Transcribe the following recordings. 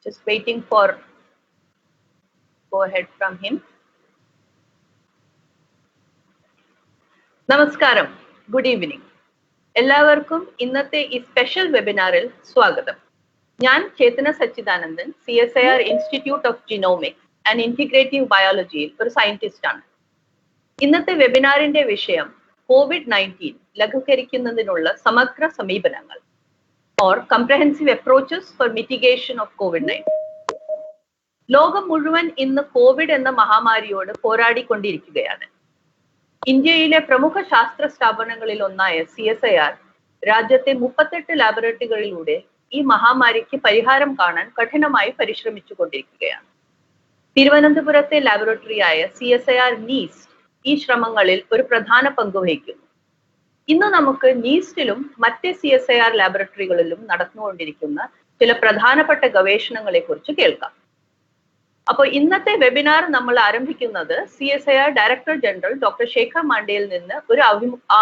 Just waiting for go ahead from him. Namaskaram. Good evening. എല്ലാവർക്കും ഇന്നത്തെ ഈ special വെബിനാറിൽ സ്വാഗതം. ഞാൻ Chetana Sachidanandan, CSIR institute of genomics and integrative ബയോളജിയിൽ ഒരു സയന്റിസ്റ്റ് ആണ്. ഇന്നത്തെ വെബിനാറിന്റെ വിഷയം COVID-19 ലഘൂകരിക്കുന്നതിനുള്ള സമഗ്ര സമീപനങ്ങൾ or comprehensive approaches for mitigation of COVID-19. ലോകം മുഴുവൻ ഇന്ന് കോവിഡ് എന്ന മഹാമാരിയോട് പോരാടിക്കൊണ്ടിരിക്കുകയാണ്. ഇന്ത്യയിലെ പ്രമുഖ ശാസ്ത്ര സ്ഥാപനങ്ങളിൽ ഒന്നായ CSIR രാജ്യത്തെ 38 ലാബറട്ടറികളിലൂടെ ഈ മഹാമാരിക്ക് പരിഹാരം കാണാൻ കഠിനമായി പരിശ്രമിച്ചുകൊണ്ടിരിക്കുകയാണ്. തിരുവനന്തപുരത്തെ ലാബറട്ടറിയായ CSIR NEAST ഈ ശ്രമങ്ങളിൽ ഒരു പ്രധാന പങ്ക് വഹിക്കുന്നു. ഇന്ന് നമുക്ക് നീസ്റ്റിലും മറ്റ് CSIR ലാബറട്ടറികളിലും നടന്നുകൊണ്ടിരിക്കുന്ന ചില പ്രധാനപ്പെട്ട ഗവേഷണങ്ങളെ കുറിച്ച് കേൾക്കാം. അപ്പോൾ ഇന്നത്തെ വെബിനാർ നമ്മൾ ആരംഭിക്കുന്നത് CSIR director general doctor Shekhar മാണ്ഡെയിൽ നിന്ന് ഒരു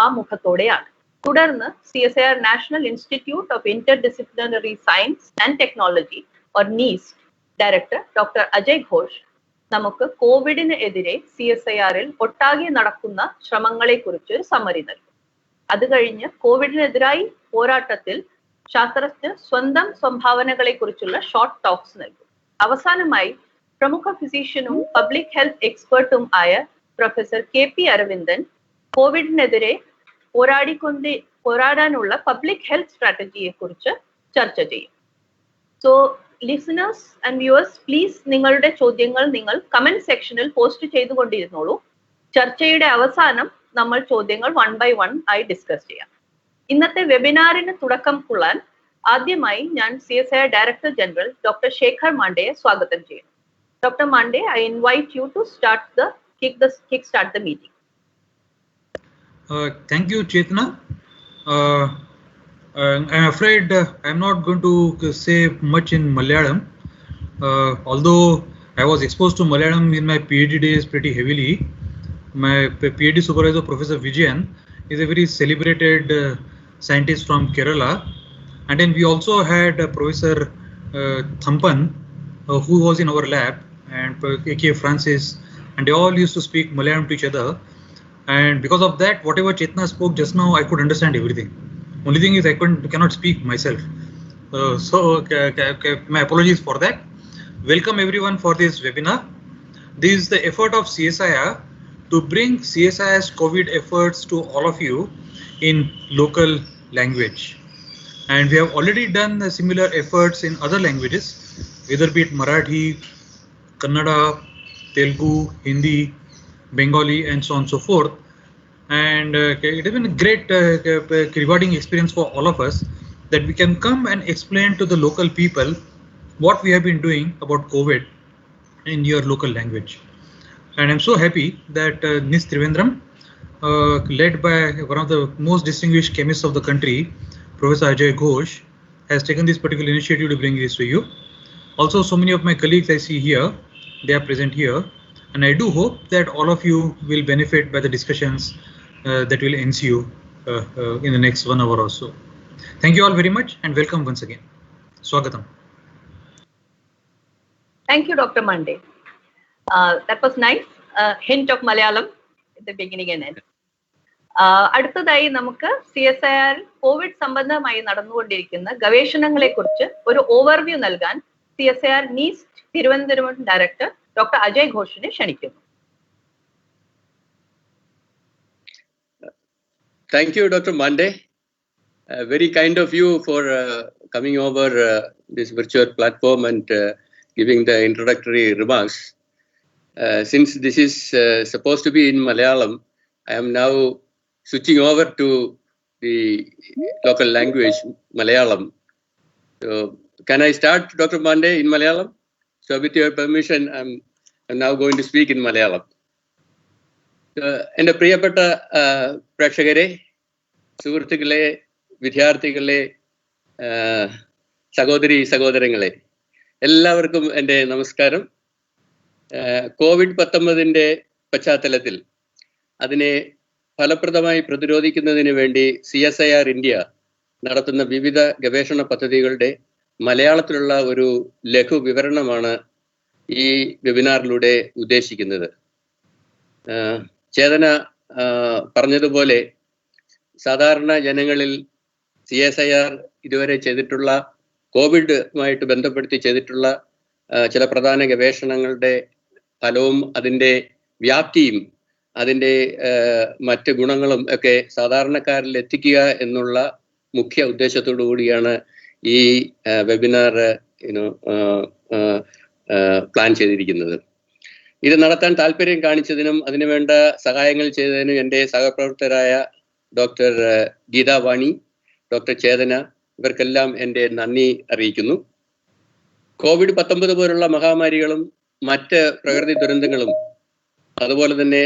ആമുഖത്തോടെയാണ്. തുടർന്ന് CSIR national institute of interdisciplinary science and technology or NIST director doctor Ajay Ghosh നമുക്ക് കോവിഡിന് എതിരെ CSIR-ൽ ഒട്ടാകെ നടക്കുന്ന ശ്രമങ്ങളെ കുറിച്ച് ഒരു സമ്മറി നൽകും. അത് കഴിഞ്ഞ് കോവിഡിനെതിരായി പോരാട്ടത്തിൽ ശാസ്ത്രജ്ഞർ സ്വന്തം സംഭാവനകളെ കുറിച്ചുള്ള ഷോർട്ട് ടോക്സ് നൽകും. അവസാനമായി പ്രമുഖ ഫിസിഷ്യനും പബ്ലിക് ഹെൽത്ത് എക്സ്പെർട്ടും ആയ പ്രൊഫസർ KP അരവിന്ദൻ കോവിഡിനെതിരെ പോരാടാനുള്ള പബ്ലിക് ഹെൽത്ത് സ്ട്രാറ്റജിയെ കുറിച്ച് ചർച്ച ചെയ്യും. So listeners and viewers, please നിങ്ങളുടെ ചോദ്യങ്ങൾ നിങ്ങൾ കമന്റ് സെക്ഷനിൽ പോസ്റ്റ് ചെയ്തുകൊണ്ടിരുന്നോളൂ. ചർച്ചയുടെ അവസാനം നമ്മൾ ചോദ്യങ്ങൾ 1 by 1 ആയി ഡിസ്കസ് ചെയ്യാം. ഇന്നത്തെ വെബിനാറിന് തുടക്കം കൊള്ളാൻ ആദ്യമായി ഞാൻ CSIR director general doctor Shekhar മാണ്ഡെയെ സ്വാഗതം ചെയ്യുന്നു. Dr. Mande, I invite you to kickstart the meeting. Thank you, Chetna. I'm afraid I'm not going to say much in Malayalam. Although I was exposed to Malayalam in my PhD days pretty heavily. My PhD supervisor, Professor Vijayan, is a very celebrated scientist from Kerala. And then we also had Professor Thampan, who was in our lab, and AK Francis, and they all used to speak Malayalam to each other. And because of that, whatever Chetna spoke just now, I could understand everything. Only thing is I cannot speak myself. So my apologies for that. Welcome everyone for this webinar. This is the effort of CSIR to bring CSIR's COVID efforts to all of you in local language. And we have already done similar efforts in other languages, whether be it Marathi, Kannada, Telugu, Hindi, Bengali, and so on and so forth. And it has been a great rewarding experience for all of us that we can come and explain to the local people what we have been doing about COVID in your local language. And I'm so happy that NIST Trivandrum, led by one of the most distinguished chemists of the country, Professor Ajay Ghosh, has taken this particular initiative to bring this to you. Also, so many of my colleagues I see here, they are present here, and I do hope that all of you will benefit by the discussions that will ensue in the next 1 hour or so. Thank you all very much and welcome once again. Swagatam. Thank you, Dr. Mande. That was nice. Hint of Malayalam at the beginning and end. അടുത്തതായി നമുക്ക് CSIR Covid സംബന്ധമായി നടന്നുകൊണ്ടിരിക്കുന്ന ഗവേഷണങ്ങളെ കുറിച്ച് ഒരു overview നൽകാൻ CSIR NIST Thiruvananthapuram director doctor Ajay ഘോഷിനെ ക്ഷണിക്കുന്നു. Thank you, Dr. Mande. Very kind of you for coming over this virtual platform and giving the introductory remarks. Since this is supposed to be in Malayalam, I am now switching over to the local language, Malayalam. So, can I start, Dr. Mande, in Malayalam? So, with your permission, I'm now going to speak in Malayalam. എൻ്റെ പ്രിയപ്പെട്ട പ്രേക്ഷകരെ, സുഹൃത്തുക്കളെ, വിദ്യാർത്ഥികളെ, സഹോദരങ്ങളെ, എല്ലാവർക്കും എൻ്റെ നമസ്കാരം. COVID-19 പശ്ചാത്തലത്തിൽ അതിനെ ഫലപ്രദമായി പ്രതിരോധിക്കുന്നതിന് വേണ്ടി CSIR ഇന്ത്യ നടത്തുന്ന വിവിധ ഗവേഷണ പദ്ധതികളുടെ മലയാളത്തിലുള്ള ഒരു ലഘു വിവരണമാണ് ഈ വെബിനാറിലൂടെ ഉദ്ദേശിക്കുന്നത്. ചേതന പറഞ്ഞതുപോലെ സാധാരണ ജനങ്ങളിൽ CSIR ഇതുവരെ ചെയ്തിട്ടുള്ള കോവിഡുമായിട്ട് ബന്ധപ്പെടുത്തി ചെയ്തിട്ടുള്ള ചില പ്രധാന ഗവേഷണങ്ങളുടെ ഫലവും അതിൻ്റെ വ്യാപ്തിയും അതിൻ്റെ മറ്റ് ഗുണങ്ങളും ഒക്കെ സാധാരണക്കാരിൽ എത്തിക്കുക എന്നുള്ള മുഖ്യ ഉദ്ദേശത്തോടു കൂടിയാണ് ഈ വെബിനാർ പ്ലാൻ ചെയ്തിരിക്കുന്നത്. ഇത് നടത്താൻ താല്പര്യം കാണിച്ചതിനും അതിനുവേണ്ട സഹായങ്ങൾ ചെയ്തതിനും എൻ്റെ സഹപ്രവർത്തകരായ ഡോക്ടർ ഗീതാ വാണി, ഡോക്ടർ ചേതന, ഇവർക്കെല്ലാം എൻ്റെ നന്ദി അറിയിക്കുന്നു. COVID-19 പോലുള്ള മഹാമാരികളും മറ്റ് പ്രകൃതി ദുരന്തങ്ങളും അതുപോലെ തന്നെ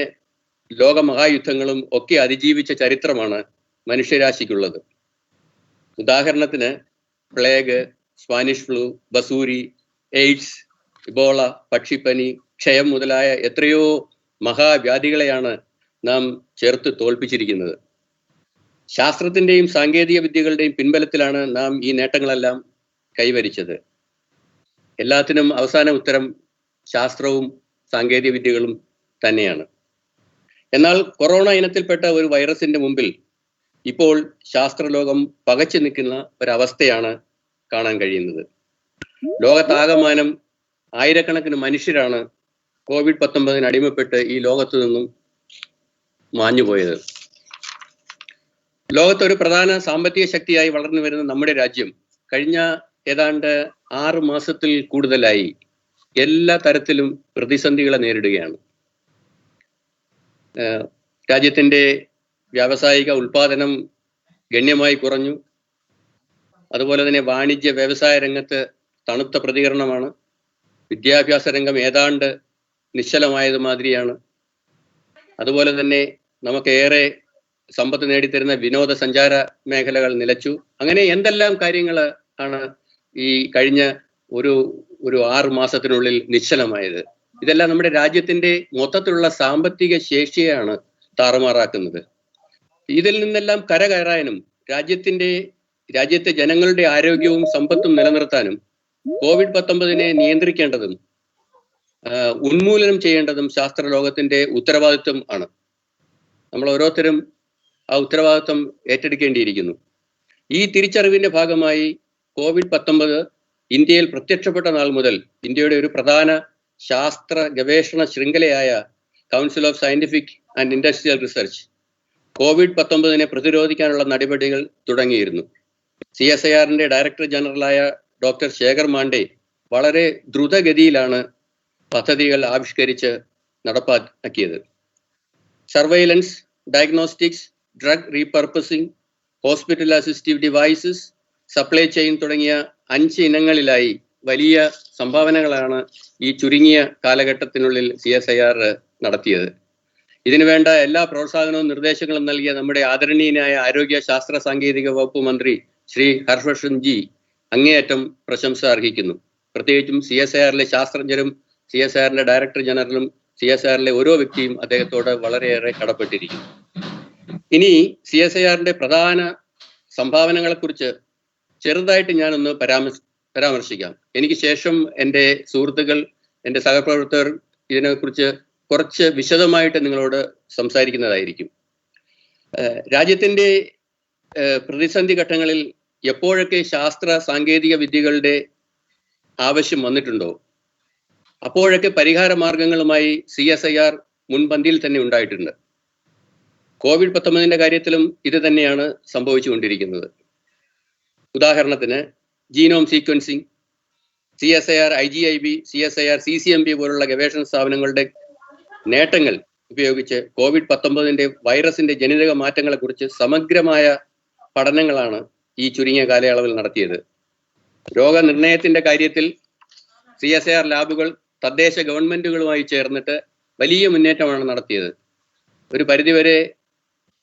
ലോകമഹായുദ്ധങ്ങളും ഒക്കെ അതിജീവിച്ച ചരിത്രമാണ് മനുഷ്യരാശിക്കുള്ളത്. ഉദാഹരണത്തിന് പ്ലേഗ്, സ്പാനിഷ് ഫ്ലൂ, ബസൂരി, എയ്ഡ്സ്, ഇബോള, പക്ഷിപ്പനി, ക്ഷയം മുതലായ എത്രയോ മഹാവ്യാധികളെയാണ് നാം ചേർത്ത് തോൽപ്പിച്ചിരിക്കുന്നത്. ശാസ്ത്രത്തിൻ്റെയും സാങ്കേതിക വിദ്യകളുടെയും പിൻബലത്തിലാണ് നാം ഈ നേട്ടങ്ങളെല്ലാം കൈവരിച്ചത്. എല്ലാത്തിനും അവസാന ഉത്തരം ശാസ്ത്രവും സാങ്കേതിക വിദ്യകളും തന്നെയാണ്. എന്നാൽ കൊറോണ ഇനത്തിൽപ്പെട്ട ഒരു വൈറസിന്റെ മുമ്പിൽ ഇപ്പോൾ ശാസ്ത്രലോകം പകച്ചു നിൽക്കുന്ന ഒരവസ്ഥയാണ് കാണാൻ കഴിയുന്നത്. ലോകത്താകമാനം ആയിരക്കണക്കിന് മനുഷ്യരാണ് COVID-19 അടിമപ്പെട്ട് ഈ ലോകത്തു നിന്നും മാഞ്ഞുപോയത്. ലോകത്തൊരു പ്രധാന സാമ്പത്തിക ശക്തിയായി വളർന്നു വരുന്ന നമ്മുടെ രാജ്യം കഴിഞ്ഞ ഏതാണ്ട് 6 മാസത്തിൽ കൂടുതലായി എല്ലാ തരത്തിലും പ്രതിസന്ധികളെ നേരിടുകയാണ്. രാജ്യത്തിൻ്റെ വ്യാവസായിക ഉൽപാദനം ഗണ്യമായി കുറഞ്ഞു. അതുപോലെ തന്നെ വാണിജ്യ വ്യവസായ രംഗത്ത് തണുത്ത പ്രതികരണമാണ്. വിദ്യാഭ്യാസ രംഗം ഏതാണ്ട് നിശ്ചലമായത് മാതിരിയാണ്. അതുപോലെ തന്നെ നമുക്കേറെ സമ്പത്ത് നേടിത്തരുന്ന വിനോദസഞ്ചാര മേഖലകൾ നിലച്ചു. അങ്ങനെ എന്തെല്ലാം കാര്യങ്ങൾ ആണ് ഈ കഴിഞ്ഞ ഒരു 6 മാസത്തിനുള്ളിൽ നിശ്ചലമായത്. ഇതെല്ലാം നമ്മുടെ രാജ്യത്തിന്റെ മൊത്തത്തിലുള്ള സാമ്പത്തിക ശേഷിയാണ് താറുമാറാക്കുന്നത്. ഇതിൽ നിന്നെല്ലാം കരകയറാനും രാജ്യത്തെ ജനങ്ങളുടെ ആരോഗ്യവും സമ്പത്തും നിലനിർത്താനും COVID-19 നിയന്ത്രിക്കേണ്ടതും ഉന്മൂലനം ചെയ്യേണ്ടതും ശാസ്ത്രലോകത്തിന്റെ ഉത്തരവാദിത്വം ആണ്. നമ്മൾ ഓരോരുത്തരും ആ ഉത്തരവാദിത്വം ഏറ്റെടുക്കേണ്ടിയിരിക്കുന്നു. ഈ തിരിച്ചറിവിന്റെ ഭാഗമായി COVID-19 ഇന്ത്യയിൽ പ്രത്യക്ഷപ്പെട്ട നാൾ മുതൽ ഇന്ത്യയുടെ ഒരു പ്രധാന ശാസ്ത്ര ഗവേഷണ ശൃംഖലയായ council of scientific and industrial research COVID-19 പ്രതിരോധിക്കാനുള്ള നടപടികൾ തുടങ്ങിയിരുന്നു. CSIRന്റെ ഡയറക്ടർ ജനറലായ ഡോക്ടർ ശേഖർ മാണ്ഡെ വളരെ ദ്രുതഗതിയിലാണ് പദ്ധതികൾ ആവിഷ്കരിച്ച് നടപ്പാക്കിയത്. Surveillance, diagnostics, drug repurposing, hospital assistive devices, supply chain തുടങ്ങിയ 5 ഇനങ്ങളിലായി വലിയ സംഭാവനകളാണ് ഈ ചുരുങ്ങിയ കാലഘട്ടത്തിനുള്ളിൽ CSIR നടത്തിയത്. ഇതിനു വേണ്ട എല്ലാ പ്രോത്സാഹനവും നിർദ്ദേശങ്ങളും നൽകിയ നമ്മുടെ ആദരണീയനായ ആരോഗ്യ ശാസ്ത്ര സാങ്കേതിക വകുപ്പ് മന്ത്രി ശ്രീ ഹർഷവർദ്ധൻ ജി അങ്ങേയറ്റം പ്രശംസ അർഹിക്കുന്നു. പ്രത്യേകിച്ചും CSIRലെ ശാസ്ത്രജ്ഞരും CSIRന്റെ ഡയറക്ടർ ജനറലും CSIRലെ ഓരോ വ്യക്തിയും അദ്ദേഹത്തോട് വളരെയേറെ കടപ്പെട്ടിരിക്കുന്നു. ഇനി CSIRന്റെ പ്രധാന സംഭാവനകളെക്കുറിച്ച് ചെറുതായിട്ട് ഞാനൊന്ന് പരാമർശിക്കാം. എനിക്ക് ശേഷം എൻ്റെ സുഹൃത്തുക്കൾ, എൻ്റെ സഹപ്രവർത്തകർ ഇതിനെക്കുറിച്ച് കുറച്ച് വിശദമായിട്ട് നിങ്ങളോട് സംസാരിക്കുന്നതായിരിക്കും. രാജ്യത്തിൻ്റെ പ്രതിസന്ധി ഘട്ടങ്ങളിൽ എപ്പോഴൊക്കെ ശാസ്ത്ര സാങ്കേതിക വിദ്യകളുടെ ആവശ്യം വന്നിട്ടുണ്ടോ അപ്പോഴൊക്കെ പരിഹാര മാർഗങ്ങളുമായി CSIR മുൻപന്തിയിൽ തന്നെ ഉണ്ടായിട്ടുണ്ട്. COVID-19 കാര്യത്തിലും ഇത് തന്നെയാണ് സംഭവിച്ചുകൊണ്ടിരിക്കുന്നത്. ഉദാഹരണത്തിന് genome sequencing, CSIR IGIB, CSIR CCMB പോലുള്ള ഗവേഷണ സ്ഥാപനങ്ങളുടെ നേട്ടങ്ങൾ ഉപയോഗിച്ച് COVID-19 വൈറസിന്റെ ജനിതക മാറ്റങ്ങളെക്കുറിച്ച് സമഗ്രമായ പഠനങ്ങളാണ് ഈ ചുരുങ്ങിയ കാലയളവിൽ നടത്തിയത്. രോഗനിർണയത്തിന്റെ കാര്യത്തിൽ CSIR ലാബുകൾ തദ്ദേശ ഗവൺമെന്റുകളുമായി ചേർന്നിട്ട് വലിയ മുന്നേറ്റമാണ് നടത്തിയത്. ഒരു പരിധിവരെ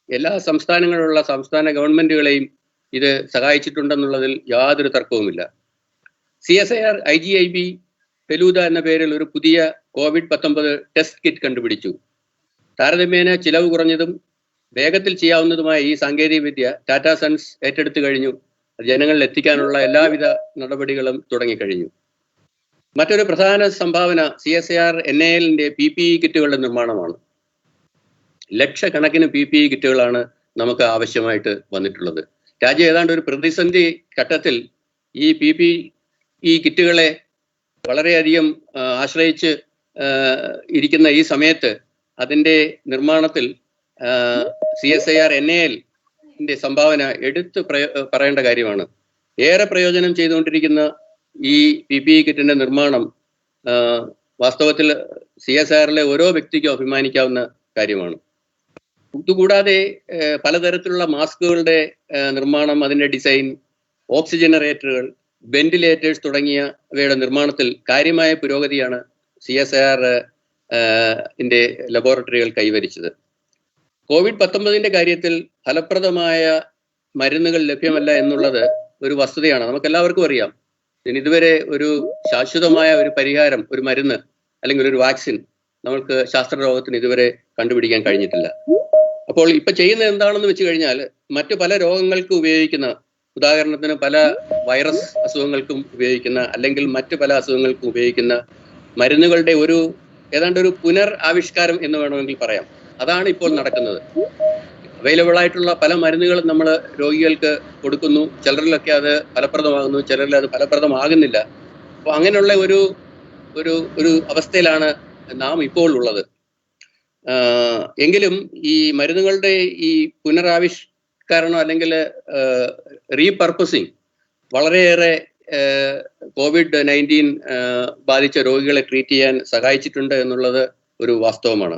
എല്ലാ സംസ്ഥാനങ്ങളിലുള്ള സംസ്ഥാന ഗവൺമെന്റുകളെയും ഇത് സഹായിച്ചിട്ടുണ്ടെന്നുള്ളതിൽ യാതൊരു തർക്കവുമില്ല. CSIR IGIB ഫെലൂദ എന്ന പേരിൽ ഒരു പുതിയ COVID-19 ടെസ്റ്റ് കിറ്റ് കണ്ടുപിടിച്ചു. താരതമ്യേന ചിലവ് കുറഞ്ഞതും വേഗത്തിൽ ചെയ്യാവുന്നതുമായ ഈ സാങ്കേതിക വിദ്യ ടാറ്റ സൺസ് ഏറ്റെടുത്തു കഴിഞ്ഞു. ജനങ്ങളിൽ എത്തിക്കാനുള്ള എല്ലാവിധ നടപടികളും തുടങ്ങിക്കഴിഞ്ഞു. മറ്റൊരു പ്രധാന സംഭാവന CSIR NALന്റെ PPE കിറ്റുകളുടെ നിർമ്മാണമാണ്. ലക്ഷക്കണക്കിന് PPE കിറ്റുകളാണ് നമുക്ക് ആവശ്യമായിട്ട് വന്നിട്ടുള്ളത്. രാജ്യം ഏതാണ്ട് ഒരു പ്രതിസന്ധി ഘട്ടത്തിൽ ഈ PPE കിറ്റുകളെ വളരെയധികം ആശ്രയിച്ച് ഇരിക്കുന്ന ഈ സമയത്ത് അതിൻ്റെ നിർമ്മാണത്തിൽ CSIR NALന്റെ സംഭാവന എടുത്ത് പറയേണ്ട കാര്യമാണ്. ഏറെ പ്രയോജനം ചെയ്തുകൊണ്ടിരിക്കുന്ന ഈ PPE കിറ്റിന്റെ നിർമ്മാണം വാസ്തവത്തിൽ CSIRലെ ഓരോ വ്യക്തിക്കും അഭിമാനിക്കാവുന്ന കാര്യമാണ്. ഇതുകൂടാതെ പലതരത്തിലുള്ള മാസ്കുകളുടെ നിർമ്മാണം, അതിന്റെ ഡിസൈൻ, ഓക്സിജനറേറ്ററുകൾ, വെന്റിലേറ്റേഴ്സ് തുടങ്ങിയവയുടെ നിർമ്മാണത്തിൽ കാര്യമായ പുരോഗതിയാണ് CSIR-ന്റെ ലബോറട്ടറികൾ കൈവരിച്ചത്. COVID-19 കാര്യത്തിൽ ഫലപ്രദമായ മരുന്നുകൾ ലഭ്യമല്ല എന്നുള്ളത് ഒരു വസ്തുതയാണ്, നമുക്കെല്ലാവർക്കും അറിയാം. ഇതുവരെ ഒരു ശാശ്വതമായ ഒരു പരിഹാരം, ഒരു മരുന്ന് അല്ലെങ്കിൽ ഒരു വാക്സിൻ നമ്മൾക്ക് ശാസ്ത്രലോകത്തിന് ഇതുവരെ കണ്ടുപിടിക്കാൻ കഴിഞ്ഞിട്ടില്ല. അപ്പോൾ ഇപ്പൊ ചെയ്യുന്നത് എന്താണെന്ന് വെച്ച് കഴിഞ്ഞാൽ, മറ്റു പല രോഗങ്ങൾക്കും ഉപയോഗിക്കുന്ന, ഉദാഹരണത്തിന് പല വൈറസ് അസുഖങ്ങൾക്കും ഉപയോഗിക്കുന്ന അല്ലെങ്കിൽ മറ്റു പല അസുഖങ്ങൾക്കും ഉപയോഗിക്കുന്ന മരുന്നുകളുടെ ഏതാണ്ട് ഒരു പുനർ ആവിഷ്കാരം എന്ന് വേണമെങ്കിൽ പറയാം. അതാണ് ഇപ്പോൾ നടക്കുന്നത്. അവൈലബിൾ ആയിട്ടുള്ള പല മരുന്നുകളും നമ്മൾ രോഗികൾക്ക് കൊടുക്കുന്നു. ചിലരിലൊക്കെ അത് ഫലപ്രദമാകുന്നു, ചിലരിൽ അത് ഫലപ്രദമാകുന്നില്ല. അപ്പോൾ അങ്ങനെയുള്ള ഒരു അവസ്ഥയിലാണ് നാം ഇപ്പോൾ ഉള്ളത്. എങ്കിലും ഈ മരുന്നുകളുടെ ഈ പുനരാവിഷ്കരണം അല്ലെങ്കിൽ റീപർപ്പസിങ് വളരെയേറെ COVID-19 ബാധിച്ച രോഗികളെ ട്രീറ്റ് ചെയ്യാൻ സഹായിച്ചിട്ടുണ്ട് എന്നുള്ളത് ഒരു വാസ്തവമാണ്.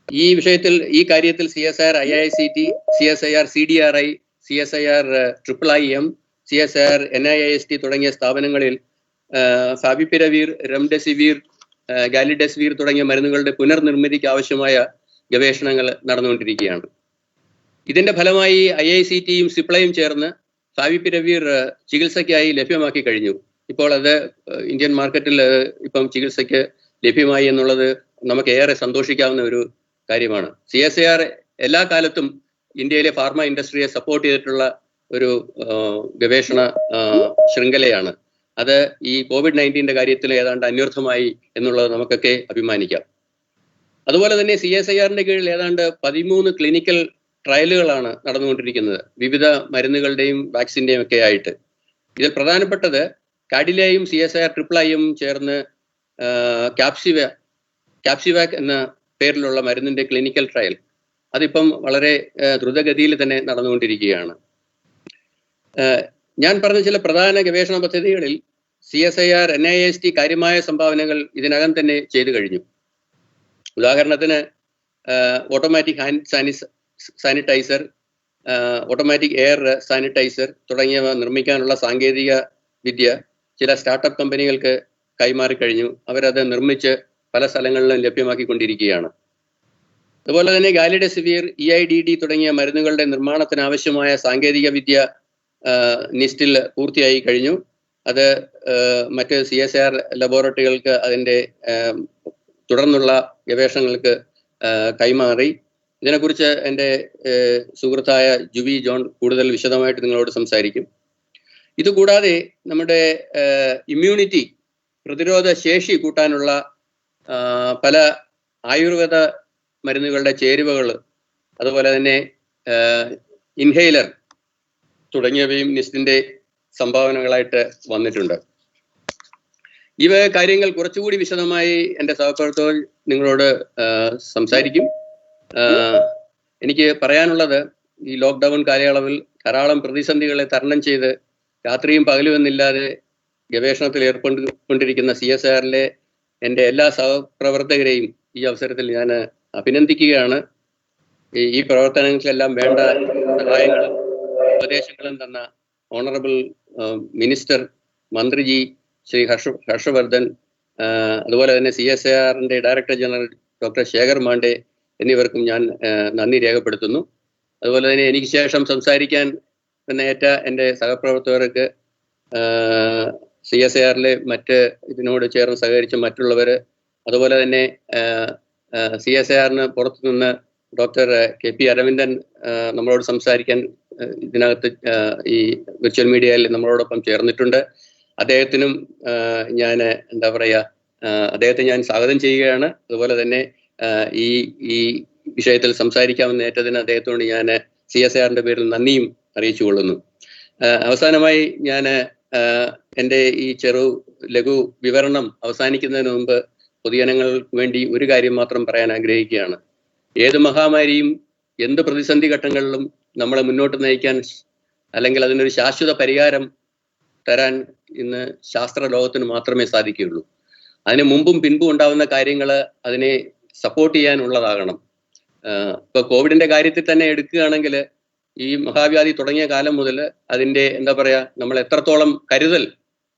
ഈ കാര്യത്തിൽ CSIR IICT, CSIR CDRI, CSIR IIIM, CSIR NIIST തുടങ്ങിയ സ്ഥാപനങ്ങളിൽ ഫാവിപിരവീർ, റെംഡെസിവിർ, ഗാലിഡെസിവിർ തുടങ്ങിയ മരുന്നുകളുടെ പുനർനിർമ്മിതിക്ക് ആവശ്യമായ ഗവേഷണങ്ങൾ നടന്നുകൊണ്ടിരിക്കുകയാണ്. ഇതിന്റെ ഫലമായി IICTയും സിപ്ലയും ചേർന്ന് ഫാവിപിരവീർ ചികിത്സയ്ക്കായി ലഭ്യമാക്കി കഴിഞ്ഞു. ഇപ്പോൾ അത് ഇന്ത്യൻ മാർക്കറ്റിൽ ഇപ്പം ചികിത്സയ്ക്ക് ലഭ്യമായി എന്നുള്ളത് നമുക്ക് ഏറെ സന്തോഷിക്കാവുന്ന ഒരു കാര്യമാണ്. CSIR എല്ലാ കാലത്തും ഇന്ത്യയിലെ ഫാർമ ഇൻഡസ്ട്രിയെ സപ്പോർട്ട് ചെയ്തിട്ടുള്ള ഒരു ഗവേഷണ ശൃംഖലയാണ്. അത് ഈ COVID-19 കാര്യത്തിൽ ഏതാണ്ട് അന്വർത്ഥമായി എന്നുള്ളത് നമുക്കൊക്കെ അഭിമാനിക്കാം. അതുപോലെ തന്നെ CSIR-ന്റെ കീഴിൽ ഏതാണ്ട് 13 ക്ലിനിക്കൽ ട്രയലുകളാണ് നടന്നുകൊണ്ടിരിക്കുന്നത്, വിവിധ മരുന്നുകളുടെയും വാക്സിന്റെയും ഒക്കെ ആയിട്ട്. ഇതിൽ പ്രധാനപ്പെട്ടത് കാഡിലയും CSIR IIIM ചേർന്ന് ക്യാപ്സിവാക് എന്ന പേരിലുള്ള മരുന്നിന്റെ ക്ലിനിക്കൽ ട്രയൽ, അതിപ്പം വളരെ ദ്രുതഗതിയിൽ തന്നെ നടന്നുകൊണ്ടിരിക്കുകയാണ്. ഞാൻ പറഞ്ഞ ചില പ്രധാന ഗവേഷണ പദ്ധതികളിൽ CSIR NIIST കാര്യമായ സംഭാവനകൾ ഇതിനകം തന്നെ ചെയ്തു കഴിഞ്ഞു. ഉദാഹരണത്തിന് automatic hand sanitizer, automatic air sanitizer തുടങ്ങിയവ നിർമ്മിക്കാനുള്ള സാങ്കേതിക വിദ്യ ചില സ്റ്റാർട്ടപ്പ് കമ്പനികൾക്ക് കൈമാറിക്കഴിഞ്ഞു. അവരത് നിർമ്മിച്ച് പല സ്ഥലങ്ങളിലും ലഭ്യമാക്കിക്കൊണ്ടിരിക്കുകയാണ്. അതുപോലെ തന്നെ ഗാലിഡെസിവിർ, EIDD തുടങ്ങിയ മരുന്നുകളുടെ നിർമ്മാണത്തിന് ആവശ്യമായ സാങ്കേതിക വിദ്യ നിസ്റ്റിൽ പൂർത്തിയായി കഴിഞ്ഞു. അത് മറ്റ് CSIR ലബോറട്ടറികൾക്ക് അതിൻ്റെ തുടർന്നുള്ള ഗവേഷണങ്ങൾക്ക് കൈമാറി. ഇതിനെക്കുറിച്ച് എൻ്റെ സുഹൃത്തായ ജുബി ജോൺ കൂടുതൽ വിശദമായിട്ട് നിങ്ങളോട് സംസാരിക്കും. ഇതുകൂടാതെ നമ്മുടെ ഇമ്മ്യൂണിറ്റി, പ്രതിരോധ ശേഷി കൂട്ടാനുള്ള പല ആയുർവേദ മരുന്നുകളുടെ ചേരുവകൾ, അതുപോലെ തന്നെ ഇൻഹെയിലർ തുടങ്ങിയവയും നിസ്റ്റിന്റെ സംഭാവനകളായിട്ട് വന്നിട്ടുണ്ട്. ഇവ കാര്യങ്ങൾ കുറച്ചുകൂടി വിശദമായി എൻ്റെ സഹപ്രവർത്തകർ നിങ്ങളോട് സംസാരിക്കും. എനിക്ക് പറയാനുള്ളത്, ഈ ലോക്ക്ഡൗൺ കാലയളവിൽ ധാരാളം പ്രതിസന്ധികളെ തരണം ചെയ്ത് രാത്രിയും പകലും എന്നില്ലാതെ ഗവേഷണത്തിൽ ഏർപ്പെട്ടുകൊണ്ടിരിക്കുന്ന CSIR-ലെ എൻ്റെ എല്ലാ സഹപ്രവർത്തകരെയും ഈ അവസരത്തിൽ ഞാൻ അഭിനന്ദിക്കുകയാണ്. ഈ പ്രവർത്തനങ്ങൾക്കെല്ലാം വേണ്ട സഹായങ്ങളും ഉപദേശങ്ങളും തന്ന ഓണറബിൾ മിനിസ്റ്റർ, മന്ത്രിജി ശ്രീ ഹർഷവർദ്ധൻ, അതുപോലെ തന്നെ CSIR-ന്റെ ഡയറക്ടർ ജനറൽ ഡോക്ടർ ശേഖർ മാണ്ഡെ എന്നിവർക്കും ഞാൻ നന്ദി രേഖപ്പെടുത്തുന്നു. അതുപോലെ തന്നെ എനിക്ക് ശേഷം സംസാരിക്കാൻ ഏറ്റ എൻ്റെ സഹപ്രവർത്തകർക്ക്, CSIR-ലെ മറ്റ് ഇതിനോട് ചേർന്ന് സഹകരിച്ച മറ്റുള്ളവർ, അതുപോലെ തന്നെ CSIR-ന് പുറത്തുനിന്ന് ഡോക്ടർ KP അരവിന്ദൻ നമ്മളോട് സംസാരിക്കാൻ ഇതിനകത്ത് ഈ വിർച്വൽ മീഡിയയിൽ നമ്മളോടൊപ്പം ചേർന്നിട്ടുണ്ട്. അദ്ദേഹത്തിനും ഞാൻ എന്താ പറയുക, അദ്ദേഹത്തെ ഞാൻ സ്വാഗതം ചെയ്യുകയാണ്. അതുപോലെ തന്നെ ഈ വിഷയത്തിൽ സംസാരിക്കാമെന്ന് ഏറ്റതിന് അദ്ദേഹത്തോട് ഞാൻ CSIR പേരിൽ നന്ദിയും അറിയിച്ചു കൊള്ളുന്നു. അവസാനമായി ഞാൻ എൻ്റെ ഈ ലഘു വിവരണം അവസാനിക്കുന്നതിന് മുമ്പ് പൊതുജനങ്ങൾക്ക് വേണ്ടി ഒരു കാര്യം മാത്രം പറയാൻ ആഗ്രഹിക്കുകയാണ്. ഏത് മഹാമാരിയും എന്ത് പ്രതിസന്ധി ഘട്ടങ്ങളിലും നമ്മളെ മുന്നോട്ട് നയിക്കാൻ അല്ലെങ്കിൽ അതിനൊരു ശാശ്വത പരിഹാരം തരാൻ ഇന്ന് ശാസ്ത്ര ലോകത്തിന് മാത്രമേ സാധിക്കുകയുള്ളൂ. അതിന് മുമ്പും പിൻപും ഉണ്ടാവുന്ന കാര്യങ്ങൾ അതിനെ സപ്പോർട്ട് ചെയ്യാനുള്ളതാകണം. ഇപ്പൊ കോവിഡിന്റെ കാര്യത്തിൽ തന്നെ എടുക്കുകയാണെങ്കിൽ ഈ മഹാവ്യാധി തുടങ്ങിയ കാലം മുതൽ അതിന്റെ എന്താ പറയാ, നമ്മൾ എത്രത്തോളം കരുതൽ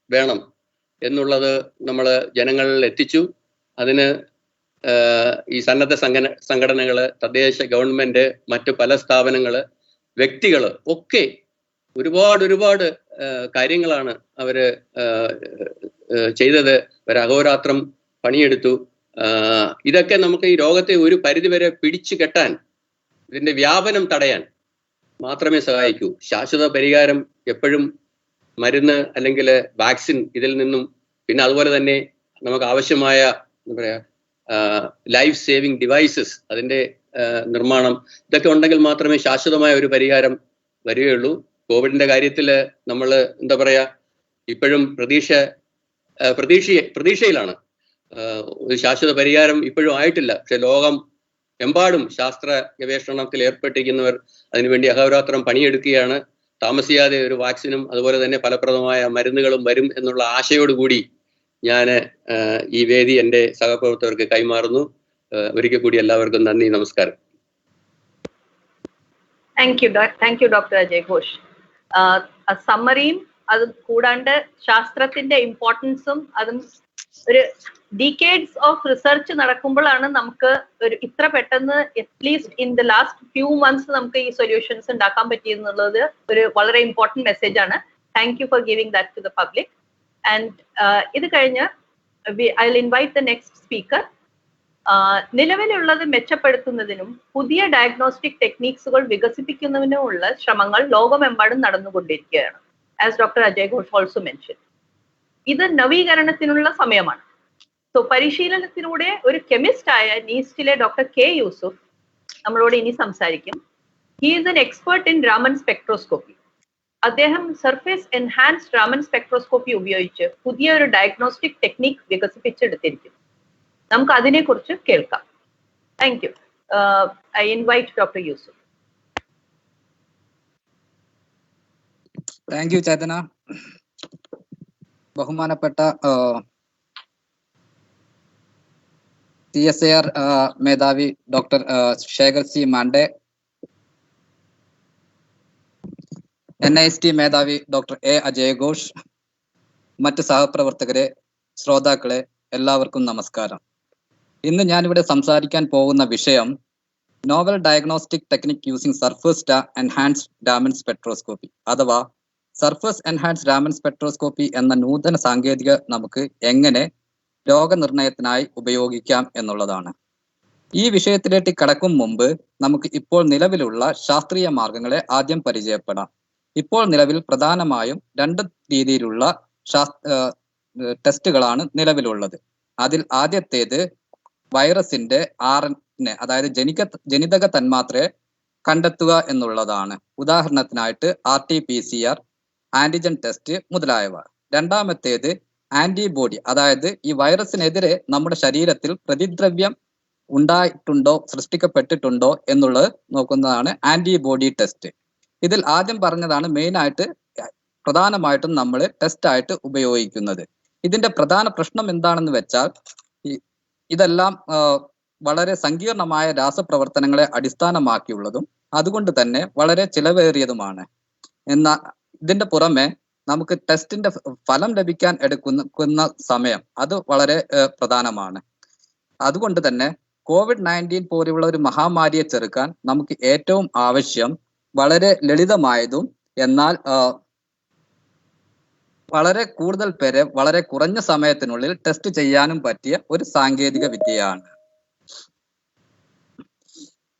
വേണം എന്നുള്ളത് നമ്മൾ ജനങ്ങളിൽ എത്തിച്ചു. അതിന് ഈ സന്നദ്ധ സംഘടനകള്, തദ്ദേശ ഗവൺമെന്റ്, മറ്റു പല സ്ഥാപനങ്ങള്, വ്യക്തികള് ഒക്കെ ഒരുപാട് കാര്യങ്ങളാണ് അവര് ചെയ്തത്. ഒരു അഹോരാത്രം പണിയെടുത്തു. ഇതൊക്കെ നമുക്ക് ഈ രോഗത്തെ ഒരു പരിധിവരെ പിടിച്ചു കെട്ടാൻ, ഇതിന്റെ വ്യാപനം തടയാൻ മാത്രമേ സഹായിക്കൂ. ശാശ്വത പരിഹാരം എപ്പോഴും മരുന്ന് അല്ലെങ്കിൽ വാക്സിൻ ഇതിൽ നിന്നും, പിന്നെ അതുപോലെ തന്നെ നമുക്ക് ആവശ്യമായ എന്താ പറയാ ലൈഫ് സേവിങ് ഡിവൈസസ്, അതിന്റെ നിർമ്മാണം, ഇതൊക്കെ ഉണ്ടെങ്കിൽ മാത്രമേ ശാശ്വതമായ ഒരു പരിഹാരം വരികയുള്ളൂ. കോവിഡിന്റെ കാര്യത്തിൽ നമ്മൾ എന്താ പറയാ ഇപ്പോഴും പ്രതീക്ഷയിലാണ്. ഒരു ശാശ്വത പരിഹാരം ഇപ്പോഴും ആയിട്ടില്ല. പക്ഷെ ലോകം എമ്പാടും ശാസ്ത്ര ഗവേഷണത്തിൽ ഏർപ്പെട്ടിരിക്കുന്നവർ അതിനുവേണ്ടി അഹോരാത്രം പണിയെടുക്കുകയാണ്. താമസിയാതെ ഒരു വാക്സിനും അതുപോലെ തന്നെ ഫലപ്രദമായ മരുന്നുകളും വരും എന്നുള്ള ആശയോടുകൂടി ഞാൻ ഈ വേദി എൻ്റെ സഹപ്രവർത്തകർക്ക് കൈമാറുന്നു. ഒരിക്കൽ കൂടി എല്ലാവർക്കും നന്ദി, നമസ്കാരം. Thank you doctor Ajay Ghosh. സമ്മറിയും അത് കൂടാണ്ട് ശാസ്ത്രത്തിന്റെ ഇമ്പോർട്ടൻസും അതും ഒരു ഡീക്കേഡ്സ് ഓഫ് റിസർച്ച് നടക്കുമ്പോഴാണ് നമുക്ക് ഒരു ഇത്ര പെട്ടെന്ന് at least in the last few months നമുക്ക് ഈ സൊല്യൂഷൻസ് ഉണ്ടാക്കാൻ പറ്റിയെന്നുള്ളത് ഒരു വളരെ ഇമ്പോർട്ടന്റ് മെസ്സേജ് ആണ്. Thank you for giving that to the public. And ഇത് കഴിഞ്ഞ് I will invite the next speaker. നിലവിലുള്ളത് മെച്ചപ്പെടുത്തുന്നതിനും പുതിയ ഡയഗ്നോസ്റ്റിക് ടെക്നിക്സുകൾ വികസിപ്പിക്കുന്നതിനുമുള്ള ശ്രമങ്ങൾ ലോകമെമ്പാടും നടന്നുകൊണ്ടിരിക്കുകയാണ്. As doctor Ajay Ghosh also mention, ഇത് നവീകരണത്തിനുള്ള സമയമാണ്. സോ പരിശീലനത്തിലൂടെ ഒരു കെമിസ്റ്റ് ആയ നീസ്റ്റിലെ ഡോക്ടർ കെ യൂസുഫ് നമ്മളോട് ഇനി സംസാരിക്കും. He is an expert in Raman spectroscopy. അദ്ദേഹം സർഫേസ് എൻഹാൻസ്ഡ് രാമൻ സ്പെക്ട്രോസ്കോപ്പി ഉപയോഗിച്ച് പുതിയൊരു ഡയഗ്നോസ്റ്റിക് ടെക്നിക് വികസിപ്പിച്ചെടുത്തിരിക്കുന്നു. നമുക്ക് അതിനെക്കുറിച്ച് കേൾക്കാം. Thank you. I invite doctor Yusuf. Thank you Chetana. ബഹുമാനപ്പെട്ട CSIR മേധാവി doctor Shekhar C Mande, NIST മേധാവി ഡോക്ടർ A അജയ് ഘോഷ്, മറ്റ് സഹപ്രവർത്തകരെ, ശ്രോതാക്കളെ, എല്ലാവർക്കും നമസ്കാരം. ഇന്ന് ഞാനിവിടെ സംസാരിക്കാൻ പോകുന്ന വിഷയം novel diagnostic technique using surface enhanced Raman spectroscopy അഥവാ സർഫേസ് എൻഹാൻസ്ഡ് രാമൻ സ്പെക്ട്രോസ്കോപ്പി എന്ന നൂതന സാങ്കേതിക നമുക്ക് എങ്ങനെ രോഗനിർണയത്തിനായി ഉപയോഗിക്കാം എന്നുള്ളതാണ്. ഈ വിഷയത്തിലേക്ക് കടക്കും മുമ്പ് നമുക്ക് ഇപ്പോൾ നിലവിലുള്ള ശാസ്ത്രീയ മാർഗങ്ങളെ ആദ്യം പരിചയപ്പെടാം. ഇപ്പോൾ നിലവിൽ പ്രധാനമായും 2 രീതിയിലുള്ള ടെസ്റ്റുകളാണ് നിലവിലുള്ളത്. അതിൽ ആദ്യത്തേത് വൈറസിന്റെ RNA അതായത് ജനിതക തന്മാത്രയെ കണ്ടെത്തുക എന്നുള്ളതാണ്. ഉദാഹരണത്തിനായിട്ട് RT-PCR, ആന്റിജൻ ടെസ്റ്റ് മുതലായവ. രണ്ടാമത്തേത് ആന്റിബോഡി, അതായത് ഈ വൈറസിനെതിരെ നമ്മുടെ ശരീരത്തിൽ പ്രതിദ്രവ്യം ഉണ്ടായിട്ടുണ്ടോ, സൃഷ്ടിക്കപ്പെട്ടിട്ടുണ്ടോ എന്നുള്ളത് നോക്കുന്നതാണ് ആന്റിബോഡി ടെസ്റ്റ്. ഇതിൽ ആദ്യം പറഞ്ഞതാണ് മെയിനായിട്ട് പ്രധാനമായിട്ടും നമ്മൾ ടെസ്റ്റ് ആയിട്ട് ഉപയോഗിക്കുന്നത്. ഇതിന്റെ പ്രധാന പ്രശ്നം എന്താണെന്ന് വെച്ചാൽ ഇതെല്ലാം വളരെ സങ്കീർണമായ രാസപ്രവർത്തനങ്ങളെ അടിസ്ഥാനമാക്കിയുള്ളതും അതുകൊണ്ട് തന്നെ വളരെ ചിലവേറിയതുമാണ്. എന്നാൽ ഇതിന്റെ പുറമെ നമുക്ക് ടെസ്റ്റിന്റെ ഫലം ലഭിക്കാൻ എടുക്കുന്ന സമയം അത് വളരെ പ്രധാനമാണ്. അതുകൊണ്ട് തന്നെ COVID-19 പോലെയുള്ള ഒരു മഹാമാരിയെ ചെറുക്കാൻ നമുക്ക് ഏറ്റവും ആവശ്യം വളരെ ലളിതമായതും എന്നാൽ വളരെ കൂടുതൽ പേരെ വളരെ കുറഞ്ഞ സമയത്തിനുള്ളിൽ ടെസ്റ്റ് ചെയ്യാനും പറ്റിയ ഒരു സാങ്കേതിക വിദ്യയാണ്.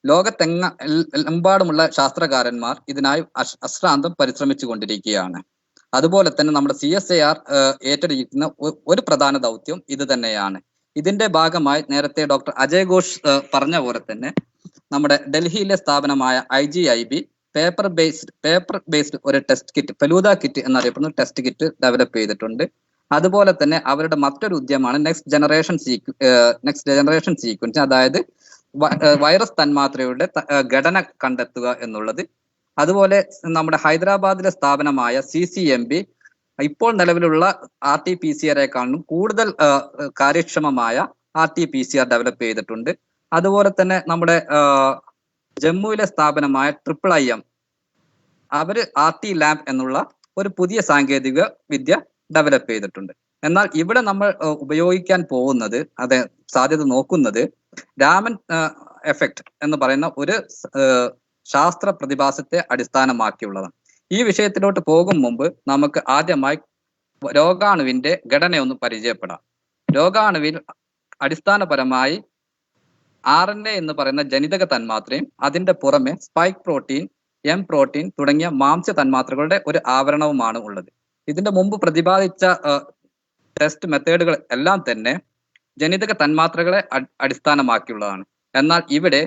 ലോകത്തെമ്പാടുമുള്ള ശാസ്ത്രകാരന്മാർ ഇതിനായി അശ്രാന്തം പരിശ്രമിച്ചു കൊണ്ടിരിക്കുകയാണ്. അതുപോലെ തന്നെ നമ്മുടെ CSIR ഏറ്റെടുക്കുന്ന ഒരു പ്രധാന ദൗത്യം ഇത് തന്നെയാണ്. ഇതിന്റെ ഭാഗമായി നേരത്തെ ഡോക്ടർ അജയ് ഘോഷ് പറഞ്ഞ പോലെ തന്നെ നമ്മുടെ ഡൽഹിയിലെ സ്ഥാപനമായ IGIB പേപ്പർ ബേസ്ഡ് ഒരു ടെസ്റ്റ് കിറ്റ്, ഫെലൂദ കിറ്റ് എന്നറിയപ്പെടുന്ന ടെസ്റ്റ് കിറ്റ് ഡെവലപ്പ് ചെയ്തിട്ടുണ്ട്. അതുപോലെ തന്നെ അവരുടെ മറ്റൊരു ഉദ്യമമാണ് നെക്സ്റ്റ് ജനറേഷൻ സീക്വൻസ്, അതായത് വൈറസ് തന്മാത്രയുടെ ഘടന കണ്ടെത്തുക എന്നുള്ളത്. അതുപോലെ നമ്മുടെ ഹൈദരാബാദിലെ സ്ഥാപനമായ CCMB ഇപ്പോൾ നിലവിലുള്ള RT-PCR കൂടുതൽ കാര്യക്ഷമമായ RT-PCR ഡെവലപ്പ് ചെയ്തിട്ടുണ്ട്. അതുപോലെ തന്നെ നമ്മുടെ ജമ്മുവിലെ സ്ഥാപനമായ IIIM അവര് RT ലാബ് എന്നുള്ള ഒരു പുതിയ സാങ്കേതിക വിദ്യ ഡെവലപ്പ് ചെയ്തിട്ടുണ്ട്. എന്നാൽ ഇവിടെ നമ്മൾ ഉപയോഗിക്കാൻ പോകുന്നത്, സാധ്യത നോക്കുന്നത് രാമൻ എഫക്റ്റ് എന്ന് പറയുന്ന ഒരു ശാസ്ത്ര പ്രതിഭാസത്തെ അടിസ്ഥാനമാക്കിയുള്ളതാണ്. ഈ വിഷയത്തിലോട്ട് പോകും മുമ്പ് നമുക്ക് ആദ്യമായി രോഗാണുവിന്റെ ഘടനയൊന്ന് പരിചയപ്പെടാം. രോഗാണുവിൽ അടിസ്ഥാനപരമായി RNA എന്ന് പറയുന്ന ജനിതക തന്മാത്രയും അതിന്റെ പുറമെ സ്പൈക്ക് പ്രോട്ടീൻ, M പ്രോട്ടീൻ തുടങ്ങിയ മാംസ്യ തന്മാത്രകളുടെ ഒരു ആവരണവുമാണ് ഉള്ളത്. ഇതിന്റെ മുമ്പ് പ്രതിപാദിച്ച ടെസ്റ്റ് മെത്തേഡുകൾ എല്ലാം തന്നെ ജനിതക തന്മാത്രകളെ അടിസ്ഥാനമാക്കിയുള്ളതാണ്. എന്നാൽ ഇവിടെ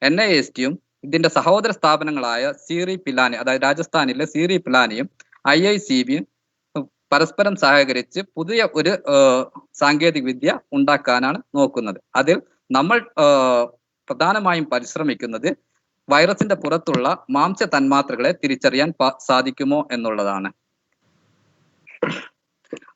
NISTയും ഇതിന്റെ സഹോദര സ്ഥാപനങ്ങളായ സീറി പിലാനി, അതായത് രാജസ്ഥാനിലെ സീറി പിലാനിയും IICBയും പരസ്പരം സഹകരിച്ച് പുതിയ ഒരു സാങ്കേതിക വിദ്യ ഉണ്ടാക്കാനാണ് നോക്കുന്നത്. അതിൽ നമ്മൾ പ്രധാനമായും പരിശ്രമിക്കുന്നത് വൈറസിന്റെ പുറത്തുള്ള മാംസ്യ തന്മാത്രകളെ തിരിച്ചറിയാൻ സാധിക്കുമോ എന്നുള്ളതാണ്.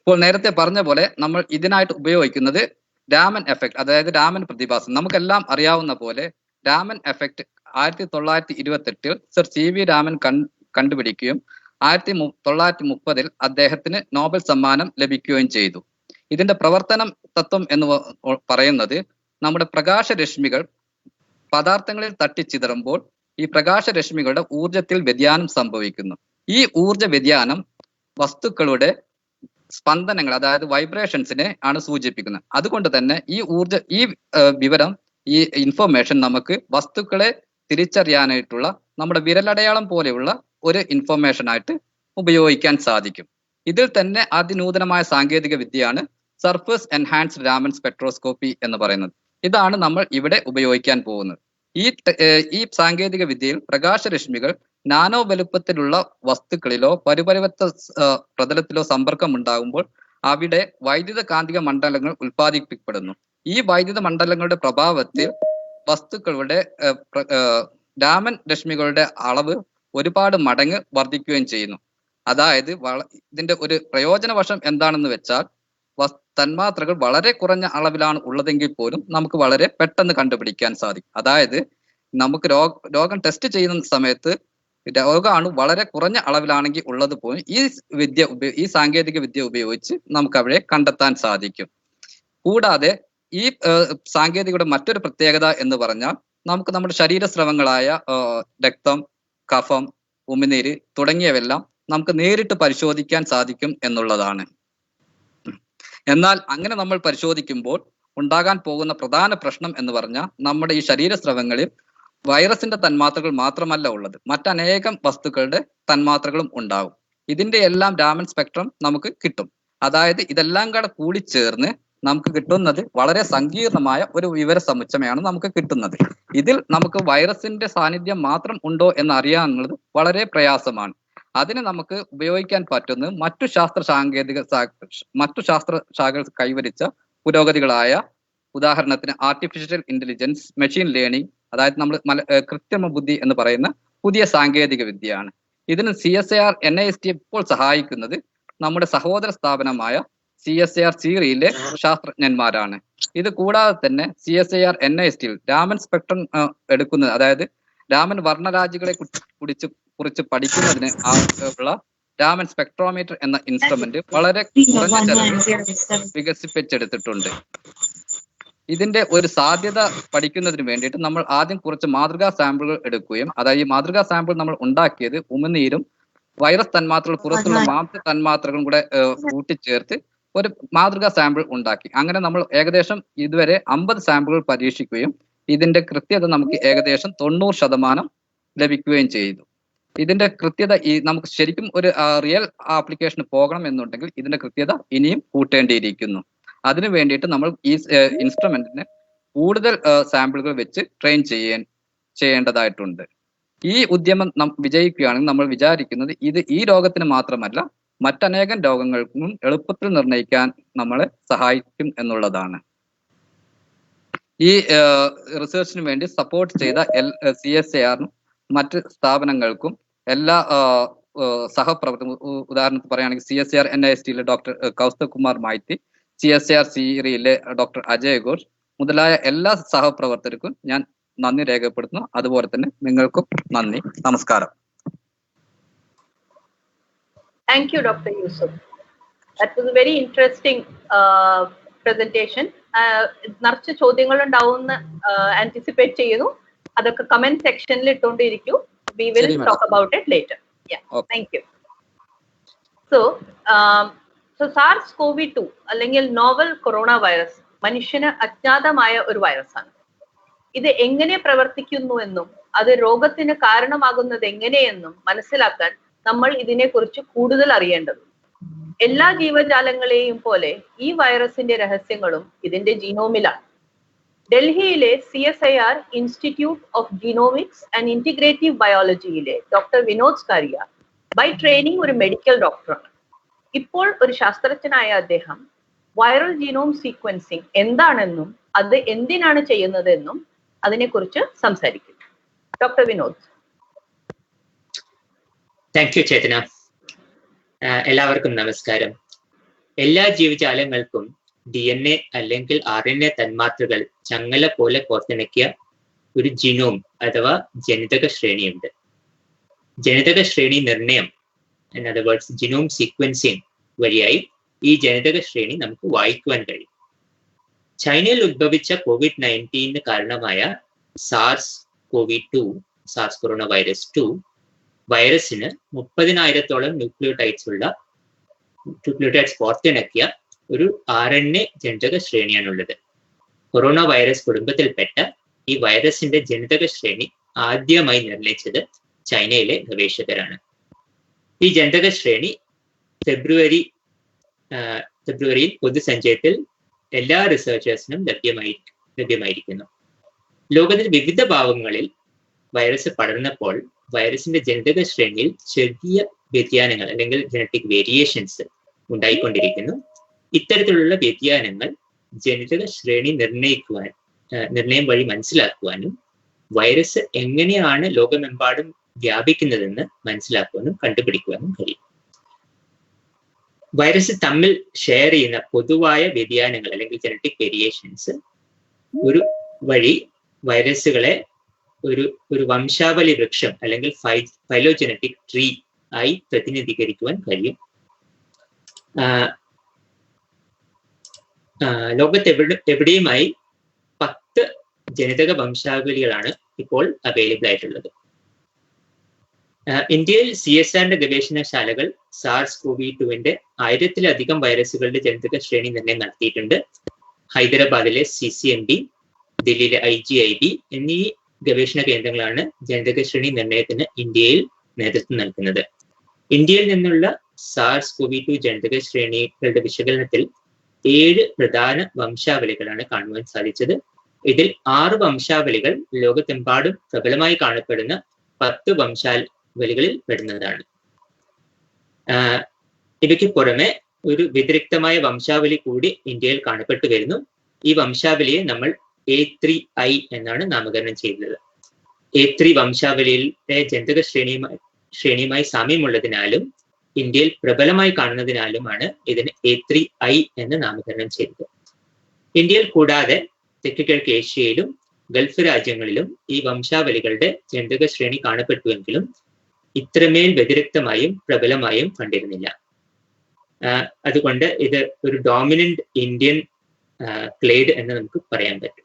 ഇപ്പോൾ നേരത്തെ പറഞ്ഞ പോലെ നമ്മൾ ഇതിനായിട്ട് ഉപയോഗിക്കുന്നത് രാമൻ എഫക്റ്റ്, അതായത് രാമൻ പ്രതിഭാസം. നമുക്കെല്ലാം അറിയാവുന്ന പോലെ Raman effect 1928 sir CV Raman കണ്ടുപിടിക്കുകയും 1930 അദ്ദേഹത്തിന് നോബൽ സമ്മാനം ലഭിക്കുകയും ചെയ്തു. ഇതിന്റെ പ്രവർത്തനം തത്വം എന്ന് പറയുന്നത് നമ്മുടെ പ്രകാശരശ്മികൾ പദാർത്ഥങ്ങളിൽ തട്ടിച്ചിതറുമ്പോൾ ഈ പ്രകാശരശ്മികളുടെ ഊർജത്തിൽ വ്യതിയാനം സംഭവിക്കുന്നു. ഈ ഊർജ വ്യതിയാനം വസ്തുക്കളുടെ സ്പന്ദനങ്ങൾ, അതായത് വൈബ്രേഷൻസിനെ ആണ് സൂചിപ്പിക്കുന്നത്. അതുകൊണ്ട് തന്നെ ഈ വിവരം, ഈ ഇൻഫർമേഷൻ നമുക്ക് വസ്തുക്കളെ തിരിച്ചറിയാനായിട്ടുള്ള നമ്മുടെ വിരലടയാളം പോലെയുള്ള ഒരു ഇൻഫർമേഷൻ ആയിട്ട് ഉപയോഗിക്കാൻ സാധിക്കും. ഇതിൽ തന്നെ അതിനൂതനമായ സാങ്കേതിക വിദ്യയാണ് സർഫേസ് എൻഹാൻസ്ഡ് രാമൻ സ്പെക്ട്രോസ്കോപ്പി എന്ന് പറയുന്നത്. ഇതാണ് നമ്മൾ ഇവിടെ ഉപയോഗിക്കാൻ പോകുന്നത്. ഈ സാങ്കേതിക വിദ്യയിൽ പ്രകാശരശ്മികൾ നാനോ വലുപ്പത്തിലുള്ള വസ്തുക്കളിലോ പരിപരിവർത്ത പ്രതലത്തിലോ സമ്പർക്കം ഉണ്ടാകുമ്പോൾ അവിടെ വൈദ്യുത കാന്തിക മണ്ഡലങ്ങൾ ഉൽപ്പാദിപ്പിക്കപ്പെടുന്നു. ഈ വൈദ്യുത മണ്ഡലങ്ങളുടെ പ്രഭാവത്തിൽ വസ്തുക്കളുടെ രാമൻ രശ്മികളുടെ അളവ് ഒരുപാട് മടങ്ങ് വർദ്ധിക്കുകയും ചെയ്യുന്നു. അതായത് ഇതിന്റെ ഒരു പ്രയോജനവശം എന്താണെന്ന് വെച്ചാൽ തന്മാത്രകൾ വളരെ കുറഞ്ഞ അളവിലാണ് ഉള്ളതെങ്കിൽ പോലും നമുക്ക് വളരെ പെട്ടെന്ന് കണ്ടുപിടിക്കാൻ സാധിക്കും. അതായത് നമുക്ക് രോഗം ടെസ്റ്റ് ചെയ്യുന്ന സമയത്ത് രോഗാണു വളരെ കുറഞ്ഞ അളവിലാണെങ്കിൽ ഉള്ളത് പോലും ഈ സാങ്കേതിക വിദ്യ ഉപയോഗിച്ച് നമുക്ക് അവയെ കണ്ടെത്താൻ സാധിക്കും. കൂടാതെ ഈ സാങ്കേതികയുടെ മറ്റൊരു പ്രത്യേകത എന്ന് പറഞ്ഞാൽ നമുക്ക് നമ്മുടെ ശരീരസ്രവങ്ങളായ രക്തം, കഫം, ഉമിനീര് തുടങ്ങിയവയെല്ലാം നമുക്ക് നേരിട്ട് പരിശോധിക്കാൻ സാധിക്കും എന്നുള്ളതാണ്. എന്നാൽ അങ്ങനെ നമ്മൾ പരിശോധിക്കുമ്പോൾ ഉണ്ടാകാൻ പോകുന്ന പ്രധാന പ്രശ്നം എന്ന് പറഞ്ഞാൽ നമ്മുടെ ഈ ശരീരസ്രവങ്ങളിൽ വൈറസിന്റെ തന്മാത്രകൾ മാത്രമല്ല ഉള്ളത്, മറ്റനേകം വസ്തുക്കളുടെ തന്മാത്രകളും ഉണ്ടാകും. ഇതിന്റെ എല്ലാം രാമൻ സ്പെക്ട്രം നമുക്ക് കിട്ടും. അതായത് ഇതെല്ലാം കൂടെ കൂടിച്ചേർന്ന് നമുക്ക് കിട്ടുന്നത് വളരെ സങ്കീർണമായ ഒരു വിവര സമുച്ചയമാണ് നമുക്ക് കിട്ടുന്നത്. ഇതിൽ നമുക്ക് വൈറസിന്റെ സാന്നിധ്യം മാത്രം ഉണ്ടോ എന്ന് അറിയാനുള്ളത് വളരെ പ്രയാസമാണ്. അതിന് നമുക്ക് ഉപയോഗിക്കാൻ പറ്റുന്ന മറ്റു ശാസ്ത്ര ശാഖകൾ കൈവരിച്ച പുരോഗതികളായ, ഉദാഹരണത്തിന് ആർട്ടിഫിഷ്യൽ ഇന്റലിജൻസ്, മെഷീൻ ലേണിംഗ്, അതായത് നമ്മൾ കൃത്രിമ ബുദ്ധി എന്ന് പറയുന്ന പുതിയ സാങ്കേതിക വിദ്യയാണ്. ഇതിന് CSIR NIST ഇപ്പോൾ സഹായിക്കുന്നത് നമ്മുടെ സഹോദര സ്ഥാപനമായ CSIR സീറിയിലെ ശാസ്ത്രജ്ഞന്മാരാണ്. ഇത് കൂടാതെ തന്നെ CSIR NISTയിൽ രാമൻ സ്പെക്ട്രം എടുക്കുന്നത്, അതായത് രാമൻ വർണ്ണരാജികളെ കുറിച്ച് പഠിക്കുന്നതിന് ആവശ്യമുള്ള രാമൻ സ്പെക്ട്രോമീറ്റർ എന്ന ഇൻസ്ട്രുമെന്റ് വളരെ കുറഞ്ഞ ചെലവിൽ വികസിപ്പിച്ചെടുത്തിട്ടുണ്ട്. ഇതിന്റെ ഒരു സാധ്യത പഠിക്കുന്നതിന് വേണ്ടിയിട്ട് നമ്മൾ ആദ്യം കുറച്ച് മാതൃകാ സാമ്പിളുകൾ എടുക്കുകയും, അതായത് ഈ മാതൃകാ സാമ്പിൾ നമ്മൾ ഉണ്ടാക്കിയത് ഉമിനീരും വൈറസ് തന്മാത്രകൾ പുറത്തുള്ള മാംസ്യ തന്മാത്രകളും കൂടെ കൂട്ടിച്ചേർത്ത് ഒരു മാതൃകാ സാമ്പിൾ ഉണ്ടാക്കി. അങ്ങനെ നമ്മൾ ഏകദേശം ഇതുവരെ 50 സാമ്പിളുകൾ പരീക്ഷിക്കുകയും ഇതിന്റെ കൃത്യത നമുക്ക് ഏകദേശം 90% ലഭിക്കുകയും ചെയ്തു. ഇതിന്റെ കൃത്യത നമുക്ക് ശരിക്കും ഒരു റിയൽ ആപ്ലിക്കേഷന് പോകണം എന്നുണ്ടെങ്കിൽ ഇതിന്റെ കൃത്യത ഇനിയും കൂട്ടേണ്ടിയിരിക്കുന്നു. അതിനു വേണ്ടിയിട്ട് നമ്മൾ ഈ ഇൻസ്ട്രുമെന്റിനെ കൂടുതൽ സാമ്പിളുകൾ വെച്ച് ട്രെയിൻ ചെയ്യേണ്ടതായിട്ടുണ്ട്. ഈ ഉദ്യമം വിജയിക്കുകയാണെങ്കിൽ നമ്മൾ വിചാരിക്കുന്നത് ഇത് ഈ രോഗത്തിന് മാത്രമല്ല മറ്റനേകം രോഗങ്ങൾക്കും എളുപ്പത്തിൽ നിർണ്ണയിക്കാൻ നമ്മളെ സഹായിക്കും എന്നുള്ളതാണ്. ഈ റിസർച്ചിന് വേണ്ടി സപ്പോർട്ട് ചെയ്ത CSIR-നും മറ്റ് സ്ഥാപനങ്ങൾക്കും എല്ലാ ഉദാഹരണത്തിന് പറയുകയാണെങ്കിൽ CSIR NIST-യിലെ ഡോക്ടർ കൗസ്തവ് കുമാർ മായ്തി, CSIR CERI-യിലെ ഡോക്ടർ അജയ് ഘോഷ് മുതലായ എല്ലാ സഹപ്രവർത്തകർക്കും ഞാൻ നന്ദി രേഖപ്പെടുത്തുന്നു. അതുപോലെ തന്നെ നിങ്ങൾക്കും നന്ദി. നമസ്കാരം. Thank you, Dr. Yusuf. That was a very interesting presentation. നിറച്ച് ചോദ്യങ്ങൾ ഉണ്ടാവുമെന്ന് ആന്റിസിപ്പേറ്റ് ചെയ്യുന്നു. അതൊക്കെ കമന്റ് സെക്ഷനിൽ ഇട്ടുകൊണ്ടിരിക്കൂ. We will talk about it later. Yeah, okay. Thank you. So SARS-CoV-2 അല്ലെങ്കിൽ നോവൽ കൊറോണ വൈറസ് മനുഷ്യന് അജ്ഞാതമായ ഒരു വൈറസാണ്. ഇത് എങ്ങനെ പ്രവർത്തിക്കുന്നു എന്നും അത് രോഗത്തിന് കാരണമാകുന്നത് എങ്ങനെയെന്നും മനസ്സിലാക്കാൻ നമ്മൾ ഇതിനെക്കുറിച്ച് കൂടുതൽ അറിയേണ്ടതുണ്ട്. എല്ലാ ജീവജാലങ്ങളെയും പോലെ ഈ വൈറസിന്റെ രഹസ്യങ്ങളും ഇതിന്റെ ജീനോമിലാണ്. ഡൽഹിയിലെ CSIR institute of genomics and integrative ബയോളജിയിലെ doctor Vinod Scaria by training ഒരു മെഡിക്കൽ ഡോക്ടറാണ്. ഇപ്പോൾ ഒരു ശാസ്ത്രജ്ഞനായ അദ്ദേഹം വൈറൽ ജീനോം സീക്വൻസിങ് എന്താണെന്നും അത് എന്തിനാണ് ചെയ്യുന്നതെന്നും അതിനെക്കുറിച്ച് സംസാരിക്കും. ഡോക്ടർ വിനോദ്. താങ്ക് യു ചേതന. എല്ലാവർക്കും നമസ്കാരം. എല്ലാ ജീവജാലങ്ങൾക്കും DNA അല്ലെങ്കിൽ RNA തന്മാത്രകൾ ചങ്ങല പോലെ കോർത്തിണക്കിയ ഒരു ജിനോം അഥവാ ജനിതക ശ്രേണിയുണ്ട്. ജനിതക ശ്രേണി നിർണയം, in other words genome sequencing വഴിയായി ഈ ജനിതക ശ്രേണി നമുക്ക് വായിക്കുവാൻ കഴിയും. ചൈനയിൽ ഉദ്ഭവിച്ച COVID-19 കാരണമായ SARS-CoV-2 സാർസ് കൊറോണ വൈറസ് 2 വൈറസിന് 30,000-ഓളം ന്യൂക്ലിയോടൈഡ്സ് കോർത്തിണക്കിയ ഒരു RNA ജനിതക ശ്രേണിയാണുള്ളത്. കൊറോണ വൈറസ് കുടുംബത്തിൽപ്പെട്ട ഈ വൈറസിന്റെ ജനിതക ശ്രേണി ആദ്യമായി നിർണയിച്ചത് ചൈനയിലെ ഗവേഷകരാണ്. ഈ ജനിതക ശ്രേണി ഫെബ്രുവരിയിൽ പൊതുസഞ്ചയത്തിൽ എല്ലാ റിസർച്ചേഴ്സിനും ലഭ്യമായിരിക്കുന്നു. ലോകത്തിന്റെ വിവിധ ഭാഗങ്ങളിൽ വൈറസ് പടർന്നപ്പോൾ വൈറസിന്റെ ജനിതക ശ്രേണിയിൽ ചെറിയ വ്യതിയാനങ്ങൾ അല്ലെങ്കിൽ ജനറ്റിക് വേരിയേഷൻസ് ഉണ്ടായിക്കൊണ്ടിരിക്കുന്നു. ഇത്തരത്തിലുള്ള വ്യതിയാനങ്ങൾ ജനിതക ശ്രേണി നിർണയം വഴി മനസ്സിലാക്കുവാനും വൈറസ് എങ്ങനെയാണ് ലോകമെമ്പാടും വ്യാപിക്കുന്നതെന്ന് മനസ്സിലാക്കുവാനും കണ്ടുപിടിക്കുവാനും കഴിയും. വൈറസ് തമ്മിൽ ഷെയർ ചെയ്യുന്ന പൊതുവായ വ്യതിയാനങ്ങൾ അല്ലെങ്കിൽ ജനറ്റിക് വേരിയേഷൻസ് ഒരു വഴി വൈറസുകളെ ഒരു വംശാവലി വൃക്ഷം അല്ലെങ്കിൽ ഫൈലോജനറ്റിക് ട്രീ ആയി പ്രതിനിധീകരിക്കുവാൻ കഴിയും. ലോകത്ത് എവിടെയുമായി 10 ജനിതക വംശാവലികളാണ് ഇപ്പോൾ അവൈലബിൾ ആയിട്ടുള്ളത്. ഇന്ത്യയിൽ CSIR-ന്റെ ഗവേഷണശാലകൾ SARS-CoV-2 1000-ലധികം വൈറസുകളുടെ ജനിതക ശ്രേണി നിർണ്ണയം നടത്തിയിട്ടുണ്ട്. ഹൈദരാബാദിലെ CCMB, ദില്ലിയിലെ IGIB എന്നീ ഗവേഷണ കേന്ദ്രങ്ങളാണ് ജനിതക ശ്രേണി നിർണ്ണയത്തിന് ഇന്ത്യയിൽ നേതൃത്വം നൽകുന്നത്. ഇന്ത്യയിൽ നിന്നുള്ള SARS-CoV-2 ജനിതക ശ്രേണികളുടെ വിശകലനത്തിൽ 7 പ്രധാന വംശാവലികളാണ് കാണുവാൻ സാധിച്ചത്. ഇതിൽ 6 വംശാവലികൾ ലോകത്തെമ്പാടും പ്രബലമായി കാണപ്പെടുന്ന 10 വംശാവലികളിൽ പെടുന്നതാണ്. ഇവയ്ക്ക് പുറമെ ഒരു വ്യതിരിക്തമായ വംശാവലി കൂടി ഇന്ത്യയിൽ കാണപ്പെട്ടു വരുന്നു. ഈ വംശാവലിയെ നമ്മൾ A3I എന്നാണ് നാമകരണം ചെയ്തത്. A3 വംശാവലിയിലെ ജനിതക ശ്രേണിയുമായി സാമ്യമുള്ളതിനാലും ഇന്ത്യയിൽ പ്രബലമായി കാണുന്നതിനാലുമാണ് ഇതിന് A3I എന്ന് നാമകരണം ചെയ്തത്. ഇന്ത്യയിൽ കൂടാതെ തെക്ക് കിഴക്ക് ഏഷ്യയിലും ഗൾഫ് രാജ്യങ്ങളിലും ഈ വംശാവലികളുടെ ജനിതക ശ്രേണി കാണപ്പെട്ടുവെങ്കിലും ഇത്രമേൽ വ്യതിരിക്തമായും പ്രബലമായും കണ്ടിരുന്നില്ല. അതുകൊണ്ട് ഇത് ഒരു ഡോമിനന്റ് ഇന്ത്യൻ ക്ലേഡ് എന്ന് നമുക്ക് പറയാൻ പറ്റും.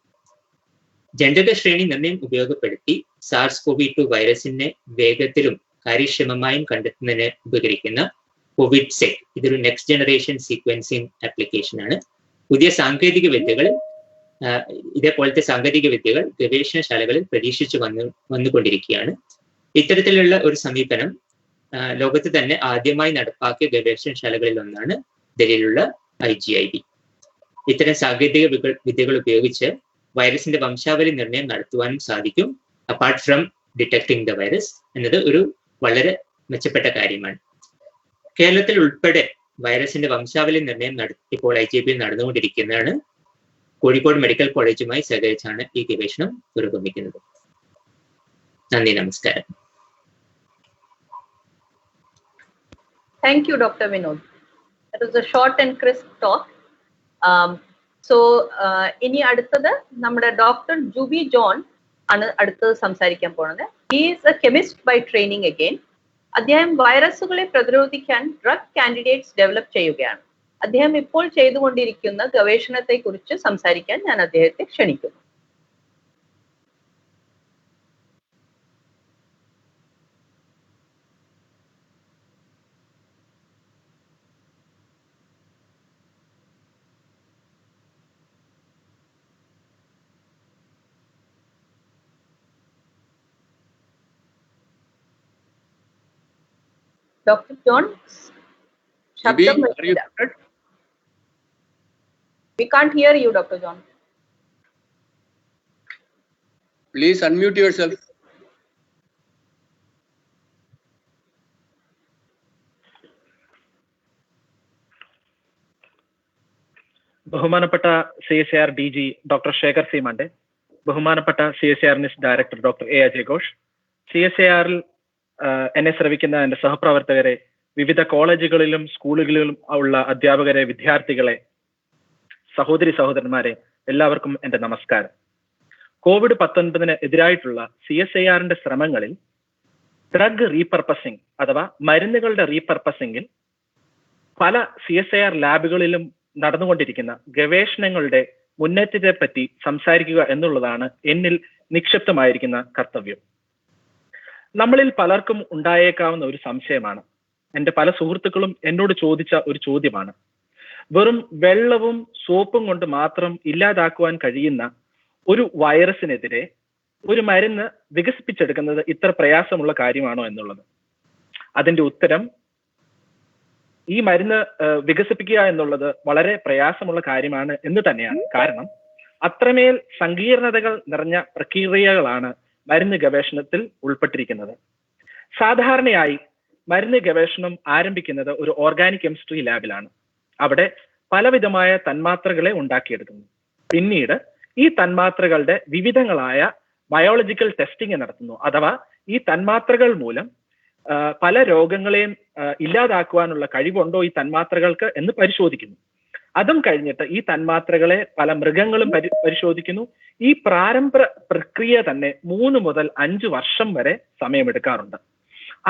ജനിതക ശ്രേണി നിർണ്ണയം ഉപയോഗപ്പെടുത്തി SARS-CoV-2 വൈറസിനെ വേഗത്തിലും കാര്യക്ഷമമായും കണ്ടെത്തുന്നതിന് ഉപകരിക്കുന്ന COVIDSEQ ഇതൊരു നെക്സ്റ്റ് ജനറേഷൻ സീക്വൻസിങ് ആപ്ലിക്കേഷൻ ആണ്. പുതിയ സാങ്കേതിക വിദ്യകൾ ഇതേപോലത്തെ സാങ്കേതിക വിദ്യകൾ ഗവേഷണശാലകളിൽ പരീക്ഷിച്ചു വന്നുകൊണ്ടിരിക്കുകയാണ്. ഇത്തരത്തിലുള്ള ഒരു സമീപനം ലോകത്ത് തന്നെ ആദ്യമായി നടപ്പാക്കിയ ഗവേഷണശാലകളിൽ ഒന്നാണ് ഡൽഹിയിലുള്ള IGIB. ഇത്തരം സാങ്കേതിക വിദ്യകൾ ഉപയോഗിച്ച് വൈറസിന്റെ വംശാവലി നിർണ്ണയം നടത്തുവാനും സാധിക്കും. Apart from detecting the virus എന്നത് ഒരു വളരെ മെച്ചപ്പെട്ട കാര്യമാണ്. കേരളത്തിൽ ഉൾപ്പെടെ വൈറസിന്റെ വംശാവലി നിർണ്ണയം ഇപ്പോൾ IGIB നടന്നുകൊണ്ടിരിക്കുന്നതാണ്. കോഴിക്കോട് മെഡിക്കൽ കോളേജുമായി സഹകരിച്ചാണ് ഈ ഗവേഷണം പുരോഗമിക്കുന്നത്. നന്ദി, നമസ്കാരം. Thank you, Dr. Vinod. That was a short and crisp talk. ഇനി അടുത്തത് നമ്മുടെ ഡോക്ടർ ജൂബി ജോൺ ആണ് അടുത്തത് സംസാരിക്കാൻ പോകുന്നത്. He is a chemist by training again. അദ്ദേഹം വൈറസുകളെ പ്രതിരോധിക്കാൻ ഡ്രഗ് കാൻഡിഡേറ്റ്സ് ഡെവലപ്പ് ചെയ്യുകയാണ്. അദ്ദേഹം ഇപ്പോൾ ചെയ്തുകൊണ്ടിരിക്കുന്ന ഗവേഷണത്തെ കുറിച്ച് സംസാരിക്കാൻ ഞാൻ അദ്ദേഹത്തെ ക്ഷണിക്കുന്നു. Dr. John, we can't hear you, Dr. John. Please unmute yourself. ബഹുമാനപ്പെട്ട CSIR DG doctor Shekhar C Mande, ബഹുമാനപ്പെട്ട CSIR ഡയറക്ടർ ഡോക്ടർ A അജയ് ഘോഷ്, CSIR-ൽ എന്നെ ശ്രവിക്കുന്ന എൻ്റെ സഹപ്രവർത്തകരെ, വിവിധ കോളേജുകളിലും സ്കൂളുകളിലും ഉള്ള അധ്യാപകരെ, വിദ്യാർത്ഥികളെ, സഹോദരി സഹോദരന്മാരെ, എല്ലാവർക്കും എൻ്റെ നമസ്കാരം. COVID-19 എതിരായിട്ടുള്ള CSIR-ന്റെ ശ്രമങ്ങളിൽ ഡ്രഗ് റീപർപ്പസിംഗ് അഥവാ മരുന്നുകളുടെ റീപർപ്പസിംഗിൽ പല CSIR ലാബുകളിലും നടന്നുകൊണ്ടിരിക്കുന്ന ഗവേഷണങ്ങളുടെ മുന്നേറ്റത്തെ പറ്റി സംസാരിക്കുക എന്നുള്ളതാണ് എന്നിൽ നിക്ഷിപ്തമായിരിക്കുന്ന കർത്തവ്യം. നമ്മളിൽ പലർക്കും ഉണ്ടായേക്കാവുന്ന ഒരു സംശയമാണ്, എൻ്റെ പല സുഹൃത്തുക്കളും എന്നോട് ചോദിച്ച ഒരു ചോദ്യമാണ്. വെറും വെള്ളവും സോപ്പും കൊണ്ട് മാത്രം ഇല്ലാതാക്കുവാൻ കഴിയുന്ന ഒരു വൈറസിനെതിരെ ഒരു മരുന്ന് വികസിപ്പിച്ചെടുക്കുന്നത് ഇത്ര പ്രയാസമുള്ള കാര്യമാണോ എന്നുള്ളത്. അതിന്റെ ഉത്തരം, ഈ മരുന്ന് വികസിപ്പിക്കുക എന്നുള്ളത് വളരെ പ്രയാസമുള്ള കാര്യമാണ് എന്ന് തന്നെയാണ്. കാരണം അത്രമേൽ സങ്കീർണതകൾ നിറഞ്ഞ പ്രക്രിയകളാണ് മരുന്ന് ഗവേഷണത്തിൽ ഉൾപ്പെട്ടിരിക്കുന്നത്. സാധാരണയായി മരുന്ന് ഗവേഷണം ആരംഭിക്കുന്നത് ഒരു ഓർഗാനിക് കെമിസ്ട്രി ലാബിലാണ്. അവിടെ പലവിധമായ തന്മാത്രകളെ ഉണ്ടാക്കിയെടുക്കുന്നു. പിന്നീട് ഈ തന്മാത്രകളുടെ വിവിധങ്ങളായ ബയോളജിക്കൽ ടെസ്റ്റിംഗ് നടത്തുന്നു. അഥവാ ഈ തന്മാത്രകൾ മൂലം പല രോഗങ്ങളെയും ഇല്ലാതാക്കുവാനുള്ള കഴിവുണ്ടോ ഈ തന്മാത്രകൾക്ക് എന്ന് പരിശോധിക്കുന്നു. അതും കഴിഞ്ഞിട്ട് ഈ തന്മാത്രകളെ പല മൃഗങ്ങളും പരിശോധിക്കുന്നു. ഈ പ്രാരംഭ പ്രക്രിയ തന്നെ 3 മുതൽ 5 വർഷം വരെ സമയമെടുക്കാറുണ്ട്.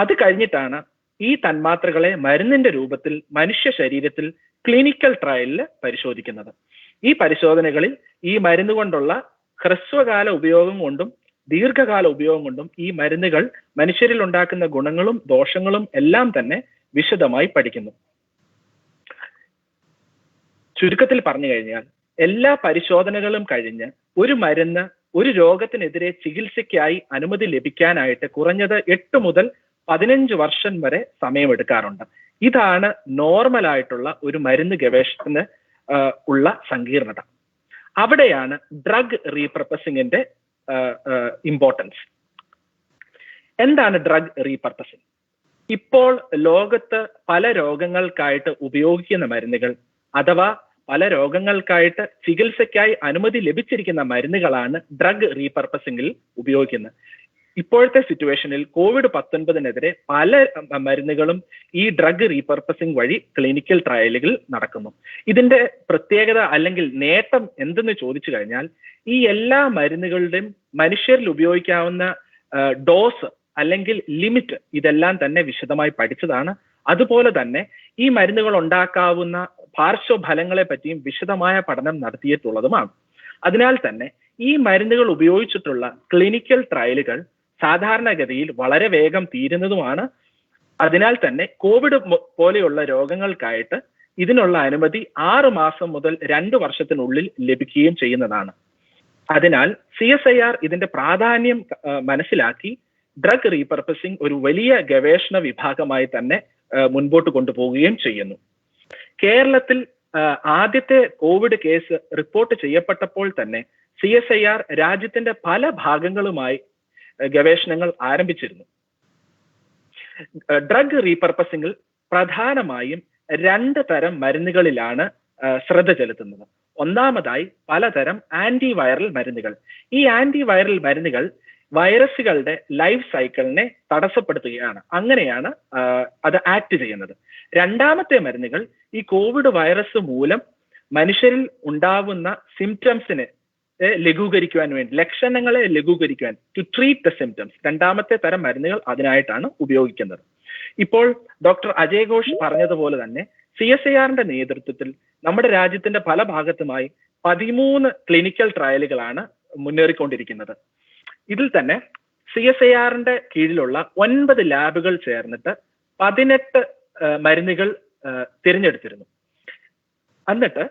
അത് കഴിഞ്ഞിട്ടാണ് ഈ തന്മാത്രകളെ മരുന്നിന്റെ രൂപത്തിൽ മനുഷ്യ ശരീരത്തിൽ ക്ലിനിക്കൽ ട്രയലിൽ പരിശോധിക്കുന്നത്. ഈ പരിശോധനകളിൽ ഈ മരുന്ന് കൊണ്ടുള്ള ഹ്രസ്വകാല ഉപയോഗം കൊണ്ടും ദീർഘകാല ഉപയോഗം കൊണ്ടും ഈ മരുന്നുകൾ മനുഷ്യരിൽ ഉണ്ടാക്കുന്ന ഗുണങ്ങളും ദോഷങ്ങളും എല്ലാം തന്നെ വിശദമായി പഠിക്കുന്നു. ചുരുക്കത്തിൽ പറഞ്ഞു കഴിഞ്ഞാൽ എല്ലാ പരിശോധനകളും കഴിഞ്ഞ് ഒരു മരുന്ന് ഒരു രോഗത്തിനെതിരെ ചികിത്സയ്ക്കായി അനുമതി ലഭിക്കാനായിട്ട് കുറഞ്ഞത് 8 മുതൽ 15 വർഷം വരെ സമയമെടുക്കാറുണ്ട്. ഇതാണ് നോർമൽ ആയിട്ടുള്ള ഒരു മരുന്ന് ഗവേഷണത്തിന് ഉള്ള സങ്കീർണത. അവിടെയാണ് ഡ്രഗ് റീപർപ്പസിംഗിന്റെ ഇമ്പോർട്ടൻസ്. എന്താണ് ഡ്രഗ് റീപർപ്പസിംഗ്? ഇപ്പോൾ ലോകത്ത് പല രോഗങ്ങൾക്കായിട്ട് ഉപയോഗിക്കുന്ന മരുന്നുകൾ അഥവാ പല രോഗങ്ങൾക്കായിട്ട് ചികിത്സയ്ക്കായി അനുമതി ലഭിച്ചിരിക്കുന്ന മരുന്നുകളാണ് ഡ്രഗ് റീപർപ്പസിംഗിൽ ഉപയോഗിക്കുന്നത്. ഇപ്പോഴത്തെ സിറ്റുവേഷനിൽ COVID-19-നെതിരെ പല മരുന്നുകളും ഈ ഡ്രഗ് റീപർപ്പസിംഗ് വഴി ക്ലിനിക്കൽ ട്രയലുകൾ നടക്കുന്നു. ഇതിന്റെ പ്രത്യേകത അല്ലെങ്കിൽ നേട്ടം എന്തെന്ന് ചോദിച്ചു കഴിഞ്ഞാൽ, ഈ എല്ലാ മരുന്നുകളുടെയും മനുഷ്യരിൽ ഉപയോഗിക്കാവുന്ന ഡോസ് അല്ലെങ്കിൽ ലിമിറ്റ് ഇതെല്ലാം തന്നെ വിശദമായി പഠിച്ചതാണ്. അതുപോലെ തന്നെ ഈ മരുന്നുകൾ ഉണ്ടാക്കാവുന്ന പാർശ്വഫലങ്ങളെ പറ്റിയും വിശദമായ പഠനം നടത്തിയിട്ടുള്ളതുമാണ്. അതിനാൽ തന്നെ ഈ മരുന്നുകൾ ഉപയോഗിച്ചിട്ടുള്ള ക്ലിനിക്കൽ ട്രയലുകൾ സാധാരണഗതിയിൽ വളരെ വേഗം തീരുന്നതുമാണ്. അതിനാൽ തന്നെ കോവിഡ് പോലെയുള്ള രോഗങ്ങൾക്കായിട്ട് ഇതിനുള്ള അനുമതി 6 മാസം മുതൽ 2 വർഷത്തിനുള്ളിൽ ലഭിക്കുകയും ചെയ്യുന്നതാണ്. അതിനാൽ CSIR ഇതിന്റെ പ്രാധാന്യം മനസ്സിലാക്കി ഡ്രഗ് റീപർപ്പസിംഗ് ഒരു വലിയ ഗവേഷണ വിഭാഗമായി തന്നെ മുൻപോട്ട് കൊണ്ടുപോവുകയും ചെയ്യുന്നു. കേരളത്തിൽ ആദ്യത്തെ കോവിഡ് കേസ് റിപ്പോർട്ട് ചെയ്യപ്പെട്ടപ്പോൾ തന്നെ CSIR രാജ്യത്തിന്റെ പല ഭാഗങ്ങളുമായി ഗവേഷണങ്ങൾ ആരംഭിച്ചിരുന്നു. ഡ്രഗ് റീപർപ്പസിംഗിൽ പ്രധാനമായും 2 തരം മരുന്നുകളിലാണ് ശ്രദ്ധ ചെലുത്തുന്നത്. ഒന്നാമതായി പലതരം ആന്റിവൈറൽ മരുന്നുകൾ. ഈ ആന്റിവൈറൽ മരുന്നുകൾ വൈറസുകളുടെ ലൈഫ് സൈക്കിളിനെ തടസ്സപ്പെടുത്തുകയാണ്. അങ്ങനെയാണ് അത് ആക്ട് ചെയ്യുന്നത്. രണ്ടാമത്തെ മരുന്നുകൾ ഈ കോവിഡ് വൈറസ് മൂലം മനുഷ്യരിൽ ഉണ്ടാവുന്ന സിംറ്റംസിനെ ലഘൂകരിക്കുവാൻ വേണ്ടി, ലക്ഷണങ്ങളെ ലഘൂകരിക്കുവാൻ, ടു ട്രീറ്റ് ദ സിംറ്റംസ്, രണ്ടാമത്തെ തരം മരുന്നുകൾ അതിനായിട്ടാണ് ഉപയോഗിക്കുന്നത്. ഇപ്പോൾ ഡോക്ടർ അജയ് ഘോഷ് പറഞ്ഞതുപോലെ തന്നെ CSIRന്റെ നേതൃത്വത്തിൽ നമ്മുടെ രാജ്യത്തിന്റെ പല ഭാഗത്തുമായി 13 ക്ലിനിക്കൽ ട്രയലുകളാണ് മുന്നേറിക്കൊണ്ടിരിക്കുന്നത്. ഇതിൽ തന്നെ CSIRന്റെ കീഴിലുള്ള 9 ലാബുകൾ ചേർന്നിട്ട് 18 മരുന്നുകൾ തിരഞ്ഞെടുത്തിരുന്നു. എന്നിട്ട്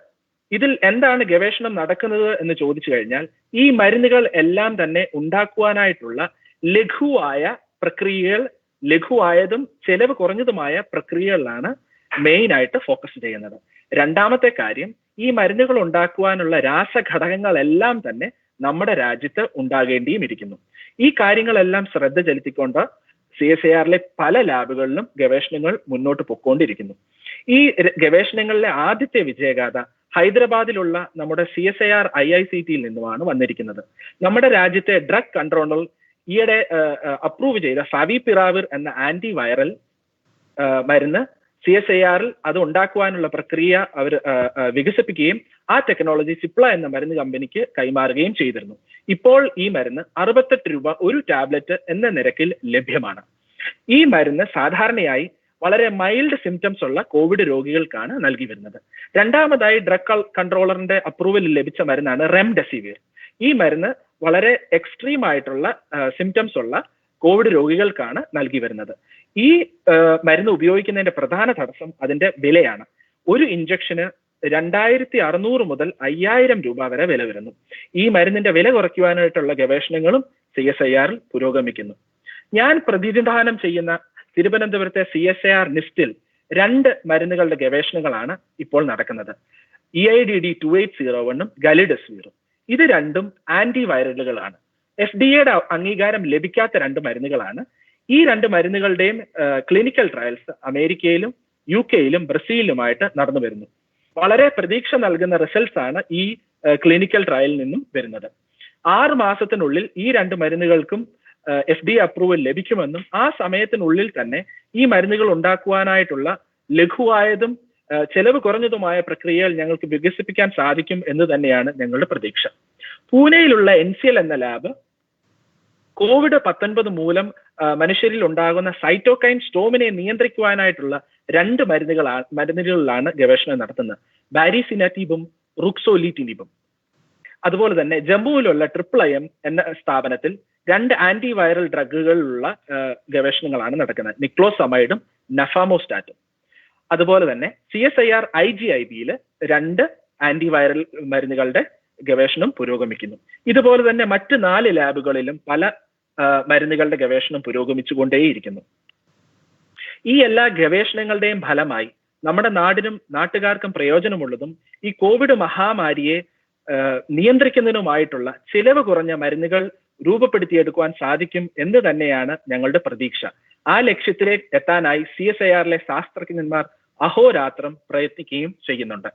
ഇതിൽ എന്താണ് ഗവേഷണം നടക്കുന്നത് എന്ന് ചോദിച്ചു കഴിഞ്ഞാൽ, ഈ മരുന്നുകൾ എല്ലാം തന്നെ ഉണ്ടാക്കുവാനായിട്ടുള്ള ലഘുവായ പ്രക്രിയകൾ, ലഘുവായതും ചെലവ് കുറഞ്ഞതുമായ പ്രക്രിയകളിലാണ് മെയിൻ ആയിട്ട് ഫോക്കസ് ചെയ്യുന്നത്. രണ്ടാമത്തെ കാര്യം, ഈ മരുന്നുകൾ ഉണ്ടാക്കുവാനുള്ള രാസഘടകങ്ങളെല്ലാം തന്നെ നമ്മുടെ രാജ്യത്ത് ഉണ്ടാകേണ്ടിയും ഇരിക്കുന്നു. ഈ കാര്യങ്ങളെല്ലാം ശ്രദ്ധ ചെലുത്തിക്കൊണ്ട് CSIRലെ പല ലാബുകളിലും ഗവേഷണങ്ങൾ മുന്നോട്ട് പൊയ്ക്കൊണ്ടിരിക്കുന്നു. ഈ ഗവേഷണങ്ങളിലെ ആദ്യത്തെ വിജയഗാഥ ഹൈദരാബാദിലുള്ള നമ്മുടെ CSIR IICTയിൽ നിന്നുമാണ് വന്നിരിക്കുന്നത്. നമ്മുടെ രാജ്യത്തെ ഡ്രഗ് കൺട്രോളർ ഈയിടെ അപ്രൂവ് ചെയ്ത ഫാവിപിറാവിർ എന്ന ആന്റിവൈറൽ മരുന്ന് CSIRൽ അത് ഉണ്ടാക്കുവാനുള്ള പ്രക്രിയ അവർ വികസിപ്പിക്കുകയും ആ ടെക്നോളജി സിപ്ല എന്ന മരുന്ന് കമ്പനിക്ക് കൈമാറുകയും ചെയ്തിരുന്നു. ഇപ്പോൾ ഈ മരുന്ന് 68 രൂപ ഒരു ടാബ്ലറ്റ് എന്ന നിരക്കിൽ ലഭ്യമാണ്. ഈ മരുന്ന് സാധാരണയായി വളരെ മൈൽഡ് സിംറ്റംസ് ഉള്ള കോവിഡ് രോഗികൾക്കാണ് നൽകി വരുന്നത്. രണ്ടാമതായി ഡ്രഗ് കൺട്രോളറിന്റെ അപ്രൂവൽ ലഭിച്ച മരുന്നാണ് റെംഡെസിവിർ. ഈ മരുന്ന് വളരെ എക്സ്ട്രീം ആയിട്ടുള്ള സിംറ്റംസ് ഉള്ള കോവിഡ് രോഗികൾക്കാണ് നൽകി വരുന്നത്. ഈ മരുന്ന് ഉപയോഗിക്കുന്നതിന്റെ പ്രധാന തടസ്സം അതിന്റെ വിലയാണ്. ഒരു ഇഞ്ചക്ഷന് 2600 മുതൽ 5000 രൂപ വരെ വില വരുന്നു. ഈ മരുന്നിന്റെ വില കുറയ്ക്കുവാനായിട്ടുള്ള ഗവേഷണങ്ങളും CSIRൽ പുരോഗമിക്കുന്നു. ഞാൻ പ്രതിനിധാനം ചെയ്യുന്ന തിരുവനന്തപുരത്തെ CSIR NISTൽ 2 മരുന്നുകളുടെ ഗവേഷണങ്ങളാണ് ഇപ്പോൾ നടക്കുന്നത്. EIDD2801 ഗലിഡെസിവിറും. ഇത് രണ്ടും ആന്റിവൈറലുകളാണ്. FDA അംഗീകാരം ലഭിക്കാത്ത 2 മരുന്നുകളാണ്. ഈ 2 മരുന്നുകളുടെയും ക്ലിനിക്കൽ ട്രയൽസ് അമേരിക്കയിലും UK-യിലും ബ്രസീലിലുമായിട്ട് നടന്നു വരുന്നു. വളരെ പ്രതീക്ഷ നൽകുന്ന റിസൾട്ട്സ് ആണ് ഈ ക്ലിനിക്കൽ ട്രയലിൽ നിന്നും വരുന്നത്. 6 മാസത്തിനുള്ളിൽ ഈ 2 മരുന്നുകൾക്കും FDA അപ്രൂവൽ ലഭിക്കുമെന്നും ആ സമയത്തിനുള്ളിൽ തന്നെ ഈ മരുന്നുകൾ ഉണ്ടാക്കുവാനായിട്ടുള്ള ലഘുവായതും ചെലവ് കുറഞ്ഞതുമായ പ്രക്രിയകൾ ഞങ്ങൾക്ക് വികസിപ്പിക്കാൻ സാധിക്കും എന്ന് തന്നെയാണ് ഞങ്ങളുടെ പ്രതീക്ഷ. പൂനെയിലുള്ള NCL എന്ന ലാബ് COVID-19 മൂലം മനുഷ്യരിൽ ഉണ്ടാകുന്ന സൈറ്റോകൈൻ സ്റ്റോമിനെ നിയന്ത്രിക്കുവാനായിട്ടുള്ള 2 മരുന്നുകളിലാണ് ഗവേഷണം നടത്തുന്നത്. ബാരിസിനാറ്റിബും റുക്സോലിറ്റിനിബും. അതുപോലെ തന്നെ ജമ്മുവിലുള്ള IIIM എന്ന സ്ഥാപനത്തിൽ 2 ആന്റിവൈറൽ ഡ്രഗുകളിലുള്ള ഗവേഷണങ്ങളാണ് നടക്കുന്നത്. നിക്ലോസമൈഡും നഫാമോസ്റ്റാറ്റും. അതുപോലെ തന്നെ CSIR IGIBയിൽ 2 ആന്റിവൈറൽ മരുന്നുകളുടെ ഗവേഷണം പുരോഗമിക്കുന്നു. ഇതുപോലെ തന്നെ മറ്റ് 4 ലാബുകളിലും പല മരുന്നുകളുടെ ഗവേഷണം പുരോഗമിച്ചുകൊണ്ടേയിരിക്കുന്നു. ഈ എല്ലാ ഗവേഷണങ്ങളുടെയും ഫലമായി നമ്മുടെ നാടിനും നാട്ടുകാർക്കും പ്രയോജനമുള്ളതും ഈ കോവിഡ് മഹാമാരിയെ നിയന്ത്രിക്കുന്നതിനുമായിട്ടുള്ള ചിലവ് കുറഞ്ഞ മരുന്നുകൾ രൂപപ്പെടുത്തിയെടുക്കുവാൻ സാധിക്കും എന്ന് തന്നെയാണ് ഞങ്ങളുടെ പ്രതീക്ഷ. ആ ലക്ഷ്യത്തിലേക്ക് എത്താനായി CSIRലെ ശാസ്ത്രജ്ഞന്മാർ അഹോരാത്രം പ്രയത്നിക്കുകയും ചെയ്യുന്നുണ്ട്.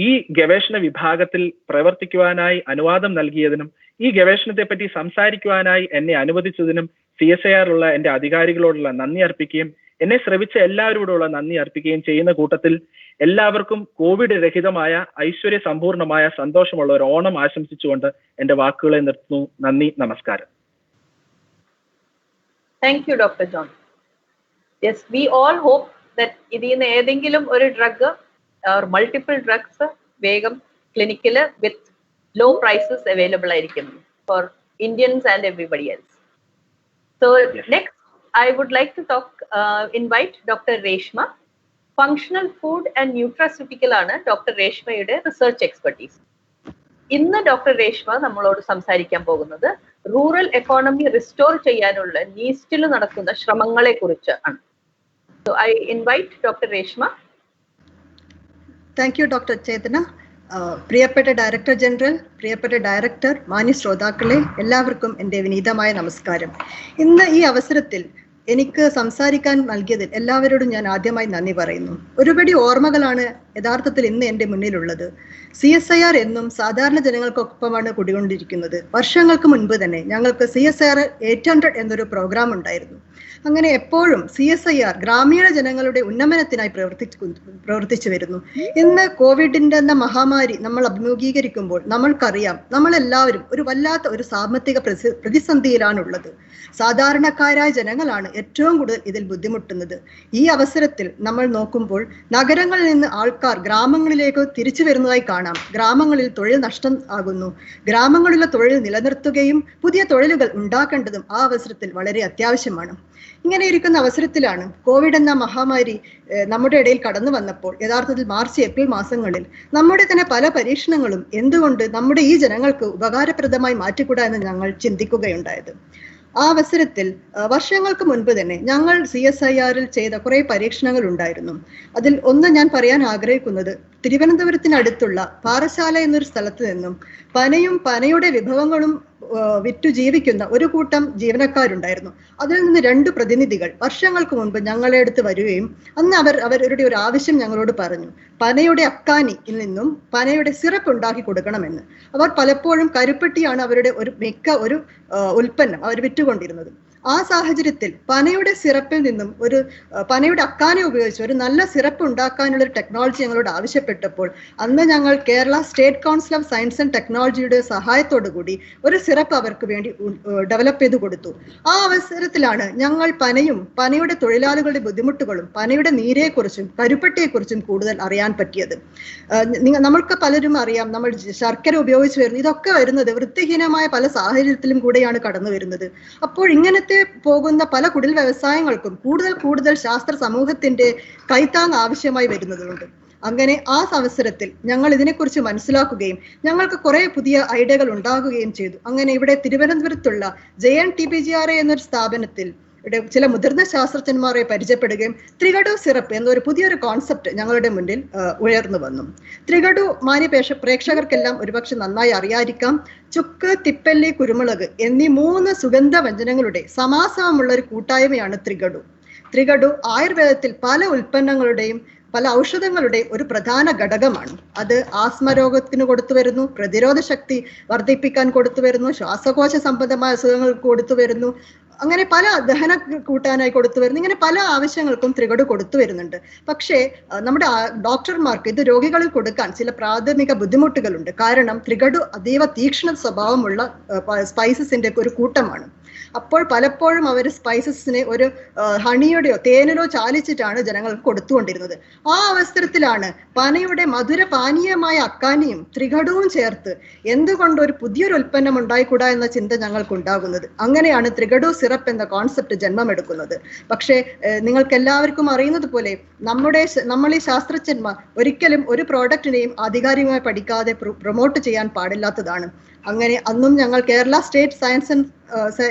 ഈ ഗവേഷണ വിഭാഗത്തിൽ പ്രവർത്തിക്കുവാനായി അനുവാദം നൽകിയതിനും ഈ ഗവേഷണത്തെ പറ്റി സംസാരിക്കുവാനായി എന്നെ അനുവദിച്ചതിനും CSIRലുള്ള എൻ്റെ അധികാരികളോടുള്ള നന്ദി അർപ്പിക്കുകയും എന്നെ ശ്രവിച്ച എല്ലാവരോടുള്ള നന്ദി അർപ്പിക്കുകയും ചെയ്യുന്ന കൂട്ടത്തിൽ എല്ലാവർക്കും കോവിഡ് രഹിതമായ ഐശ്വര്യ സമ്പൂർണമായ സന്തോഷമുള്ള ഒരു ഓണം ആശംസിച്ചുകൊണ്ട് എൻ്റെ വാക്കുകളെ നിർത്തുന്നു. നന്ദി, നമസ്കാരം. Thank you, Dr. John. Yes, we all hope that ഇതിന്ന് ഏതെങ്കിലും ഒരു ഡ്രഗ് or multiple drugs വേഗം clinical with low prices available ആയിരിക്കും for Indians and everybody else. So yes. Next I would like to invite Dr. Reshma. Functional food and nutraceutical ആണ് doctor രേഷ്മയുടെ research expertise. ഇന്ന് doctor Reshma നമ്മളോട് സംസാരിക്കാൻ പോകുന്നത് rural economy restore ചെയ്യാനുള്ള നീസ്റ്റിൽ നടക്കുന്ന ശ്രമങ്ങളെ കുറിച്ച് ആണ്. So I invite Dr. Reshma. Thank you, Dr. Chetana. പ്രിയപ്പെട്ട ഡയറക്ടർ ജനറൽ, പ്രിയപ്പെട്ട ഡയറക്ടർ, മാന്യ ശ്രോതാക്കളെ, എല്ലാവർക്കും എൻ്റെ വിനീതമായ നമസ്കാരം. ഇന്ന് ഈ അവസരത്തിൽ എനിക്ക് സംസാരിക്കാൻ നൽകിയതിൽ എല്ലാവരോടും ഞാൻ ആദ്യമായി നന്ദി പറയുന്നു. ഒരുപടി ഓർമ്മകളാണ് യഥാർത്ഥത്തിൽ ഇന്ന് എൻ്റെ മുന്നിലുള്ളത്. CSIR എന്നും സാധാരണ ജനങ്ങൾക്കൊപ്പമാണ് കുടികൊണ്ടിരിക്കുന്നത്. വർഷങ്ങൾക്ക് മുൻപ് തന്നെ ഞങ്ങൾക്ക് CSIR 800 എന്നൊരു പ്രോഗ്രാം ഉണ്ടായിരുന്നു. അങ്ങനെ എപ്പോഴും CSIR ഗ്രാമീണ ജനങ്ങളുടെ ഉന്നമനത്തിനായി പ്രവർത്തിച്ചു വരുന്നു. ഇന്ന് കോവിഡിന്റെ എന്ന മഹാമാരി നമ്മൾ അഭിമുഖീകരിക്കുമ്പോൾ നമ്മൾക്കറിയാം, നമ്മളെല്ലാവരും ഒരു വല്ലാത്ത ഒരു സാമ്പത്തിക പ്രതിസന്ധിയിലാണുള്ളത്. സാധാരണക്കാരായ ജനങ്ങളാണ് ഏറ്റവും കൂടുതൽ ഇതിൽ ബുദ്ധിമുട്ടുന്നത്. ഈ അവസരത്തിൽ നമ്മൾ നോക്കുമ്പോൾ നഗരങ്ങളിൽ നിന്ന് ആൾക്കാർ ഗ്രാമങ്ങളിലേക്ക് തിരിച്ചു വരുന്നതായി കാണാം. ഗ്രാമങ്ങളിൽ തൊഴിൽ നഷ്ടം ആകുന്നു. ഗ്രാമങ്ങളിലെ തൊഴിൽ നിലനിർത്തുകയും പുതിയ തൊഴിലുകൾ ഉണ്ടാക്കേണ്ടതും ആ അവസരത്തിൽ വളരെ അത്യാവശ്യമാണ്. ഇങ്ങനെ ഇരിക്കുന്ന അവസരത്തിലാണ് കോവിഡ് എന്ന മഹാമാരി നമ്മുടെ ഇടയിൽ കടന്നു വന്നപ്പോൾ യഥാർത്ഥത്തിൽ മാർച്ച് ഏപ്രിൽ മാസങ്ങളിൽ നമ്മുടെ തന്നെ പല പരീക്ഷണങ്ങളും എന്തുകൊണ്ട് നമ്മുടെ ഈ ജനങ്ങൾക്ക് ഉപകാരപ്രദമായി മാറ്റിക്കൂടാ എന്ന് ഞങ്ങൾ ചിന്തിക്കുകയുണ്ടായത്. ആ അവസരത്തിൽ വർഷങ്ങൾക്ക് മുൻപ് തന്നെ ഞങ്ങൾ CSIRൽ ചെയ്ത കുറെ പരീക്ഷണങ്ങൾ ഉണ്ടായിരുന്നു. അതിൽ ഒന്ന് ഞാൻ പറയാൻ ആഗ്രഹിക്കുന്നത്, തിരുവനന്തപുരത്തിനടുത്തുള്ള പാറശാല എന്നൊരു സ്ഥലത്ത് നിന്നും പനയും പനയുടെ വിഭവങ്ങളും വിറ്റു ജീവിക്കുന്ന ഒരു കൂട്ടം ജീവനക്കാരുണ്ടായിരുന്നു. അതിൽ നിന്ന് 2 പ്രതിനിധികൾ വർഷങ്ങൾക്ക് മുൻപ് ഞങ്ങളെ അടുത്ത് വരികയും അന്ന് അവരുടെ ഒരു ആവശ്യം ഞങ്ങളോട് പറഞ്ഞു. പനയുടെ അക്കാനിയിൽ നിന്നും പനയുടെ സിറപ്പ് ഉണ്ടാക്കി കൊടുക്കണമെന്ന്. അവർ പലപ്പോഴും കരുപ്പട്ടിയാണ് അവരുടെ മിക്ക ഉൽപ്പന്നം അവർ വിറ്റുകൊണ്ടിരുന്നത്. ആ സാഹചര്യത്തിൽ പനയുടെ സിറപ്പിൽ നിന്നും പനയുടെ അക്കാനെ ഉപയോഗിച്ച് ഒരു നല്ല സിറപ്പ് ഉണ്ടാക്കാനുള്ള ഒരു ടെക്നോളജി ഞങ്ങളോട് ആവശ്യപ്പെട്ടപ്പോൾ അന്ന് ഞങ്ങൾ Kerala state council of science and ടെക്നോളജിയുടെ സഹായത്തോടു കൂടി ഒരു സിറപ്പ് അവർക്ക് വേണ്ടി ഡെവലപ്പ് ചെയ്ത് കൊടുത്തു. ആ അവസരത്തിലാണ് ഞങ്ങൾ പനയുടെ തൊഴിലാളികളുടെ ബുദ്ധിമുട്ടുകളും പനയുടെ നീരെക്കുറിച്ചും കരുപ്പട്ടിയെക്കുറിച്ചും കൂടുതൽ അറിയാൻ പറ്റിയത്. നമ്മൾക്ക് പലരും അറിയാം, നമ്മൾ ശർക്കര ഉപയോഗിച്ച് വരുന്നത്, ഇതൊക്കെ വരുന്നത് വൃത്തിഹീനമായ പല സാഹചര്യത്തിലും കൂടെയാണ് കടന്നു വരുന്നത്. അപ്പോൾ ഇങ്ങനത്തെ പോകുന്ന പല കുടിൽ വ്യവസായങ്ങൾക്കും കൂടുതൽ ശാസ്ത്ര സമൂഹത്തിന്റെ കൈത്താങ് ആവശ്യമായി വരുന്നതുകൊണ്ട് അങ്ങനെ ആ അവസരത്തിൽ ഞങ്ങൾ ഇതിനെക്കുറിച്ച് മനസ്സിലാക്കുകയും ഞങ്ങൾക്ക് കുറെ പുതിയ ഐഡിയകൾ ഉണ്ടാകുകയും ചെയ്തു. അങ്ങനെ ഇവിടെ തിരുവനന്തപുരത്തുള്ള JNTPGRA എന്നൊരു സ്ഥാപനത്തിൽ ചില മുതിർന്ന ശാസ്ത്രജ്ഞന്മാരെ പരിചയപ്പെടുകയും ത്രികടു സിറപ്പ് എന്നൊരു പുതിയൊരു കോൺസെപ്റ്റ് ഞങ്ങളുടെ മുന്നിൽ ഉയർന്നു വന്നു. ത്രികടു മാന്യ പ്രേക്ഷകർക്കെല്ലാം ഒരുപക്ഷെ നന്നായി അറിയാതിരിക്കാം. ചുക്ക്, തിപ്പല്ലി, കുരുമുളക് എന്നീ 3 സുഗന്ധ വ്യഞ്ജനങ്ങളുടെ സമാസമുള്ള ഒരു കൂട്ടായ്മയാണ് ത്രികടു. ത്രികടു ആയുർവേദത്തിൽ പല ഉൽപ്പന്നങ്ങളുടെയും പല ഔഷധങ്ങളുടെയും ഒരു പ്രധാന ഘടകമാണ്. അത് ആസ്മ രോഗത്തിന് കൊടുത്തു വരുന്നു, പ്രതിരോധ ശക്തി വർദ്ധിപ്പിക്കാൻ കൊടുത്തു വരുന്നു, ശ്വാസകോശ സംബന്ധമായ അസുഖങ്ങൾക്ക് കൊടുത്തു വരുന്നു, അങ്ങനെ പല ദഹന കൂട്ടാനായി കൊടുത്തു വരുന്നു. ഇങ്ങനെ പല ആവശ്യങ്ങൾക്കും ത്രികടു കൊടുത്തു വരുന്നുണ്ട്. പക്ഷേ നമ്മുടെ ഡോക്ടർമാർക്ക് ഇത് രോഗികളിൽ കൊടുക്കാൻ ചില പ്രാഥമിക ബുദ്ധിമുട്ടുകളുണ്ട്. കാരണം ത്രികടു അതീവ തീക്ഷ്ണ സ്വഭാവമുള്ള സ്പൈസസിന്റെ ഒരു കൂട്ടമാണ്. അപ്പോൾ പലപ്പോഴും അവർ സ്പൈസസിനെ ഒരു ഹണിയുടെയോ തേനിലോ ചാലിച്ചിട്ടാണ് ജനങ്ങൾക്ക് കൊടുത്തുകൊണ്ടിരുന്നത്. ആ അവസരത്തിലാണ് പനയുടെ മധുര പാനീയമായ അക്കാനിയും ത്രികടവും ചേർത്ത് എന്തുകൊണ്ട് ഒരു പുതിയൊരു ഉൽപ്പന്നം ഉണ്ടായിക്കൂടാ എന്ന ചിന്ത ഞങ്ങൾക്ക് ഉണ്ടാകുന്നത്. അങ്ങനെയാണ് ത്രികടു സിറപ്പ് എന്ന കോൺസെപ്റ്റ് ജന്മമെടുക്കുന്നത്. പക്ഷേ നിങ്ങൾക്ക് എല്ലാവർക്കും അറിയുന്നത് പോലെ നമ്മൾ ഈ ശാസ്ത്രജ്ഞന്മാർ ഒരിക്കലും ഒരു പ്രോഡക്റ്റിനെയും ആധികാരികമായി പഠിക്കാതെ പ്രൊമോട്ട് ചെയ്യാൻ പാടില്ലാത്തതാണ്. അങ്ങനെ അന്നും ഞങ്ങൾ Kerala state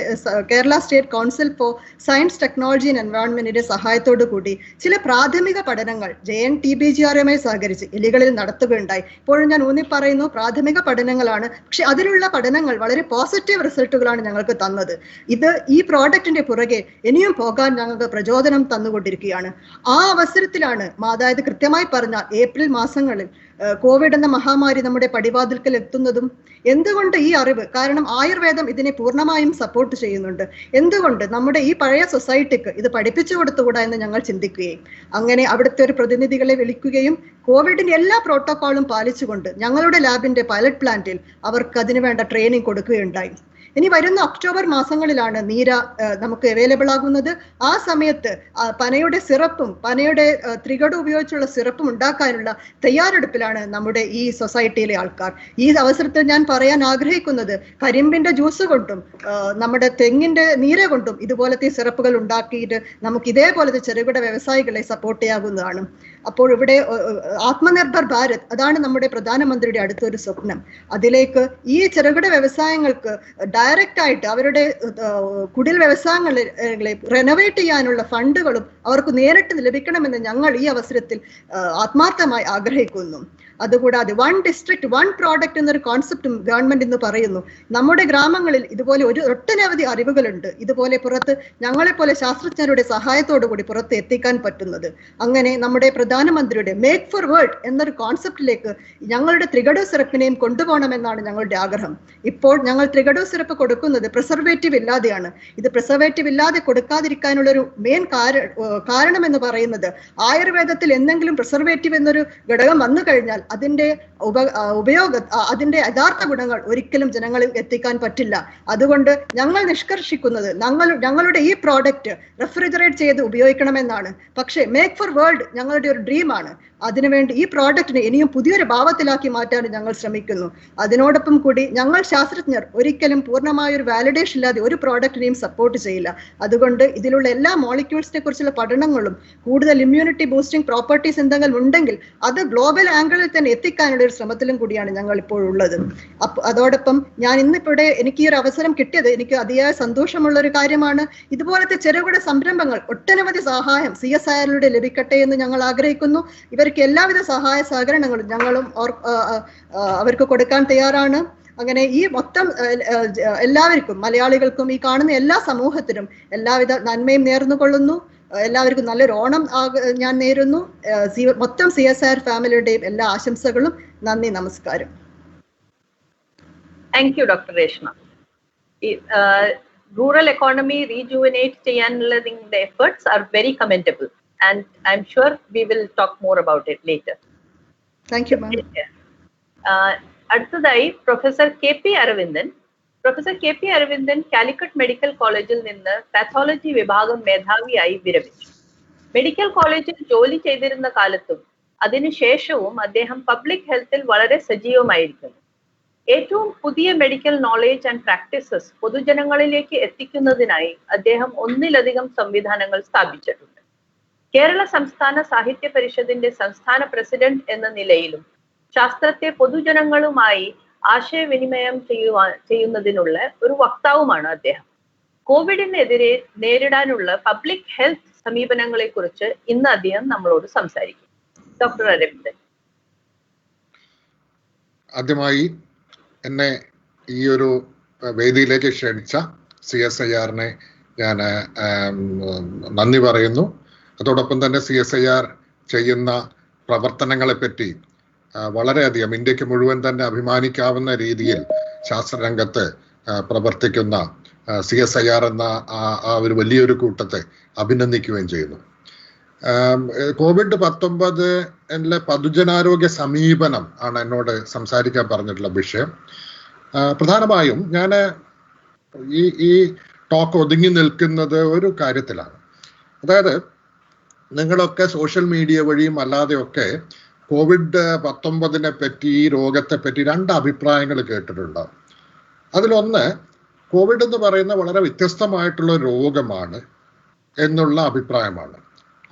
council for science, technology and എൻവയോൺമെന്റിന്റെ സഹായത്തോടു കൂടി ചില പ്രാഥമിക പഠനങ്ങൾ JNTPGRയുമായി സഹകരിച്ച് എലികളിൽ നടത്തുകയുണ്ടായി. ഇപ്പോഴും ഞാൻ ഊന്നി പറയുന്നു, പ്രാഥമിക പഠനങ്ങളാണ്. പക്ഷെ അതിലുള്ള പഠനങ്ങൾ വളരെ പോസിറ്റീവ് റിസൾട്ടുകളാണ് ഞങ്ങൾക്ക് തന്നത്. ഇത് ഈ പ്രോഡക്റ്റിന്റെ പുറകെ ഇനിയും പോകാൻ ഞങ്ങൾക്ക് പ്രചോദനം തന്നുകൊണ്ടിരിക്കുകയാണ്. ആ അവസരത്തിലാണ്, അതായത് കൃത്യമായി പറഞ്ഞാൽ ഏപ്രിൽ മാസങ്ങളിൽ കോവിഡ് എന്ന മഹാമാരി നമ്മുടെ പടിവാതിൽക്കൽ എത്തുന്നതും. എന്തുകൊണ്ട് ഈ അറിവ്? കാരണം ആയുർവേദം ഇതിനെ പൂർണ്ണമായും സപ്പോർട്ട് ചെയ്യുന്നുണ്ട്. എന്തുകൊണ്ട് നമ്മുടെ ഈ പഴയ സൊസൈറ്റിക്ക് ഇത് പഠിപ്പിച്ചു കൊടുത്തുകൂടാ എന്ന് ഞങ്ങൾ ചിന്തിക്കുകയും അങ്ങനെ അവിടുത്തെ ഒരു പ്രതിനിധികളെ വിളിക്കുകയും കോവിഡിന്റെ എല്ലാ പ്രോട്ടോക്കോളും പാലിച്ചുകൊണ്ട് ഞങ്ങളുടെ ലാബിന്റെ പൈലറ്റ് പ്ലാന്റിൽ അവർക്ക് അതിനു വേണ്ട ട്രെയിനിങ് കൊടുക്കുകയുണ്ടായി. ഇനി വരുന്ന ഒക്ടോബർ മാസങ്ങളിലാണ് നീര നമുക്ക് അവൈലബിൾ ആകുന്നത്. ആ സമയത്ത് പനയുടെ സിറപ്പും പനയുടെ ത്രികട ഉപയോഗിച്ചുള്ള സിറപ്പും ഉണ്ടാക്കാനുള്ള തയ്യാറെടുപ്പിലാണ് നമ്മുടെ ഈ സൊസൈറ്റിയിലെ ആൾക്കാർ. ഈ അവസരത്തിൽ ഞാൻ പറയാൻ ആഗ്രഹിക്കുന്നത്, കരിമ്പിന്റെ ജ്യൂസ് കൊണ്ടും നമ്മുടെ തെങ്ങിന്റെ നീര കൊണ്ടും ഇതുപോലത്തെ സിറപ്പുകൾ ഉണ്ടാക്കിയിട്ട് നമുക്ക് ഇതേപോലത്തെ ചെറുകിട വ്യവസായികളെ സപ്പോർട്ട് ചെയ്യാവുന്നതാണ്. അപ്പോൾ ഇവിടെ ആത്മനിർഭർ ഭാരത്, അതാണ് നമ്മുടെ പ്രധാനമന്ത്രിയുടെ അടുത്തൊരു സ്വപ്നം. അതിലേക്ക് ഈ ചെറുകിട വ്യവസായങ്ങൾക്ക് ഡയറക്റ്റ് ആയിട്ട് അവരുടെ കുടിൽ വ്യവസായങ്ങളെ റെനോവേറ്റ് ചെയ്യാനുള്ള ഫണ്ടുകളും അവർക്ക് നേരിട്ട് ലഭിക്കണമെന്ന് ഞങ്ങൾ ഈ അവസരത്തിൽ ആത്മാർത്ഥമായി ആഗ്രഹിക്കുന്നു. അതുകൂടാതെ 1 district 1 product എന്നൊരു കോൺസെപ്റ്റും ഗവൺമെന്റ് ഇന്ന് പറയുന്നു. നമ്മുടെ ഗ്രാമങ്ങളിൽ ഇതുപോലെ ഒട്ടനവധി അറിവുകളുണ്ട്, ഇതുപോലെ പുറത്ത് ഞങ്ങളെപ്പോലെ ശാസ്ത്രജ്ഞരുടെ സഹായത്തോടു കൂടി പുറത്ത് എത്തിക്കാൻ പറ്റുന്നത്. അങ്ങനെ നമ്മുടെ പ്രധാനമന്ത്രിയുടെ മേക്ക് ഫോർ വേൾഡ് എന്നൊരു കോൺസെപ്റ്റിലേക്ക് ഞങ്ങളുടെ ത്രികടു സിറപ്പിനെയും കൊണ്ടുപോകണമെന്നാണ് ഞങ്ങളുടെ ആഗ്രഹം. ഇപ്പോൾ ഞങ്ങൾ ത്രികടു സിറപ്പ് കൊടുക്കുന്നത് പ്രിസർവേറ്റീവ് ഇല്ലാതെയാണ്. ഇത് പ്രിസർവേറ്റീവ് ഇല്ലാതെ കൊടുക്കാതിരിക്കാനുള്ളൊരു മെയിൻ കാരണം എന്ന് പറയുന്നത്, ആയുർവേദത്തിൽ എന്തെങ്കിലും പ്രിസർവേറ്റീവ് എന്നൊരു ഘടകം വന്നു കഴിഞ്ഞാൽ അതിന്റെ അതിന്റെ യഥാർത്ഥ ഗുണങ്ങൾ ഒരിക്കലും ജനങ്ങളിൽ എത്തിക്കാൻ പറ്റില്ല. അതുകൊണ്ട് ഞങ്ങൾ നിഷ്കർഷിക്കുന്നത് ഞങ്ങളുടെ ഈ പ്രോഡക്റ്റ് റെഫ്രിജറേറ്റ് ചെയ്ത് ഉപയോഗിക്കണമെന്നാണ്. പക്ഷേ മേക്ക് ഫോർ വേൾഡ് ഞങ്ങളുടെ ഒരു ഡ്രീമാണ്. അതിനുവേണ്ടി ഈ പ്രോഡക്റ്റിനെ ഇനിയും പുതിയൊരു ഭാവത്തിലാക്കി മാറ്റാൻ ഞങ്ങൾ ശ്രമിക്കുന്നു. അതിനോടൊപ്പം കൂടി ഞങ്ങൾ ശാസ്ത്രജ്ഞർ ഒരിക്കലും പൂർണ്ണമായൊരു വാലിഡേഷൻ ഇല്ലാതെ ഒരു പ്രോഡക്റ്റിനെയും സപ്പോർട്ട് ചെയ്യില്ല. അതുകൊണ്ട് ഇതിലുള്ള എല്ലാ മോളിക്യൂൾസിനെ കുറിച്ചുള്ള പഠനങ്ങളും കൂടുതൽ ഇമ്മ്യൂണിറ്റി ബൂസ്റ്റിംഗ് പ്രോപ്പർട്ടീസ് എന്തെങ്കിലും ഉണ്ടെങ്കിൽ അത് ഗ്ലോബൽ ആംഗിളിൽ തന്നെ എത്തിക്കാനുള്ള ഒരു ശ്രമത്തിലും കൂടിയാണ് ഞങ്ങൾ ഇപ്പോൾ ഉള്ളത്. അതോടൊപ്പം ഞാൻ ഇന്നിവിടെ എനിക്ക് ഈ ഒരു അവസരം കിട്ടിയത് എനിക്ക് അതിയായ സന്തോഷമുള്ള ഒരു കാര്യമാണ്. ഇതുപോലത്തെ ചെറുകിട സംരംഭങ്ങൾ ഒട്ടനവധി സഹായം CSIR-ലൂടെ ലഭിക്കട്ടെ എന്ന് ഞങ്ങൾ ആഗ്രഹിക്കുന്നു. ഇവർക്ക് എല്ലാവിധ സഹായ സഹകരണങ്ങളും ഞങ്ങളും അവർക്ക് കൊടുക്കാൻ തയ്യാറാണ്. അങ്ങനെ ഈ മൊത്തം എല്ലാവർക്കും, മലയാളികൾക്കും ഈ കാണുന്ന എല്ലാ സമൂഹത്തിനും എല്ലാവിധ നന്മയും നേർന്നുകൊള്ളുന്നു. എല്ലാവർക്കും നല്ലൊരു ഓണം ഞാൻ നേരുന്നു. മൊത്തം CSIR ഫാമിലിയുടെയും എല്ലാ ആശംസകളും. നന്ദി, നമസ്കാരം. Thank you doctor Reshma. Rural economy rejuvenate ചെയ്യാനുള്ളതിന്റെ efforts are very commendable and I'm sure we will talk more about it later. Thank you, ma'am. അടുത്തതായി professor KP Aravindan. Professor KP Aravindan Calicut medical കോളേജിൽ നിന്ന് പാത്തോളജി വിഭാഗം മേധാവിയായി വിരമിച്ചു. മെഡിക്കൽ കോളേജിൽ ജോലി ചെയ്തിരുന്ന കാലത്തും അതിനുശേഷവും അദ്ദേഹം പബ്ലിക് ഹെൽത്തിൽ വളരെ സജീവമായിരിക്കുന്നു. ഏറ്റവും പുതിയ മെഡിക്കൽ നോളേജ് ആൻഡ് പ്രാക്ടീസസ് പൊതുജനങ്ങളിലേക്ക് എത്തിക്കുന്നതിനായി അദ്ദേഹം ഒന്നിലധികം സംവിധാനങ്ങൾ സ്ഥാപിച്ചിട്ടുണ്ട്. കേരള സംസ്ഥാന സാഹിത്യ പരിഷത്തിന്റെ സംസ്ഥാന പ്രസിഡന്റ് എന്ന നിലയിലും ശാസ്ത്രത്തെ പൊതുജനങ്ങളുമായി ആശയവിനിമയം ചെയ്യുന്നതിനുള്ള ഒരു വക്താവുമാണ് അദ്ദേഹം. കോവിഡിനെതിരെ നേരിടാനുള്ള പബ്ലിക് ഹെൽത്ത് സമീപനങ്ങളെ കുറിച്ച് ഇന്ന് അദ്ദേഹം നമ്മളോട് സംസാരിക്കും. ഡോക്ടർ അരവിന്ദൻ. ആദ്യമായി എന്നെ ഈ ഒരു വേദിയിലേക്ക് ക്ഷണിച്ച CSIR-നെ ഞാൻ നന്ദി പറയുന്നു. അതോടൊപ്പം തന്നെ CSIR ചെയ്യുന്ന പ്രവർത്തനങ്ങളെ പറ്റി വളരെയധികം ഇന്ത്യക്ക് മുഴുവൻ തന്നെ അഭിമാനിക്കാവുന്ന രീതിയിൽ ശാസ്ത്രരംഗത്ത് പ്രവർത്തിക്കുന്ന CSIR എന്ന ആ ഒരു വലിയൊരു കൂട്ടത്തെ അഭിനന്ദിക്കുകയും ചെയ്യുന്നു. COVID-19 പൊതുജനാരോഗ്യ സമീപനം ആണ് എന്നോട് സംസാരിക്കാൻ പറഞ്ഞിട്ടുള്ള വിഷയം. പ്രധാനമായും ഞാൻ ഈ ടോക്ക് ഒതുങ്ങി നിൽക്കുന്നത് ഒരു കാര്യത്തിലാണ്. അതായത് നിങ്ങളൊക്കെ സോഷ്യൽ മീഡിയ വഴിയും അല്ലാതെയൊക്കെ COVID-19 പറ്റി, ഈ രോഗത്തെ പറ്റി 2 അഭിപ്രായങ്ങൾ കേട്ടിട്ടുണ്ടാവും. അതിലൊന്ന്, കോവിഡ് എന്ന് പറയുന്ന വളരെ വ്യത്യസ്തമായിട്ടുള്ള രോഗമാണ് എന്നുള്ള അഭിപ്രായമാണ്.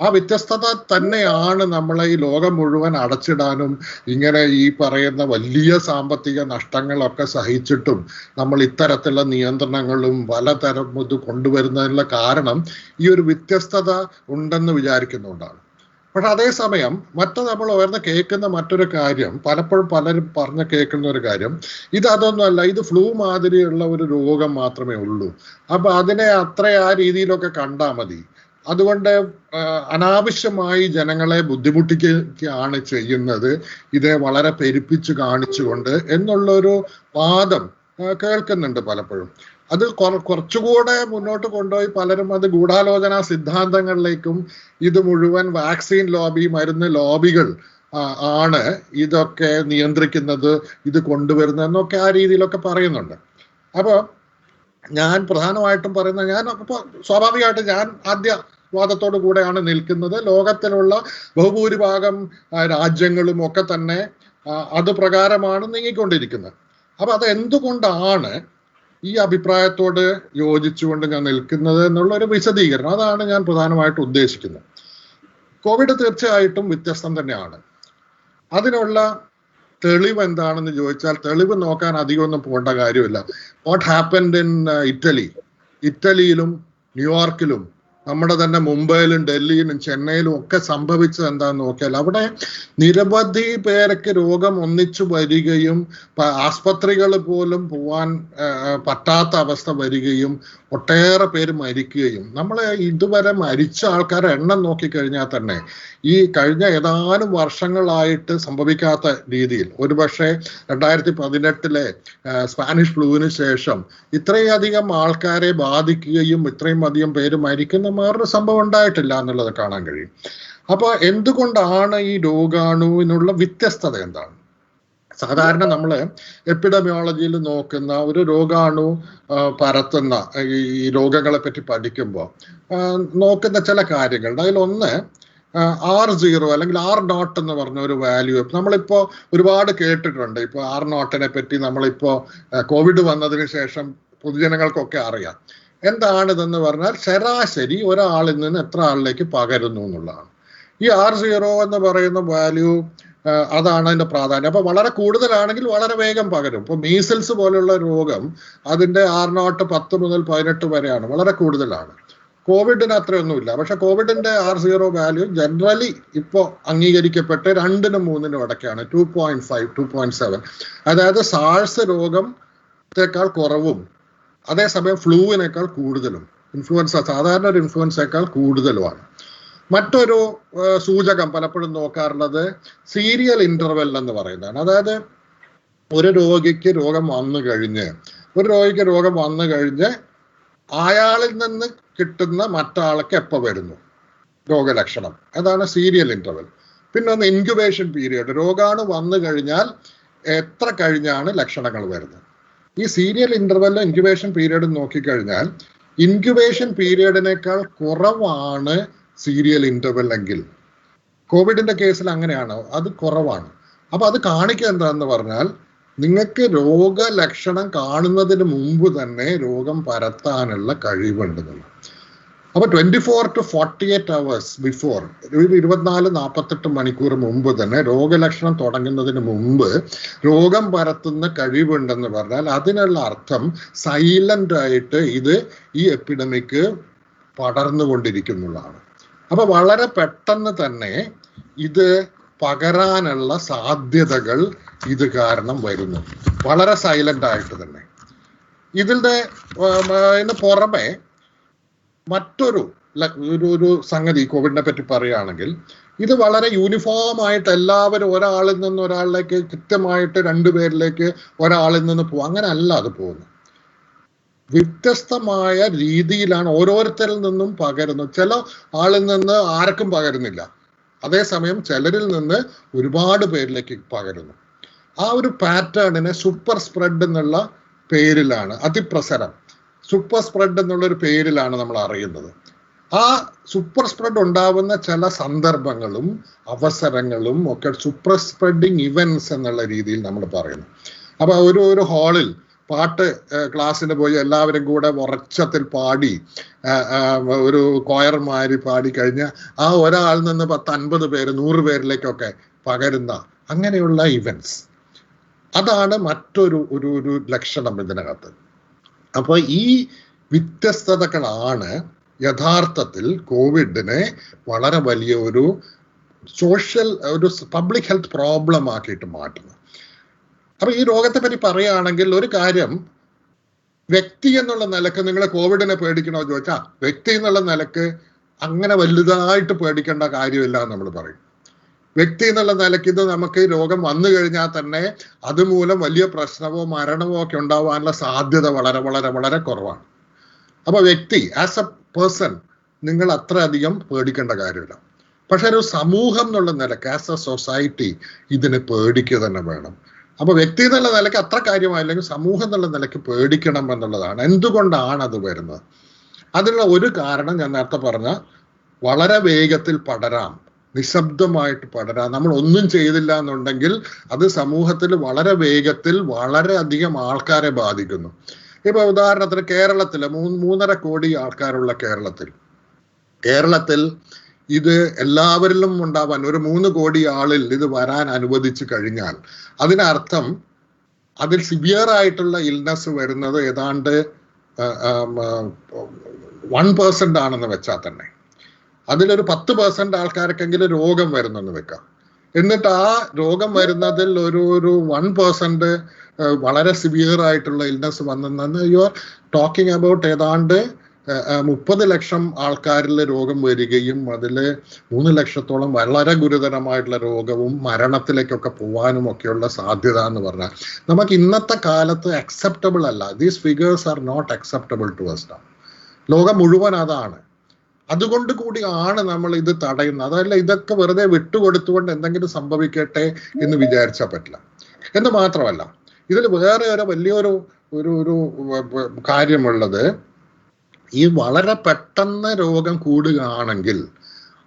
ആ വ്യത്യസ്തത തന്നെയാണ് നമ്മളെ ഈ ലോകം മുഴുവൻ അടച്ചിടാനും ഇങ്ങനെ ഈ പറയുന്ന വലിയ സാമ്പത്തിക നഷ്ടങ്ങളൊക്കെ സഹിച്ചിട്ടും നമ്മൾ ഇത്തരത്തിലുള്ള നിയന്ത്രണങ്ങളും പലതരം ഇത് കൊണ്ടുവരുന്നതിനുള്ള കാരണം ഈ ഒരു വ്യത്യസ്തത ഉണ്ടെന്ന് വിചാരിക്കുന്നുകൊണ്ടാണ്. പക്ഷെ അതേസമയം നമ്മൾ കേൾക്കുന്ന മറ്റൊരു കാര്യം, പലപ്പോഴും പലരും കേൾക്കുന്ന ഒരു കാര്യം, അതൊന്നുമല്ല, ഇത് ഫ്ലൂ മാതിരിയുള്ള ഒരു രോഗം മാത്രമേ ഉള്ളൂ. അപ്പൊ അതിനെ ആ രീതിയിലൊക്കെ കണ്ടാൽ മതി. അതുകൊണ്ട് അനാവശ്യമായി ജനങ്ങളെ ബുദ്ധിമുട്ടിക്കുകയാണ് ചെയ്യുന്നത്, ഇതേ വളരെ പെരുപ്പിച്ച് കാണിച്ചുകൊണ്ട് എന്നുള്ളൊരു വാദം കേൾക്കുന്നുണ്ട് പലപ്പോഴും. അത് കുറച്ചുകൂടെ മുന്നോട്ട് കൊണ്ടുപോയി പലരും അത് ഗൂഢാലോചന സിദ്ധാന്തങ്ങളിലേക്കും ഇത് മുഴുവൻ വാക്സിൻ ലോബി, മരുന്ന് ലോബികൾ ആണ് ഇതൊക്കെ നിയന്ത്രിക്കുന്നത്, ഇത് കൊണ്ടുവരുന്നതെന്നൊക്കെ ആ രീതിയിലൊക്കെ പറയുന്നുണ്ട്. അപ്പോൾ ഞാൻ പ്രധാനമായിട്ടും പറയുന്നത്, ഞാൻ ഇപ്പോൾ സ്വാഭാവികമായിട്ട് ഞാൻ ആദ്യ വാദത്തോടു കൂടെയാണ് നിൽക്കുന്നത്. ലോകത്തിലുള്ള ബഹുഭൂരിഭാഗം രാജ്യങ്ങളും ഒക്കെ തന്നെ അത് പ്രകാരമാണ് നീങ്ങിക്കൊണ്ടിരിക്കുന്നത്. അപ്പൊ അത് എന്തുകൊണ്ടാണ് ഈ അഭിപ്രായത്തോട് യോജിച്ചുകൊണ്ട് ഞാൻ നിൽക്കുന്നത് എന്നുള്ള ഒരു വിശദീകരണം, അതാണ് ഞാൻ പ്രധാനമായിട്ട് ഉദ്ദേശിക്കുന്നത്. കോവിഡ് തീർച്ചയായിട്ടും വ്യത്യസ്തം തന്നെയാണ്. അതിനുള്ള തെളിവ് എന്താണെന്ന് ചോദിച്ചാൽ, തെളിവ് നോക്കാൻ അധികമൊന്നും പോകേണ്ട കാര്യമില്ല. വാട്ട് ഹാപ്പൻഡ് ഇൻ ഇറ്റലിയിലും ന്യൂയോർക്കിലും നമ്മുടെ തന്നെ മുംബൈയിലും ഡൽഹിയിലും ചെന്നൈയിലും ഒക്കെ സംഭവിച്ചത് എന്താണെന്ന് നോക്കിയാൽ, അവിടെ നിരവധി പേർക്ക് രോഗം ഒന്നിച്ചു വരികയും ആസ്പത്രികൾ പോലും പോവാൻ പറ്റാത്ത അവസ്ഥ വരികയും ഒട്ടേറെ പേര് മരിക്കുകയും, നമ്മൾ ഇതുവരെ മരിച്ച ആൾക്കാരുടെ എണ്ണം നോക്കിക്കഴിഞ്ഞാൽ തന്നെ ഈ കഴിഞ്ഞ ഏതാനും വർഷങ്ങളായിട്ട് സംഭവിക്കാത്ത രീതിയിൽ, ഒരുപക്ഷെ 2018 സ്പാനിഷ് ഫ്ലൂവിന് ശേഷം ഇത്രയധികം ആൾക്കാരെ ബാധിക്കുകയും ഇത്രയും അധികം പേര് മരിക്കുന്ന വേറൊരു സംഭവം ഉണ്ടായിട്ടില്ല എന്നുള്ളത് കാണാൻ കഴിയും. അപ്പൊ എന്തുകൊണ്ടാണ് ഈ രോഗാണുവിനുള്ള വ്യത്യസ്തത എന്താണ്? സാധാരണ നമ്മൾ എപ്പിഡമിയോളജിയിൽ നോക്കുന്ന ഒരു രോഗാണു പരത്തുന്ന ഈ രോഗങ്ങളെ പറ്റി പഠിക്കുമ്പോൾ നോക്കുന്ന ചില കാര്യങ്ങളുണ്ട്. അതിലൊന്ന് R0 അല്ലെങ്കിൽ R0 എന്ന് പറഞ്ഞ ഒരു വാല്യൂ നമ്മളിപ്പോ ഒരുപാട് കേട്ടിട്ടുണ്ട്. ഇപ്പൊ R0നെ പറ്റി നമ്മളിപ്പോ കോവിഡ് വന്നതിന് ശേഷം പൊതുജനങ്ങൾക്കൊക്കെ അറിയാം. എന്താണിതെന്ന് പറഞ്ഞാൽ ശരാശരി ഒരാളിൽ നിന്ന് എത്ര ആളിലേക്ക് പകരുന്നു എന്നുള്ളതാണ്. ഈ R0 എന്ന് പറയുന്ന വാല്യൂ, അതാണ് അതിന്റെ പ്രാധാന്യം. അപ്പൊ വളരെ കൂടുതലാണെങ്കിൽ വളരെ വേഗം പകരും. ഇപ്പൊ മീസിൽസ് പോലുള്ള രോഗം അതിന്റെ R0 10 മുതൽ 18 വരെയാണ്, വളരെ കൂടുതലാണ്. കോവിഡിന് അത്രയൊന്നുമില്ല. പക്ഷെ കോവിഡിന്റെ R0 വാല്യൂ ജനറലി ഇപ്പോൾ അംഗീകരിക്കപ്പെട്ട് 2-നും 3-നും ഇടയ്ക്കാണ്, 2.5, 2.7. അതായത് സാഴ്സ് രോഗത്തെക്കാൾ കുറവും അതേസമയം ഫ്ലൂവിനേക്കാൾ കൂടുതലും, ഇൻഫ്ലുവൻസ സാധാരണ ഒരു ഇൻഫ്ലുവൻസയേക്കാൾ കൂടുതലുമാണ്. മറ്റൊരു സൂചകം പലപ്പോഴും നോക്കാറുള്ളത് സീരിയൽ ഇന്റർവെൽ എന്ന് പറയുന്നതാണ്. അതായത് ഒരു രോഗിക്ക് രോഗം വന്നു കഴിഞ്ഞ് അയാളിൽ നിന്ന് കിട്ടുന്ന മറ്റാൾക്ക് എപ്പോൾ വരുന്നു രോഗലക്ഷണം, അതാണ് സീരിയൽ ഇന്റർവെൽ. പിന്നെ ഒന്ന് ഇൻക്യുബേഷൻ പീരിയഡ്, രോഗാണു വന്നു കഴിഞ്ഞാൽ എത്ര കഴിഞ്ഞാണ് ലക്ഷണങ്ങൾ വരുന്നത്. ഈ സീരിയൽ ഇന്റർവെല്ലും ഇൻക്യുബേഷൻ പീരിയഡും നോക്കിക്കഴിഞ്ഞാൽ ഇൻക്യുബേഷൻ പീരിയഡിനേക്കാൾ കുറവാണ് സീരിയൽ ഇന്റർവെൽ എങ്കിൽ, കോവിഡിന്റെ കേസിൽ അങ്ങനെയാണ്, അത് കുറവാണ്. അപ്പൊ അത് കാണിക്കുക എന്താണെന്ന് പറഞ്ഞാൽ നിങ്ങൾക്ക് രോഗലക്ഷണം കാണുന്നതിന് മുമ്പ് തന്നെ രോഗം പരത്താനുള്ള കഴിവുണ്ടെന്നുള്ള. അപ്പൊ 24 to 48 hours ബിഫോർ, 24-48 മണിക്കൂർ മുമ്പ് തന്നെ രോഗലക്ഷണം തുടങ്ങുന്നതിന് മുമ്പ് രോഗം പരത്തുന്ന കഴിവുണ്ടെന്ന് പറഞ്ഞാൽ അതിനുള്ള അർത്ഥം സൈലന്റ് ആയിട്ട് ഈ എപ്പിഡമിക് പടർന്നുകൊണ്ടിരിക്കുന്നുള്ളതാണ്. അപ്പൊ വളരെ പെട്ടെന്ന് തന്നെ ഇത് പകരാനുള്ള സാധ്യതകൾ ഇത് കാരണം വരുന്നു, വളരെ സൈലന്റ് ആയിട്ട് തന്നെ. ഇതിന്റെ പുറമെ മറ്റൊരു സംഗതി കോവിഡിനെ പറ്റി പറയുകയാണെങ്കിൽ, ഇത് വളരെ യൂണിഫോം ആയിട്ട് എല്ലാവരും ഒരാളിൽ നിന്ന് ഒരാളിലേക്ക് കൃത്യമായിട്ട് 2 പേരിലേക്ക് ഒരാളിൽ നിന്ന് പോകും, അങ്ങനെ അല്ല അത് പോകുന്നത്. വ്യത്യസ്തമായ രീതിയിലാണ് ഓരോരുത്തരിൽ നിന്നും പകരുന്നത്. ചില ആളിൽ നിന്ന് ആർക്കും പകരുന്നില്ല, അതേസമയം ചിലരിൽ നിന്ന് ഒരുപാട് പേരിലേക്ക് പകരുന്നു. ആ ഒരു പാറ്റേണിനെ സൂപ്പർ സ്പ്രെഡ് എന്നുള്ള പേരിലാണ്, അതിപ്രസരം, സൂപ്പർ സ്പ്രെഡ് എന്നുള്ളൊരു പേരിലാണ് നമ്മൾ അറിയുന്നത്. ആ സൂപ്പർ സ്പ്രെഡ് ഉണ്ടാവുന്ന ചില സന്ദർഭങ്ങളും അവസരങ്ങളും ഒക്കെ സൂപ്പർ സ്പ്രെഡിങ് ഇവന്റ്സ് എന്നുള്ള രീതിയിൽ നമ്മൾ പറയുന്നു. അപ്പൊ ഒരു ഹാളിൽ പാട്ട് ക്ലാസ്സിന് പോയി എല്ലാവരും കൂടെ ഉറച്ചത്തിൽ പാടി ഒരു കൊയർമാരി പാടി കഴിഞ്ഞാൽ ആ ഒരാളിൽ നിന്ന് 10-50 പേര് 100 പേരിലേക്കൊക്കെ പകരുന്ന അങ്ങനെയുള്ള ഇവന്റ്സ്, അതാണ് മറ്റൊരു ഒരു ലക്ഷണം ഇതിനകത്ത്. അപ്പൊ ഈ വ്യത്യസ്തതകളാണ് യഥാർത്ഥത്തിൽ കോവിഡിനെ വളരെ വലിയ ഒരു പബ്ലിക് ഹെൽത്ത് പ്രോബ്ലം ആക്കിയിട്ട് മാറ്റുന്നത്. അപ്പൊ ഈ രോഗത്തെ പറ്റി പറയുകയാണെങ്കിൽ ഒരു കാര്യം, വ്യക്തി എന്നുള്ള നിലക്ക് നിങ്ങൾ കോവിഡിനെ പേടിക്കണോ ചോദിച്ചാൽ വ്യക്തി എന്നുള്ള നിലക്ക് അങ്ങനെ വലുതായിട്ട് പേടിക്കേണ്ട കാര്യമില്ല എന്ന് നമ്മൾ പറയും. വ്യക്തി എന്നുള്ള നിലയ്ക്ക് ഇത് നമുക്ക് രോഗം വന്നു കഴിഞ്ഞാൽ തന്നെ അതുമൂലം വലിയ പ്രശ്നമോ മരണമോ ഒക്കെ ഉണ്ടാവാനുള്ള സാധ്യത വളരെ വളരെ വളരെ കുറവാണ്. അപ്പൊ വ്യക്തി ആസ് എ പേഴ്സൺ നിങ്ങൾ അത്രയധികം പേടിക്കേണ്ട കാര്യമില്ല. പക്ഷെ ഒരു സമൂഹം എന്നുള്ള നിലക്ക് ആസ് എ സൊസൈറ്റി ഇതിനെ പേടിക്കുക തന്നെ വേണം. അപ്പൊ വ്യക്തി എന്നുള്ള നിലയ്ക്ക് അത്ര കാര്യമായില്ലെങ്കിൽ സമൂഹം എന്നുള്ള നിലയ്ക്ക് പേടിക്കണം എന്നുള്ളതാണ്. എന്തുകൊണ്ടാണ് അത് വരുന്നത്? അതിനുള്ള ഒരു കാരണം ഞാൻ നേരത്തെ പറഞ്ഞ വളരെ വേഗത്തിൽ പടരാം, നിശബ്ദമായിട്ട് പടരാം. നമ്മൾ ഒന്നും ചെയ്തില്ല എന്നുണ്ടെങ്കിൽ അത് സമൂഹത്തിൽ വളരെ വേഗത്തിൽ വളരെയധികം ആൾക്കാരെ ബാധിക്കുന്നു. ഇപ്പൊ ഉദാഹരണത്തിന് കേരളത്തില് 3.5 കോടി ആൾക്കാരുള്ള കേരളത്തിൽ ഇത് എല്ലാവരിലും ഉണ്ടാവാൻ ഒരു 3 കോടി ആളിൽ ഇത് വരാൻ അനുവദിച്ചു കഴിഞ്ഞാൽ അതിനർത്ഥം അതിൽ സിവിയർ ആയിട്ടുള്ള ഇൽനെസ് വരുന്നത് ഏതാണ്ട് 1% ആണെന്ന് വെച്ചാൽ തന്നെ അതിലൊരു 10% ആൾക്കാർക്കെങ്കിലും രോഗം വരുന്നെന്ന് വെക്കാം. എന്നിട്ട് ആ രോഗം വരുന്നതിൽ ഒരു 1% വളരെ സിവിയർ ആയിട്ടുള്ള ഇൽനെസ് വന്നെന്ന് യു ആർ ടോക്കിംഗ് അബൌട്ട് ഏതാണ്ട് 30 ലക്ഷം ആൾക്കാരിൽ രോഗം വരികയും അതിൽ 3 ലക്ഷത്തോളം വളരെ ഗുരുതരമായിട്ടുള്ള രോഗവും മരണത്തിലേക്കൊക്കെ പോവാനും ഒക്കെയുള്ള സാധ്യത എന്ന് പറഞ്ഞാൽ നമുക്ക് ഇന്നത്തെ കാലത്ത് അക്സെപ്റ്റബിൾ അല്ല. These figures are not acceptable to us now. ലോകം മുഴുവൻ അതാണ്. അതുകൊണ്ട് കൂടിയാണ് നമ്മൾ ഇത് തടയുന്നത്. അതല്ല ഇതൊക്കെ വെറുതെ വിട്ടുകൊടുത്തുകൊണ്ട് എന്തെങ്കിലും സംഭവിക്കട്ടെ എന്ന് വിചാരിച്ചാൽ പറ്റില്ല. എന്ന് മാത്രമല്ല ഇതിൽ വേറെ ഒരു വലിയൊരു ഒരു കാര്യമുള്ളത്, ഈ വളരെ പെട്ടെന്ന് രോഗം കൂടുകയാണെങ്കിൽ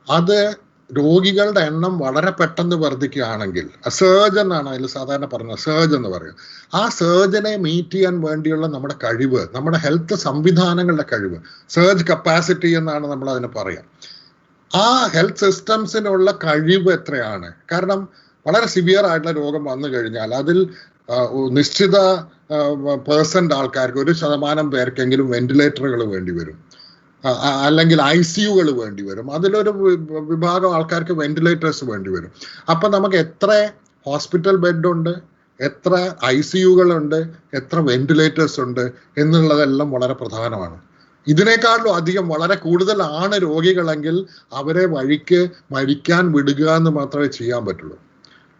അത് രോഗികളുടെ എണ്ണം വളരെ പെട്ടെന്ന് വർദ്ധിക്കുകയാണെങ്കിൽ സർജ് എന്നാണ് അതിൽ സാധാരണ പറഞ്ഞത്, സർജ് എന്ന് പറയും. ആ സർജനെ മീറ്റ് ചെയ്യാൻ വേണ്ടിയുള്ള നമ്മുടെ കഴിവ്, നമ്മുടെ ഹെൽത്ത് സംവിധാനങ്ങളുടെ കഴിവ്, സർജ് കപ്പാസിറ്റി എന്നാണ് നമ്മൾ അതിന് പറയാം. ആ ഹെൽത്ത് സിസ്റ്റംസിനുള്ള കഴിവ് എത്രയാണ്? കാരണം വളരെ സിവിയർ ആയിട്ടുള്ള രോഗം വന്നു കഴിഞ്ഞാൽ അതിൽ നിശ്ചിത % ആൾക്കാർക്ക് 1% പേർക്കെങ്കിലും വെന്റിലേറ്ററുകൾ വേണ്ടി വരും, അല്ലെങ്കിൽ ICUകൾ വേണ്ടി വരും. അതിലൊരു വിഭാഗം ആൾക്കാർക്ക് വെന്റിലേറ്റേഴ്സ് വേണ്ടി വരും. അപ്പൊ നമുക്ക് എത്ര ഹോസ്പിറ്റൽ ബെഡ് ഉണ്ട്, എത്ര ICUകളുണ്ട്, എത്ര വെന്റിലേറ്റേഴ്സ് ഉണ്ട് എന്നുള്ളതെല്ലാം വളരെ പ്രധാനമാണ്. ഇതിനേക്കാളും അധികം വളരെ കൂടുതലാണ് രോഗികളെങ്കിൽ അവരെ വഴിക്ക് മരിക്കാൻ വിടുക എന്ന് മാത്രമേ ചെയ്യാൻ പറ്റുള്ളൂ.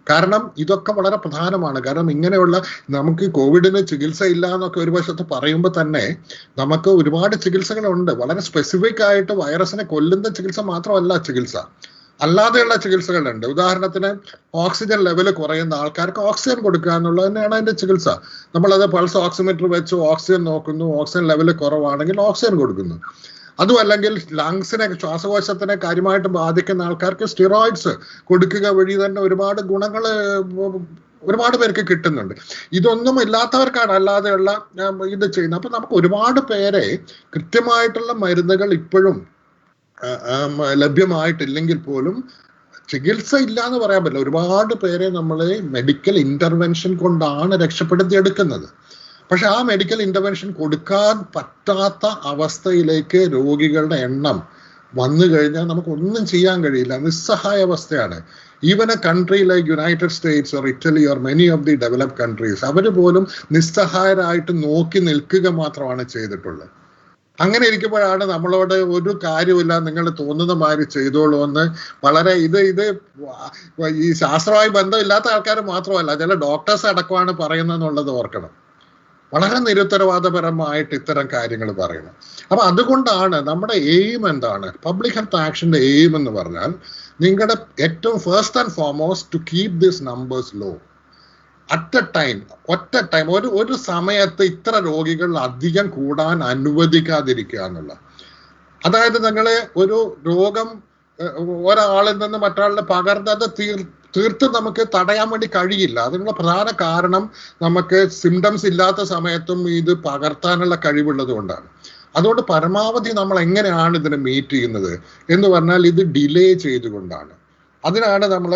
കാരണം ഇതൊക്കെ വളരെ പ്രധാനമാണ്. കാരണം ഇങ്ങനെയുള്ള നമുക്ക് കോവിഡിന് ചികിത്സ ഇല്ല എന്നൊക്കെ ഒരു വശത്ത് പറയുമ്പോൾ തന്നെ നമുക്ക് ഒരുപാട് ചികിത്സകളുണ്ട്. വളരെ സ്പെസിഫിക് ആയിട്ട് വൈറസിനെ കൊല്ലുന്ന ചികിത്സ മാത്രമല്ല ചികിത്സ, അല്ലാതെയുള്ള ചികിത്സകളുണ്ട്. ഉദാഹരണത്തിന് ഓക്സിജൻ ലെവൽ കുറയുന്ന ആൾക്കാർക്ക് ഓക്സിജൻ കൊടുക്കുക എന്നുള്ളത് തന്നെയാണ് അതിന്റെ ചികിത്സ. നമ്മളത് പൾസ് ഓക്സിമീറ്റർ വെച്ച് ഓക്സിജൻ നോക്കുന്നു, ഓക്സിജൻ ലെവൽ കുറവാണെങ്കിൽ ഓക്സിജൻ കൊടുക്കുന്നു. അതും അല്ലെങ്കിൽ ലങ്സിനെ, ശ്വാസകോശത്തിനെ കാര്യമായിട്ട് ബാധിക്കുന്ന ആൾക്കാർക്ക് സ്റ്റിറോയിഡ്സ് കൊടുക്കുക വഴി തന്നെ ഒരുപാട് ഗുണങ്ങൾ ഒരുപാട് പേർക്ക് കിട്ടുന്നുണ്ട്. ഇതൊന്നും ഇല്ലാത്തവർക്കാണ് അല്ലാതെയുള്ള ഇത് ചെയ്യുന്നത്. അപ്പൊ നമുക്ക് ഒരുപാട് പേരെ കൃത്യമായിട്ടുള്ള മരുന്നുകൾ ഇപ്പോഴും ലഭ്യമായിട്ടില്ലെങ്കിൽ പോലും ചികിത്സ ഇല്ല എന്ന് പറയാൻ പറ്റില്ല. ഒരുപാട് പേരെ നമ്മൾ മെഡിക്കൽ ഇന്റർവെൻഷൻ കൊണ്ടാണ് രക്ഷപ്പെടുത്തിയെടുക്കുന്നത്. പക്ഷെ ആ മെഡിക്കൽ ഇന്റർവെൻഷൻ കൊടുക്കാൻ പറ്റാത്ത അവസ്ഥയിലേക്ക് രോഗികളുടെ എണ്ണം വന്നു കഴിഞ്ഞാൽ നമുക്കൊന്നും ചെയ്യാൻ കഴിയില്ല, നിസ്സഹായ അവസ്ഥയാണ്. Even a country like United States or Italy or many of the developed countries, അവർ പോലും നിസ്സഹായരായിട്ട് നോക്കി നിൽക്കുക മാത്രമാണ് ചെയ്തിട്ടുള്ളത്. അങ്ങനെ ഇരിക്കുമ്പോഴാണ് നമ്മളോട് ഒരു കാര്യമില്ല, നിങ്ങൾ തോന്നുന്ന മാതിരി ചെയ്തോളൂ എന്ന് വളരെ ഇത് ഈ ശാസ്ത്രമായി ബന്ധമില്ലാത്ത ആൾക്കാർ മാത്രമല്ല, ചില ഡോക്ടേഴ്സ് അടക്കമാണ് പറയുന്നതെന്നുള്ളത് ഓർക്കണം. വളരെ നിരുത്തരവാദപരമായിട്ട് ഇത്തരം കാര്യങ്ങൾ പറയണം. അപ്പൊ അതുകൊണ്ടാണ് നമ്മുടെ എയിം എന്താണ്, പബ്ലിക് ഹെൽത്ത് ആക്ഷന്റെ എയിം എന്ന് പറഞ്ഞാൽ നിങ്ങളുടെ ഏറ്റവും first and foremost to keep this numbers low at a time, ഒറ്റ ടൈം, ഒരു സമയത്ത് ഇത്ര രോഗികൾ അധികം കൂടാൻ അനുവദിക്കാതിരിക്കുക എന്നുള്ള. അതായത് നിങ്ങൾ ഒരു രോഗം ഒരാളിൽ നിന്ന് മറ്റൊരാളുടെ പകർന്നത് തീർത്തും നമുക്ക് തടയാൻ വേണ്ടി കഴിയില്ല. അതിനുള്ള പ്രധാന കാരണം നമുക്ക് സിംറ്റംസ് ഇല്ലാത്ത സമയത്തും ഇത് പകർത്താനുള്ള കഴിവുള്ളത് കൊണ്ടാണ്. അതുകൊണ്ട് പരമാവധി നമ്മൾ എങ്ങനെയാണ് ഇതിനെ മീറ്റ് ചെയ്യുന്നത് എന്ന് പറഞ്ഞാൽ ഇത് ഡിലേ ചെയ്തുകൊണ്ടാണ്. അതിനാണ് നമ്മൾ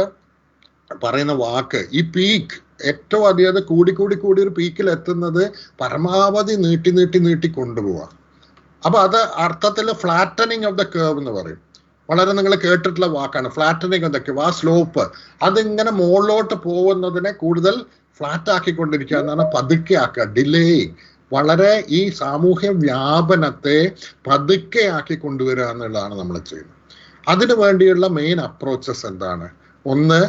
പറയുന്ന വാക്ക്, ഈ പീക്ക് ഏറ്റവും അധികം കൂടി ഒരു പീക്കിൽ എത്തുന്നത് പരമാവധി നീട്ടി കൊണ്ടുപോവാം. അപ്പൊ അത് അർത്ഥത്തിൽ ഫ്ലാറ്റനിങ് ഓഫ് ദ കേർവ് എന്ന് പറയും. വളരെ നിങ്ങൾ കേട്ടിട്ടുള്ള വാക്കാണ് ഫ്ലാറ്റനിങ് ഓഫ് ദ കേർവ്. ആ സ്ലോപ്പ് അതിങ്ങനെ മുകളിലോട്ട് പോകുന്നതിനെ കൂടുതൽ ഫ്ലാറ്റ് ആക്കിക്കൊണ്ടിരിക്കുക എന്നാണ്, പതുക്കെ ആക്കുക, ഡിലേയിങ്. വളരെ ഈ സാമൂഹ്യ വ്യാപനത്തെ പതുക്കെ ആക്കി കൊണ്ടുവരിക എന്നുള്ളതാണ് നമ്മൾ ചെയ്യുന്നത്. അതിനു വേണ്ടിയുള്ള മെയിൻ അപ്രോച്ചസ് എന്താണ്? ഒന്ന്,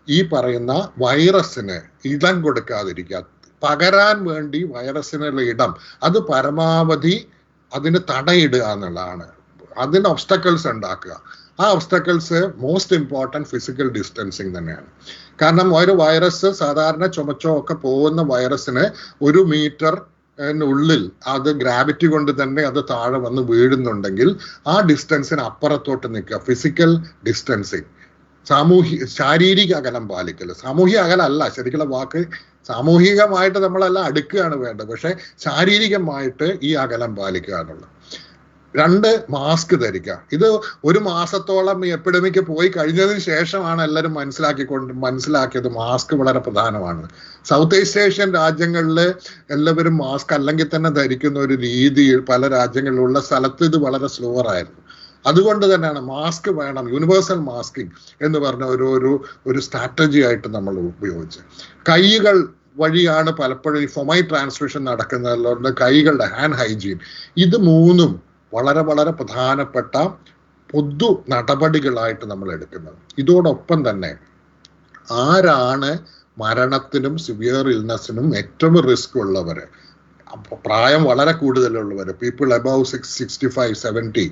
ഈ പറയുന്ന വൈറസിന് ഇടം കൊടുക്കാതിരിക്കുക, പകരാൻ വേണ്ടി വൈറസിനുള്ള ഇടം അത് പരമാവധി അതിന് തടയിടുക എന്നുള്ളതാണ്. അതിന് ഒബ്സ്റ്റക്കിൾസ് ഉണ്ടാക്കുക. ആ obstacles most important physical distancing തന്നെയാണ്. കാരണം ഒരു വൈറസ് സാധാരണ ചുമച്ചോ ഒക്കെ പോകുന്ന വൈറസിന് 1 മീറ്റർ ഉള്ളിൽ അത് ഗ്രാവിറ്റി കൊണ്ട് തന്നെ അത് താഴെ വന്ന് വീഴുന്നുണ്ടെങ്കിൽ ആ ഡിസ്റ്റൻസിന് അപ്പുറത്തോട്ട് നിൽക്കുക. ഫിസിക്കൽ ഡിസ്റ്റൻസിങ്, ശാരീരിക അകലം പാലിക്കൽ. സാമൂഹിക അകലമല്ല ശരിക്കുള്ള വാക്ക്, സാമൂഹികമായിട്ട് നമ്മളെല്ലാം അടുക്കുകയാണ് വേണ്ടത്, പക്ഷെ ശാരീരികമായിട്ട് ഈ അകലം പാലിക്കുക എന്നുള്ളത്. 2, മാസ്ക് ധരിക്കുക. ഇത് 1 മാസത്തോളം ഈ എപ്പിഡമിക് പോയി കഴിഞ്ഞതിന് ശേഷമാണ് എല്ലാവരും മനസ്സിലാക്കിയത് മാസ്ക് വളരെ പ്രധാനമാണ്. സൗത്ത് ഈസ്റ്റ് ഏഷ്യൻ രാജ്യങ്ങളിൽ എല്ലാവരും മാസ്ക് അല്ലെങ്കിൽ തന്നെ ധരിക്കുന്ന ഒരു രീതി പല രാജ്യങ്ങളിലുള്ള സ്ഥലത്ത് ഇത് വളരെ സ്ലോവർ ആയിരുന്നു. അതുകൊണ്ട് തന്നെയാണ് മാസ്ക് വേണം, യൂണിവേഴ്സൽ മാസ്കിംഗ് എന്ന് പറഞ്ഞ ഒരു സ്ട്രാറ്റജി ആയിട്ട് നമ്മൾ ഉപയോഗിച്ചത്. കൈകൾ വഴിയാണ് പലപ്പോഴും ഈ ഫൊമൈ ട്രാൻസ്മിഷൻ നടക്കുന്നതുകൊണ്ട് കൈകളുടെ ഹാൻഡ് ഹൈജീൻ, ഇത് 3ഉം വളരെ വളരെ പ്രധാനപ്പെട്ട പൊതു നടപടികളായിട്ട് നമ്മൾ എടുക്കുന്നത്. ഇതോടൊപ്പം തന്നെ ആരാണ് മരണത്തിനും സിവിയർ ഇൽനെസ്സിനും ഏറ്റവും റിസ്ക് ഉള്ളവര്, പ്രായം വളരെ കൂടുതലുള്ളവർ, പീപ്പിൾ അബവ് 65, 70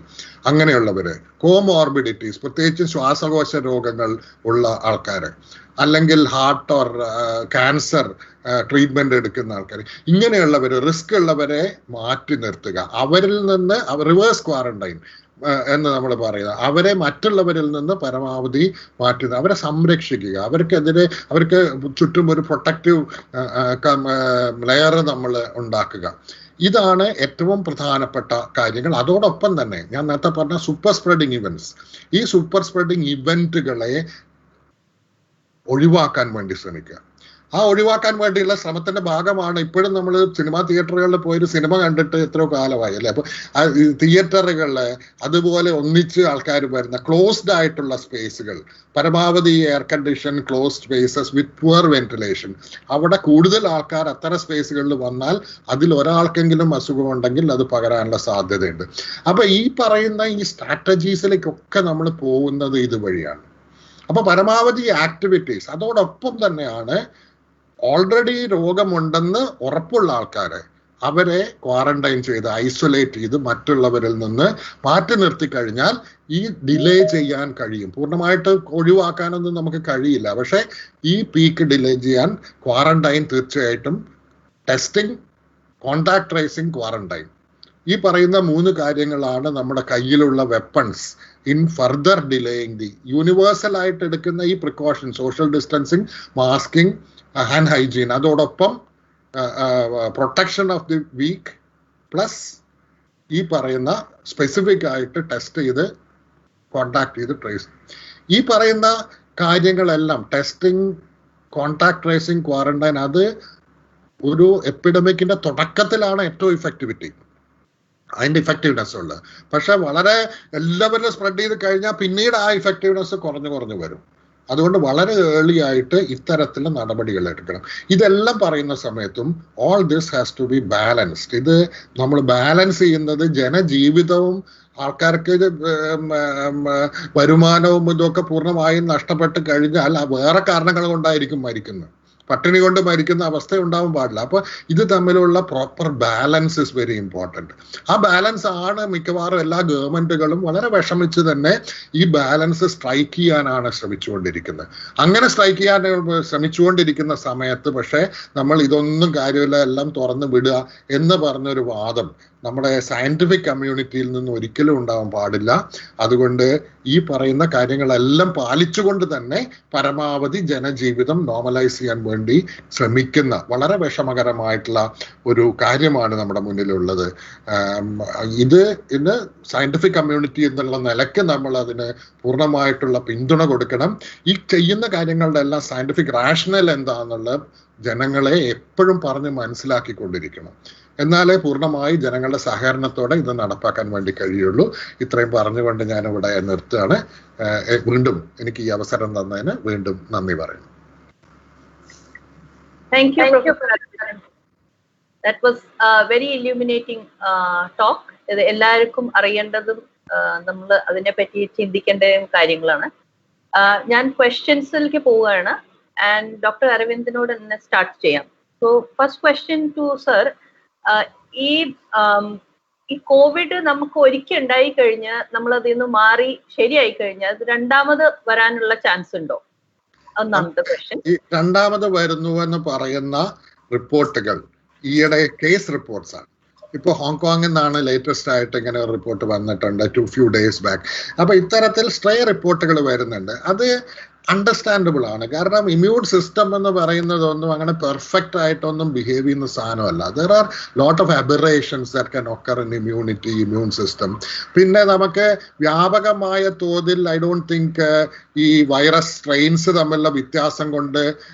അങ്ങനെയുള്ളവര്, കോമോർബിഡിറ്റീസ് പ്രത്യേകിച്ച് ശ്വാസകോശ രോഗങ്ങൾ ഉള്ള ആൾക്കാർ, അല്ലെങ്കിൽ ഹാർട്ട് ഓർ ക്യാൻസർ ട്രീറ്റ്മെന്റ് എടുക്കുന്ന ആൾക്കാർ, ഇങ്ങനെയുള്ളവർ റിസ്ക് ഉള്ളവരെ മാറ്റി നിർത്തുക. അവരിൽ നിന്ന് റിവേഴ്സ് ക്വാറന്റൈൻ എന്ന് നമ്മൾ പറയുക, അവരെ മറ്റുള്ളവരിൽ നിന്ന് പരമാവധി മാറ്റുക, അവരെ സംരക്ഷിക്കുക, അവർക്ക് ചുറ്റും ഒരു പ്രൊട്ടക്റ്റീവ് ലെയർ നമ്മൾ ഉണ്ടാക്കുക. ഇതാണ് ഏറ്റവും പ്രധാനപ്പെട്ട കാര്യങ്ങൾ. അതോടൊപ്പം തന്നെ ഞാൻ നേരത്തെ പറഞ്ഞ സൂപ്പർ സ്പ്രെഡിങ് ഇവന്റ്സ്, ഈ സൂപ്പർ സ്പ്രെഡിങ് ഇവന്റുകളെ ഒഴിവാക്കാൻ വേണ്ടി ശ്രമിക്കുക. ആ ഒഴിവാക്കാൻ വേണ്ടിയുള്ള ശ്രമത്തിന്റെ ഭാഗമാണ് ഇപ്പോഴും നമ്മൾ സിനിമാ തിയേറ്ററുകളിൽ പോയൊരു സിനിമ കണ്ടിട്ട് എത്രയോ കാലമായി അല്ലേ. അപ്പൊ തിയേറ്ററുകളില് അതുപോലെ ഒന്നിച്ച് ആൾക്കാർ വരുന്ന ക്ലോസ്ഡ് ആയിട്ടുള്ള സ്പേസുകൾ, പരമാവധി air condition closed spaces with poor ventilation, അവിടെ കൂടുതൽ ആൾക്കാർ അത്തരം സ്പേസുകളിൽ വന്നാൽ അതിൽ ഒരാൾക്കെങ്കിലും അസുഖമുണ്ടെങ്കിൽ അത് പകരാനുള്ള സാധ്യതയുണ്ട്. അപ്പൊ ഈ പറയുന്ന ഈ സ്ട്രാറ്റജീസിലേക്കൊക്കെ നമ്മൾ പോകുന്നത് ഇതുവഴിയാണ്. അപ്പൊ പരമാവധി ആക്ടിവിറ്റീസ്, അതോടൊപ്പം തന്നെയാണ് ഓൾറെഡി രോഗമുണ്ടെന്ന് ഉറപ്പുള്ള ആൾക്കാരെ അവരെ ക്വാറന്റൈൻ ചെയ്ത് ഐസൊലേറ്റ് ചെയ്ത് മറ്റുള്ളവരിൽ നിന്ന് മാറ്റി നിർത്തി കഴിഞ്ഞാൽ ഈ ഡിലേ ചെയ്യാൻ കഴിയും. പൂർണ്ണമായിട്ട് ഒഴിവാക്കാനൊന്നും നമുക്ക് കഴിയില്ല, പക്ഷെ ഈ പീക്ക് ഡിലേ ചെയ്യാൻ ക്വാറന്റൈൻ തീർച്ചയായിട്ടും ടെസ്റ്റിംഗ്, കോണ്ടാക്ട് ട്രേസിംഗ്, ക്വാറന്റൈൻ, ഈ പറയുന്ന 3 കാര്യങ്ങളാണ് നമ്മുടെ കയ്യിലുള്ള weapons in further delaying the universal ആയിട്ട് എടുക്കുന്ന ഈ precaution, social distancing, masking, hand hygiene, അതോടൊപ്പം protection of the weak, plus ഈ പറയുന്ന സ്പെസിഫിക് ആയിട്ട് ടെസ്റ്റ് ചെയ്ത് കോണ്ടാക്ട് ചെയ്ത് ട്രേസ്. ഈ പറയുന്ന കാര്യങ്ങളെല്ലാം ടെസ്റ്റിംഗ്, കോണ്ടാക്ട് ട്രേസിംഗ്, ക്വാറന്റൈൻ, അത് ഒരു എപ്പിഡമിക്കിന്റെ തുടക്കത്തിലാണ് ഏറ്റവും ഇഫക്റ്റിവിറ്റി, അതിന്റെ ഇഫക്റ്റീവ്നെസ് ഉള്ളത്. പക്ഷെ വളരെ എല്ലാവരും സ്പ്രെഡ് ചെയ്ത് കഴിഞ്ഞാൽ പിന്നീട് ആ ഇഫക്റ്റീവ്നെസ് കുറഞ്ഞു വരും. അതുകൊണ്ട് വളരെ ഏർലി ആയിട്ട് ഇത്തരത്തിലുള്ള നടപടികൾ എടുക്കണം. ഇതെല്ലാം പറയുന്ന സമയത്തും all this has to be balanced. ഇത് നമ്മൾ ബാലൻസ് ചെയ്യുന്നത് ജനജീവിതവും ആൾക്കാർക്ക് വരുമാനവും ഇതൊക്കെ പൂർണ്ണമായും നഷ്ടപ്പെട്ട് കഴിഞ്ഞാൽ വേറെ കാരണങ്ങൾ കൊണ്ടായിരിക്കും മരിക്കുന്നത്. പട്ടിണി കൊണ്ട് മരിക്കുന്ന അവസ്ഥ ഉണ്ടാവാൻ പാടില്ല. അപ്പൊ ഇത് തമ്മിലുള്ള proper balance is very important. ആ ബാലൻസ് ആണ് മിക്കവാറും എല്ലാ ഗവൺമെന്റുകളും വളരെ വിഷമിച്ച് തന്നെ ഈ ബാലൻസ് സ്ട്രൈക്ക് ചെയ്യാനാണ് ശ്രമിച്ചുകൊണ്ടിരിക്കുന്നത്. അങ്ങനെ സ്ട്രൈക്ക് ചെയ്യാൻ ശ്രമിച്ചുകൊണ്ടിരിക്കുന്ന സമയത്ത് പക്ഷേ നമ്മൾ ഇതൊന്നും കാര്യമില്ല, എല്ലാം തുറന്നു വിടുക എന്ന് പറഞ്ഞൊരു വാദം നമ്മുടെ സയന്റിഫിക് കമ്മ്യൂണിറ്റിയിൽ നിന്ന് ഒരിക്കലും ഉണ്ടാവാൻ പാടില്ല. അതുകൊണ്ട് ഈ പറയുന്ന കാര്യങ്ങളെല്ലാം പാലിച്ചുകൊണ്ട് തന്നെ പരമാവധി ജനജീവിതം നോർമലൈസ് ചെയ്യാൻ വേണ്ടി ശ്രമിക്കുന്ന വളരെ വിഷമകരമായിട്ടുള്ള ഒരു കാര്യമാണ് നമ്മുടെ മുന്നിലുള്ളത്. ഇന്ന് സയന്റിഫിക് കമ്മ്യൂണിറ്റി എന്നുള്ള നിലയ്ക്ക് നമ്മൾ അതിന് പൂർണ്ണമായിട്ടുള്ള പിന്തുണ കൊടുക്കണം. ഈ ചെയ്യുന്ന കാര്യങ്ങളുടെ എല്ലാം സയന്റിഫിക് റാഷണൽ എന്താണെന്നുള്ള ജനങ്ങളെ എപ്പോഴും പറഞ്ഞ് മനസ്സിലാക്കിക്കൊണ്ടിരിക്കണം. എന്നാലേ പൂർണ്ണമായി ജനങ്ങളുടെ സഹകരണത്തോടെ ഇത് നടപ്പാക്കാൻ വേണ്ടി കഴിയുള്ളൂ. ഇത്രയും പറഞ്ഞുകൊണ്ട് ഞാൻ ഇവിടെ നിർത്തുകയാണ്. വീണ്ടും എനിക്ക് ഈ അവസരം തന്നതിന് വീണ്ടും നന്ദി പറയുന്നു. Thank you, Professor. That was a very illuminating talk. ഇത് എല്ലാവർക്കും അറിയേണ്ടതും നമ്മൾ അതിനെ പറ്റി ചിന്തിക്കേണ്ട കാര്യങ്ങളാണ്. ഞാൻ ക്വസ്റ്റ്യൻസിലേക്ക് പോവുകയാണ്. ആൻഡ് ഡോക്ടർ അരവിന്ദിനോട് തന്നെ സ്റ്റാർട്ട് ചെയ്യാം. So first question to sir, ഈ കോവിഡ് നമുക്ക് ഒരിക്കൽ ഉണ്ടായി കഴിഞ്ഞ് നമ്മൾ അതിൽ നിന്ന് മാറി ശരിയായി കഴിഞ്ഞാൽ അത് രണ്ടാമത് വരാനുള്ള ചാൻസ് ഉണ്ടോ? ഒന്നാമത്തെ ക്വസ്റ്റ്യൻ. ഈ രണ്ടാമത് വരുന്നു എന്ന് പറയുന്ന റിപ്പോർട്ടുകൾ ഈയിടെ കേസ് റിപ്പോർട്ട്സ് ആണ്. ഇപ്പോൾ ഹോങ്കോങ്ങിൽ നിന്നാണ് ലേറ്റസ്റ്റ് ആയിട്ട് ഇങ്ങനെ ഒരു റിപ്പോർട്ട് വന്നിട്ടുണ്ട് ഫ്യൂ ഡേയ്സ് ബാക്ക്. അപ്പൊ ഇത്തരത്തിൽ സ്ട്രേ റിപ്പോർട്ടുകൾ വരുന്നുണ്ട്. അത് അണ്ടർസ്റ്റാൻഡബിൾ ആണ്. കാരണം ഇമ്മ്യൂൺ സിസ്റ്റം എന്ന് പറയുന്നതൊന്നും അങ്ങനെ പെർഫെക്റ്റ് ആയിട്ടൊന്നും ബിഹേവ് ചെയ്യുന്ന സാധനമല്ല. There are lot of aberrations that can occur in immune system. പിന്നെ നമുക്ക് വ്യാപകമായ തോതിൽ ഐ ഡോണ്ട് തിങ്ക് ഈ വൈറസ് സ്ട്രെയിൻസ് തമ്മിലുള്ള വ്യത്യാസം കൊണ്ട്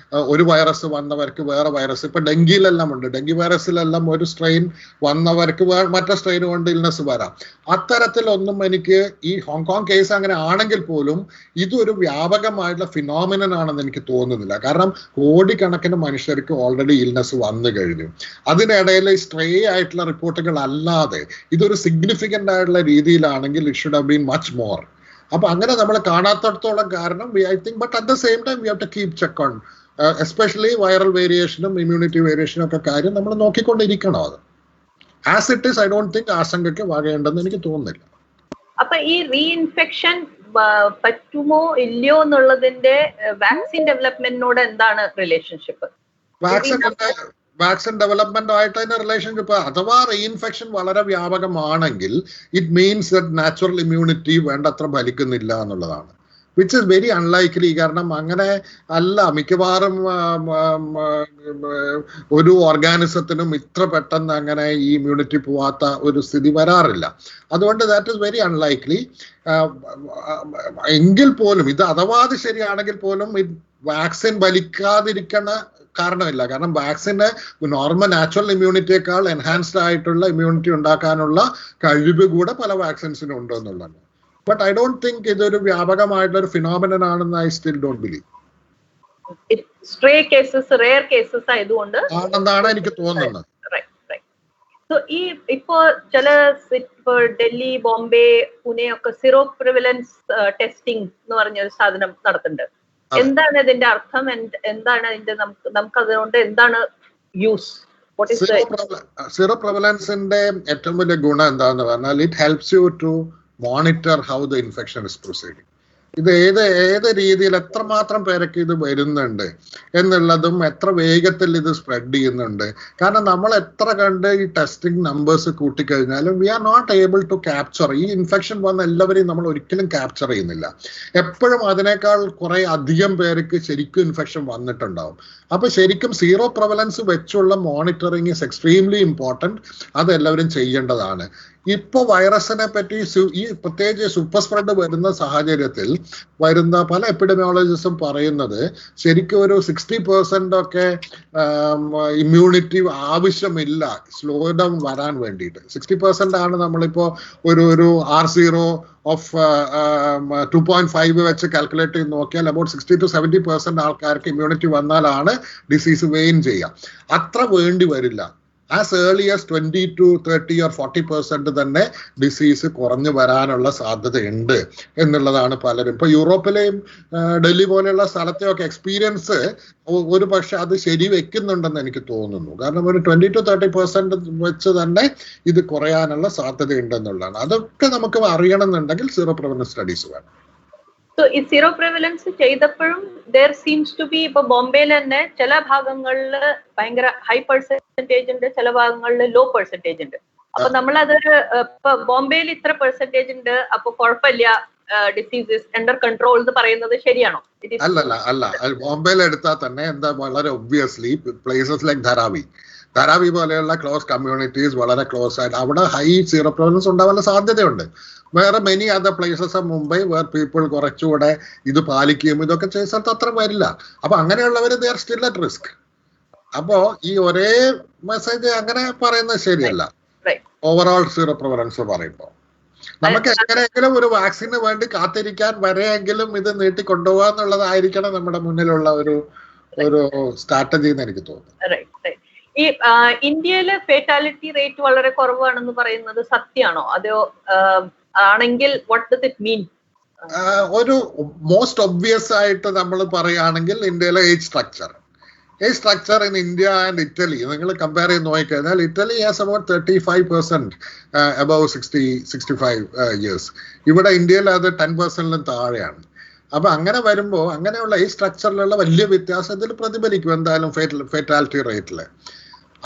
ഒരു വൈറസ് വന്നവർക്ക് വേറെ വൈറസ്, ഇപ്പൊ ഡെങ്കിയിലെല്ലാം ഉണ്ട്, ഡെങ്കി വൈറസിലെല്ലാം ഒരു സ്ട്രെയിൻ വന്നവർക്ക് മറ്റേ സ്ട്രെയിൻ കൊണ്ട് ഇൽനെസ് വരാം. അത്തരത്തിലൊന്നും എനിക്ക് ഈ ഹോങ്കോങ് കേസ് അങ്ങനെ ആണെങ്കിൽ പോലും ഇതൊരു വ്യാപകമായിട്ടുള്ള ഫിനോമിനൻ ആണെന്ന് എനിക്ക് തോന്നുന്നില്ല. കാരണം കോടിക്കണക്കിന് മനുഷ്യർക്ക് ഓൾറെഡി ഇൽനെസ് വന്നു കഴിഞ്ഞു. അതിനിടയിൽ സ്ട്രേ ആയിട്ടുള്ള റിപ്പോർട്ടുകൾ അല്ലാതെ ഇതൊരു സിഗ്നിഫിക്കന്റ് ആയിട്ടുള്ള രീതിയിലാണെങ്കിൽ it should have been much more. അപ്പൊ അങ്ങനെ നമ്മൾ കാണാത്തടത്തോളം കാരണം I think, but at the same time we have to keep check on especially viral വേരിയേഷനും ഇമ്മ്യൂണിറ്റി വേരിയേഷനും ഒക്കെ കാര്യം നമ്മൾ നോക്കിക്കൊണ്ടിരിക്കണം. അത് as it is I don't think ആശങ്കയ്ക്ക് വകയുണ്ടെന്ന് എനിക്ക് തോന്നുന്നില്ല. അപ്പൊ ഈ റീഇൻഫെക്ഷൻ പറ്റുമോ ഇല്ലയോ എന്നുള്ളതിന്റെ വാക്സിൻ ഡെവലപ്മെന്റിനോട് എന്താണ് റിലേഷൻഷിപ്പ്? വാക്സിൻ ഡെവലപ്മെന്റുമായിട്ട് അതിന്റെ റിലേഷൻഷിപ്പ്, അഥവാ റീഇൻഫെക്ഷൻ വളരെ വ്യാപകമാണെങ്കിൽ it means that natural immunity വേണ്ടത്ര ഫലിക്കുന്നില്ല എന്നുള്ളതാണ്, വിച്ച് ഇസ് വെരി അൺലൈക്ലി. കാരണം അങ്ങനെ അല്ല, മിക്കവാറും ഒരു ഓർഗാനിസത്തിനും ഇത്ര പെട്ടെന്ന് അങ്ങനെ ഈ ഇമ്മ്യൂണിറ്റി പോവാത്ത ഒരു സ്ഥിതി വരാറില്ല. അതുകൊണ്ട് ദാറ്റ് ഇസ് വെരി അൺലൈക്ലി. എങ്കിൽ പോലും ഇത് അഥവാ അത് ശരിയാണെങ്കിൽ പോലും വാക്സിൻ വലിക്കാതിരിക്കണ കാരണമില്ല. കാരണം വാക്സിന് നോർമൽ നാച്ചുറൽ ഇമ്മ്യൂണിറ്റിയേക്കാൾ എൻഹാൻസ്ഡ് ആയിട്ടുള്ള ഇമ്മ്യൂണിറ്റി ഉണ്ടാക്കാനുള്ള കഴിവ് കൂടെ പല വാക്സിൻസിനും ഉണ്ട് എന്നുള്ളതാണ്. But I don't think ഇതൊരു വ്യാപകമായിട്ടുള്ള ഒരു ഫിനോമിനൻ ആണെന്ന് I still don't believe. Stray cases, rare cases ആയതുകൊണ്ട് ആണെന്നാണ് എനിക്ക് തോന്നുന്നത്. സോ ഈ ഇപ്പോ ചില ഡൽഹി, ബോംബെ, പുനെ ഒക്കെ സീറോ പ്രിവലൻസ് ടെസ്റ്റിംഗ് എന്ന് പറഞ്ഞൊരു സാധനം നടത്തുന്നുണ്ട്. എന്താണ് ഇതിന്റെ അർത്ഥം? എന്താണ് അതിന്റെ നമുക്ക് അതുകൊണ്ട് എന്താണ് യൂസ്? സീറോ പ്രിവലൻസിന്റെ ഏറ്റവും വലിയ ഗുണം എന്താന്ന് പറഞ്ഞാൽ it helps you to monitor how the infection is proceeding. ഇത് ഏത് രീതിയിൽ എത്രമാത്രം പേരൊക്കെ ഇത് വരുന്നുണ്ട് എന്നുള്ളതും എത്ര വേഗത്തിൽ ഇത് സ്പ്രെഡ് ചെയ്യുന്നുണ്ട്. കാരണം നമ്മൾ എത്ര കണ്ട് ഈ ടെസ്റ്റിംഗ് നമ്പേഴ്സ് കൂട്ടിക്കഴിഞ്ഞാലും we are not able to capture. ഈ ഇൻഫെക്ഷൻ വന്ന എല്ലാവരെയും നമ്മൾ ഒരിക്കലും ക്യാപ്ചർ ചെയ്യുന്നില്ല. എപ്പോഴും അതിനേക്കാൾ കുറെ അധികം പേർക്ക് ശരിക്കും ഇൻഫെക്ഷൻ വന്നിട്ടുണ്ടാവും. അപ്പൊ ശരിക്കും സീറോ പ്രവലൻസ് വെച്ചുള്ള മോണിറ്ററിങ് ഇസ് എക്സ്ട്രീംലി ഇമ്പോർട്ടൻറ്റ്. അത് എല്ലാവരും ചെയ്യേണ്ടതാണ്. ഇപ്പൊ വൈറസിനെ പറ്റി ഈ പ്രത്യേകിച്ച് സൂപ്പർ സ്പ്രെഡ് വരുന്ന സാഹചര്യത്തിൽ വരുന്ന പല എപ്പിഡമിയോളജിസ്റ്റും പറയുന്നത് ശരിക്കും ഒരു 60% ഒക്കെ ഇമ്മ്യൂണിറ്റി ആവശ്യമില്ല സ്ലോ ഡൗൺ വരാൻ വേണ്ടിയിട്ട്. 60% ആണ് നമ്മളിപ്പോ ഒരു R0 ഓഫ് 2.5 വെച്ച് കാൽക്കുലേറ്റ് ചെയ്ത് നോക്കിയാൽ അബൌട്ട് 60 to 70% ആൾക്കാർക്ക് ഇമ്മ്യൂണിറ്റി വന്നാലാണ് ഡിസീസ് വെയിൻ ചെയ്യുക. അത്ര വേണ്ടി വരില്ല. As early as 20 to 30 or 40% തന്നെ ഡിസീസ് കുറഞ്ഞു വരാനുള്ള സാധ്യതയുണ്ട് എന്നുള്ളതാണ് പലരും. ഇപ്പൊ യൂറോപ്പിലെയും ഡൽഹി പോലെയുള്ള സ്ഥലത്തെയൊക്കെ എക്സ്പീരിയൻസ് ഒരു പക്ഷെ അത് ശരി വെക്കുന്നുണ്ടെന്ന് എനിക്ക് തോന്നുന്നു. കാരണം ഒരു 20 to 30% വെച്ച് തന്നെ ഇത് കുറയാനുള്ള സാധ്യതയുണ്ടെന്നുള്ളതാണ്. അതൊക്കെ നമുക്ക് അറിയണമെന്നുണ്ടെങ്കിൽ സീറോ പ്രിവലൻസ് സ്റ്റഡീസ് വേണം. സോ ഈ സീറോ പ്രിവലൻസ് ചെയ്തപ്പോഴും there seems to be ഇപ്പൊ ബോംബെയിൽ തന്നെ ചില ഭാഗങ്ങളിൽ ഭയങ്കര ഹൈ പെർസെന്റേജ് ഉണ്ട്, ചില ഭാഗങ്ങളിൽ ലോ പെർസെന്റേജ് ഉണ്ട്. അപ്പൊ നമ്മളതൊരു ഇപ്പൊ ബോംബെയിൽ ഇത്ര പെർസെന്റേജ് ഉണ്ട്, അപ്പൊ കുഴപ്പമില്ല, ഡിസീസ് ഇസ് അണ്ടർ കൺട്രോൾ എന്ന് പറയുന്നത് ശരിയാണോ? അല്ല. ബോംബെയിൽ എടുത്താൽ തന്നെ എന്താ വളരെ ഒബ്വിയസ്ലി പ്ലേസസ് ലൈക്ക് ധാരാവി പോലെയുള്ള ക്ലോസ് കമ്മ്യൂണിറ്റീസ് വളരെ ക്ലോസ് ആയിട്ട് അവിടെ ഹൈ സീറോ പ്രിവലൻസ് ഉണ്ടാവാനുള്ള സാധ്യതയുണ്ട്. വേറെ many other places Mumbai where people കുറച്ചുകൂടെ ഇത് പാലിക്കുകയും ഇതൊക്കെ ചെയ്യുന്ന സ്ഥലത്ത് അത്ര വരില്ല. അപ്പൊ അങ്ങനെയുള്ളവർ they are still at risk. അപ്പോ ഈ ഒരേ മെസ്സേജ് അങ്ങനെ പറയുന്നത് ശരിയല്ല. ഓവറോൾ സീറോ പ്രിവലൻസ് പറയുമ്പോൾ നമുക്ക് എങ്ങനെയെങ്കിലും ഒരു വാക്സിന് വേണ്ടി കാത്തിരിക്കാൻ വരെയെങ്കിലും ഇത് നീട്ടിക്കൊണ്ടുപോകുക എന്നുള്ളതായിരിക്കണം നമ്മുടെ മുന്നിലുള്ള ഒരു സ്ട്രാറ്റജി എന്ന് എനിക്ക് തോന്നുന്നു. ഈ ഇന്ത്യയിലെ ഫേറ്റാലിറ്റി റേറ്റ് വളരെ കുറവാണെന്ന് പറയുന്നത് സത്യമാണോ? അതോ ആണെങ്കിൽ വാട്ട് ഡസ് ഇറ്റ് മീൻ? ഒരു മോസ്റ്റ് ഒബ്വിയസ് ആയിട്ട് നമ്മൾ പറയുകയാണെങ്കിൽ ഇന്ത്യയിലെ age structure age structure in India and Italy, നിങ്ങൾ കമ്പയർ ചെയ്ത് നോക്കിക്കഴിഞ്ഞാൽ Italy has about 35% above 65 years. ഇവിടെ ഇന്ത്യയിൽ അത് 10%-ലും താഴെയാണ്. അപ്പൊ അങ്ങനെ വരുമ്പോൾ അങ്ങനെയുള്ള ഈ സ്ട്രക്ചറിലുള്ള വലിയ വ്യത്യാസം ഇതിൽ പ്രതിഫലിക്കും എന്തായാലും ഫെറ്റാലിറ്റി റേറ്റിൽ.